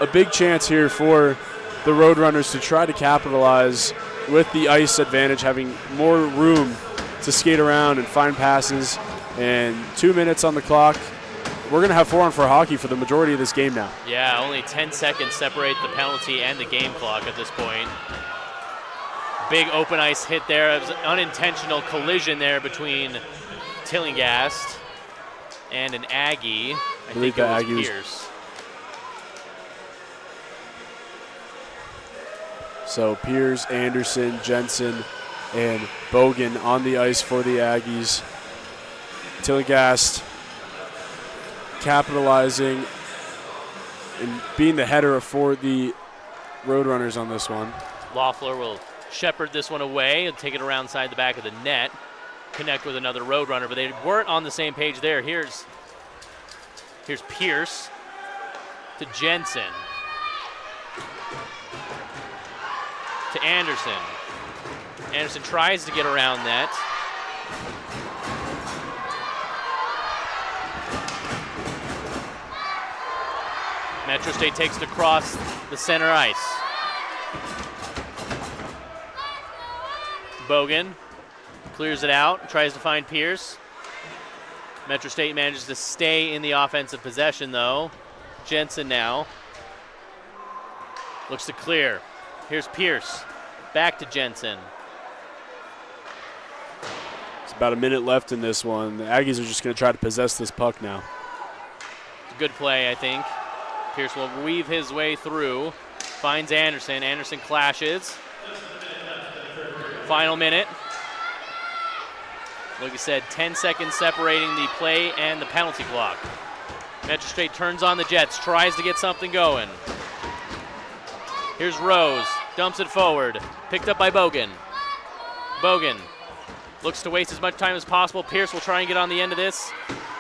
a big chance here for the Roadrunners to try to capitalize with the ice advantage, having more room to skate around and find passes. And 2 minutes on the clock. We're going to have 4-on-4 hockey for the majority of this game now. Yeah, only 10 seconds separate the penalty and the game clock at this point. Big open ice hit there. It was an unintentional collision there between Tillingast and an Aggie. I think it was Pierce. So Pierce, Anderson, Jensen, and Bogan on the ice for the Aggies. Tillingast capitalizing and being the header for the Roadrunners on this one. Loeffler will shepherd this one away and take it around side the back of the net, connect with another Roadrunner, but they weren't on the same page there. Here's Pierce to Jensen to Anderson. Anderson tries to get around that. Metro State takes it across the center ice. Bogan clears it out, tries to find Pierce. Metro State manages to stay in the offensive possession, though. Jensen now looks to clear. Here's Pierce, back to Jensen. It's about a minute left in this one. The Aggies are just going to try to possess this puck now. Good play, I think. Pierce will weave his way through, finds Anderson. Anderson clashes. Final minute. Like I said, 10 seconds separating the play and the penalty clock. Metro State turns on the Jets, tries to get something going. Here's Rose, dumps it forward, picked up by Bogan. Bogan looks to waste as much time as possible. Pierce will try and get on the end of this.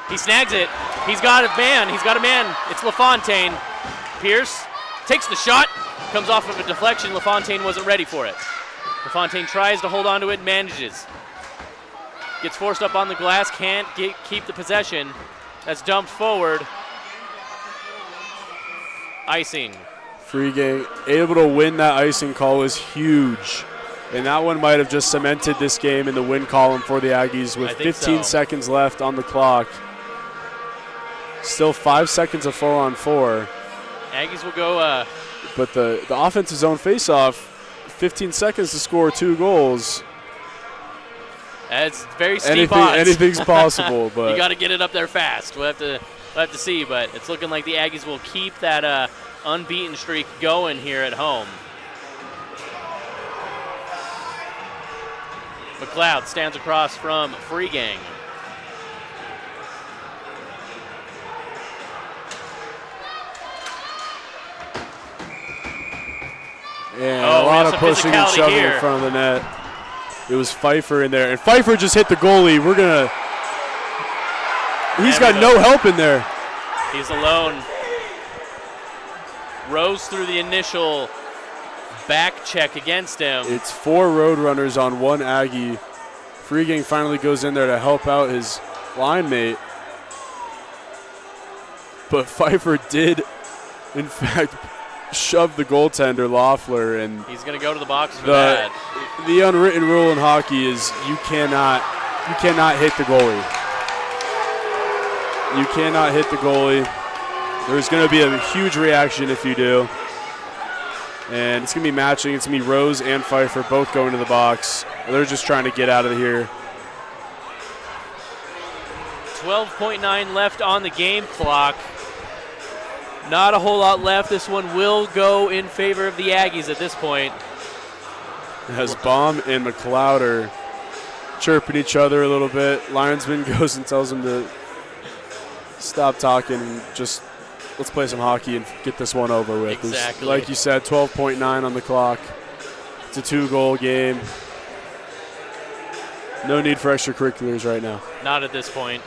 He snags it. He's got a man. He's got a man. It's LaFontaine. Pierce takes the shot. Comes off of a deflection. LaFontaine wasn't ready for it. LaFontaine tries to hold on to it, manages. Gets forced up on the glass, can't keep the possession. That's dumped forward. Icing. Freegang able to win that icing call was huge. And that one might have just cemented this game in the win column for the Aggies with 15 seconds left on the clock. Still 5 seconds of 4-on-4. Aggies will go. But the offensive zone faceoff, 15 seconds to score 2 goals. It's very steep odds. Anything's possible, but you got to get it up there fast. We'll have to see, but it's looking like the Aggies will keep that unbeaten streak going here at home. McLeod stands across from Freegang. And a lot of pushing and shoving here in front of the net. It was Pfeiffer in there, and Pfeiffer just hit the goalie. He's got no help in there. He's alone. Rose through the initial back check against him. It's 4 Roadrunners on 1 Aggie. Freegang finally goes in there to help out his line mate. But Pfeiffer did, in fact, shove the goaltender, Loeffler. And he's going to go to the box for that. The unwritten rule in hockey is you cannot hit the goalie. You cannot hit the goalie. There's going to be a huge reaction if you do. And it's going to be matching. It's going to be Rose and Pfeiffer both going to the box. They're just trying to get out of here. 12.9 left on the game clock. Not a whole lot left. This one will go in favor of the Aggies at this point. As Baum and McLeod are chirping each other a little bit. Linesman goes and tells him to stop talking and just let's play some hockey and get this one over with. Exactly. Like you said, 12.9 on the clock. It's a 2-goal game. No need for extracurriculars right now. Not at this point.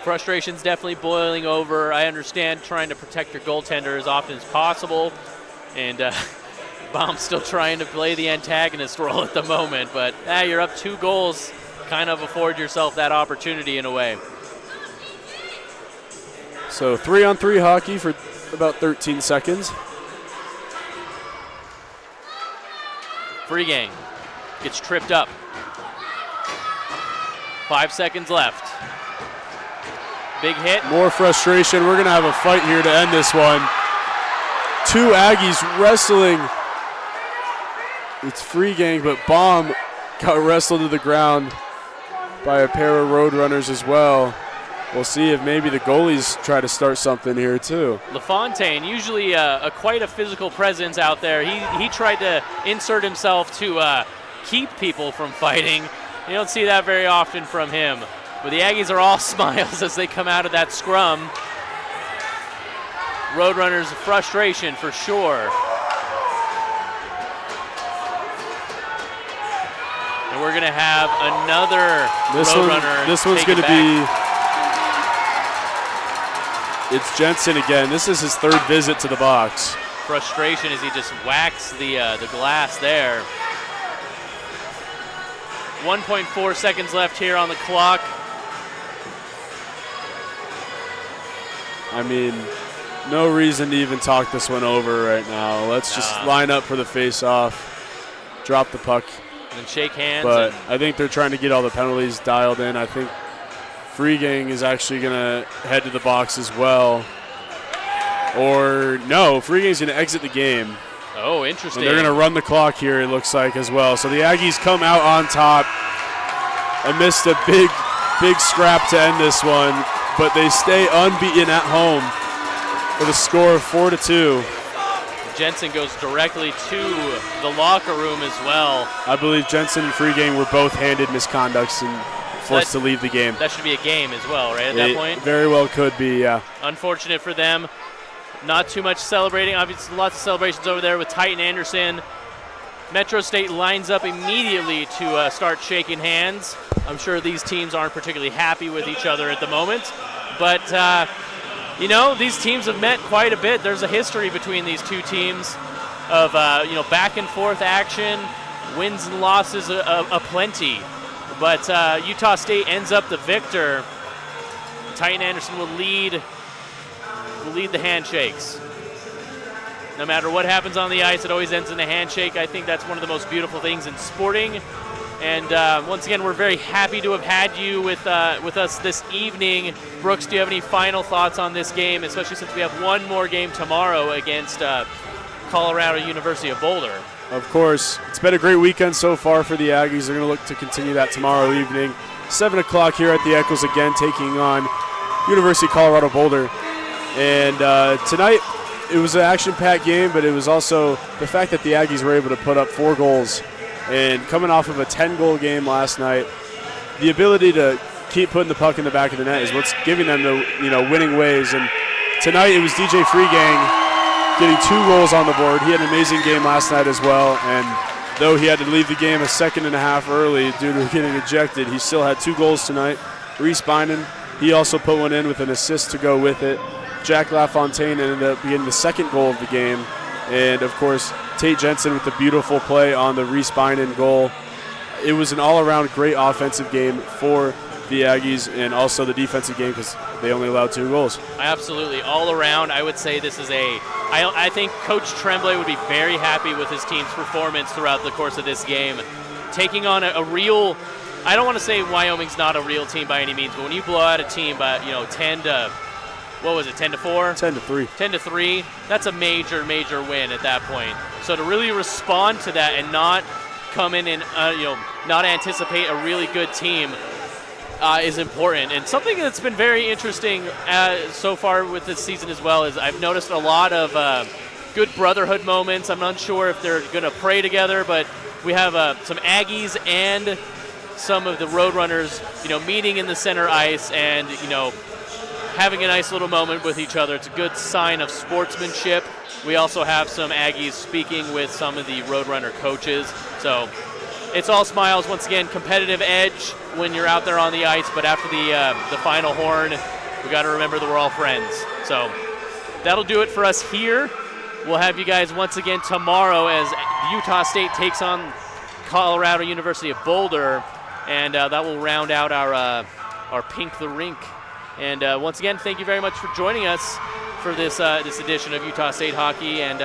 Frustration's definitely boiling over. I understand trying to protect your goaltender as often as possible. And Baum's still trying to play the antagonist role at the moment. But you're up 2 goals. Kind of afford yourself that opportunity in a way. So 3-on-3 hockey for about 13 seconds. Free game gets tripped up. 5 seconds left. Big hit. More frustration. We're going to have a fight here to end this one. 2 Aggies wrestling. It's free gang, but Baum got wrestled to the ground by a pair of Roadrunners as well. We'll see if maybe the goalies try to start something here too. LaFontaine, usually quite a physical presence out there. He tried to insert himself to keep people from fighting. You don't see that very often from him. But the Aggies are all smiles as they come out of that scrum. Roadrunners' frustration for sure. And we're going to have another Roadrunner. This one's going to be. It's Jensen again. This is his 3rd visit to the box. Frustration as he just whacks the glass there. 1.4 seconds left here on the clock. I mean, no reason to even talk this one over right now. Let's just line up for the face-off, drop the puck. And then shake hands. But I think they're trying to get all the penalties dialed in. I think Free Gang is actually going to head to the box as well. Or no, Free Gang's going to exit the game. Oh, interesting. And they're going to run the clock here, it looks like, as well. So the Aggies come out on top amidst a big scrap to end this one. But they stay unbeaten at home with a score of 4-2. Jensen goes directly to the locker room as well. I believe Jensen and Free Gang were both handed misconducts and forced to leave the game. That should be a game as well, right, at that point? Very well could be, yeah. Unfortunate for them. Not too much celebrating. Obviously, lots of celebrations over there with Titan Anderson. Metro State lines up immediately to start shaking hands. I'm sure these teams aren't particularly happy with each other at the moment. But, you know, these teams have met quite a bit. There's a history between these two teams of, you know, back and forth action, wins and losses aplenty. But Utah State ends up the victor. Titan Anderson will lead the handshakes. No matter what happens on the ice, it always ends in a handshake. I think that's one of the most beautiful things in sporting. And once again, we're very happy to have had you with us this evening. Brooks, do you have any final thoughts on this game, especially since we have one more game tomorrow against Colorado University of Boulder? Of course. It's been a great weekend so far for the Aggies. They're going to look to continue that tomorrow evening. 7 o'clock here at the Eccles again, taking on University of Colorado Boulder. And tonight, it was an action-packed game, but it was also the fact that the Aggies were able to put up 4 goals. And coming off of a 10-goal game last night, the ability to keep putting the puck in the back of the net is what's giving them the winning ways. And tonight it was DJ Free Gang getting 2 goals on the board. He had an amazing game last night as well. And though he had to leave the game a second and a half early due to getting ejected, he still had 2 goals tonight. Reese Bynum, he also put one in with an assist to go with it. Jack LaFontaine ended up getting the 2nd goal of the game. And, of course, Tate Jensen with the beautiful play on the Reese Bynum goal. It was an all-around great offensive game for the Aggies and also the defensive game because they only allowed 2 goals. Absolutely. All around, I would say this is I think Coach Tremblay would be very happy with his team's performance throughout the course of this game. Taking on a real I don't want to say Wyoming's not a real team by any means, but when you blow out a team by 10 to 10-4? 10-3. 10-3. That's a major win at that point. So to really respond to that and not come in and not anticipate a really good team is important. And something that's been very interesting so far with this season as well is I've noticed a lot of good brotherhood moments. I'm not sure if they're going to pray together, but we have some Aggies and some of the Roadrunners, meeting in the center ice and, having a nice little moment with each other. It's a good sign of sportsmanship. We also have some Aggies speaking with some of the Roadrunner coaches. So it's all smiles. Once again, competitive edge when you're out there on the ice, but after the final horn, we got to remember that we're all friends. So that'll do it for us here. We'll have you guys once again tomorrow as Utah State takes on Colorado University of Boulder, and that will round out our Pink the Rink. And once again, thank you very much for joining us for this edition of Utah State Hockey. And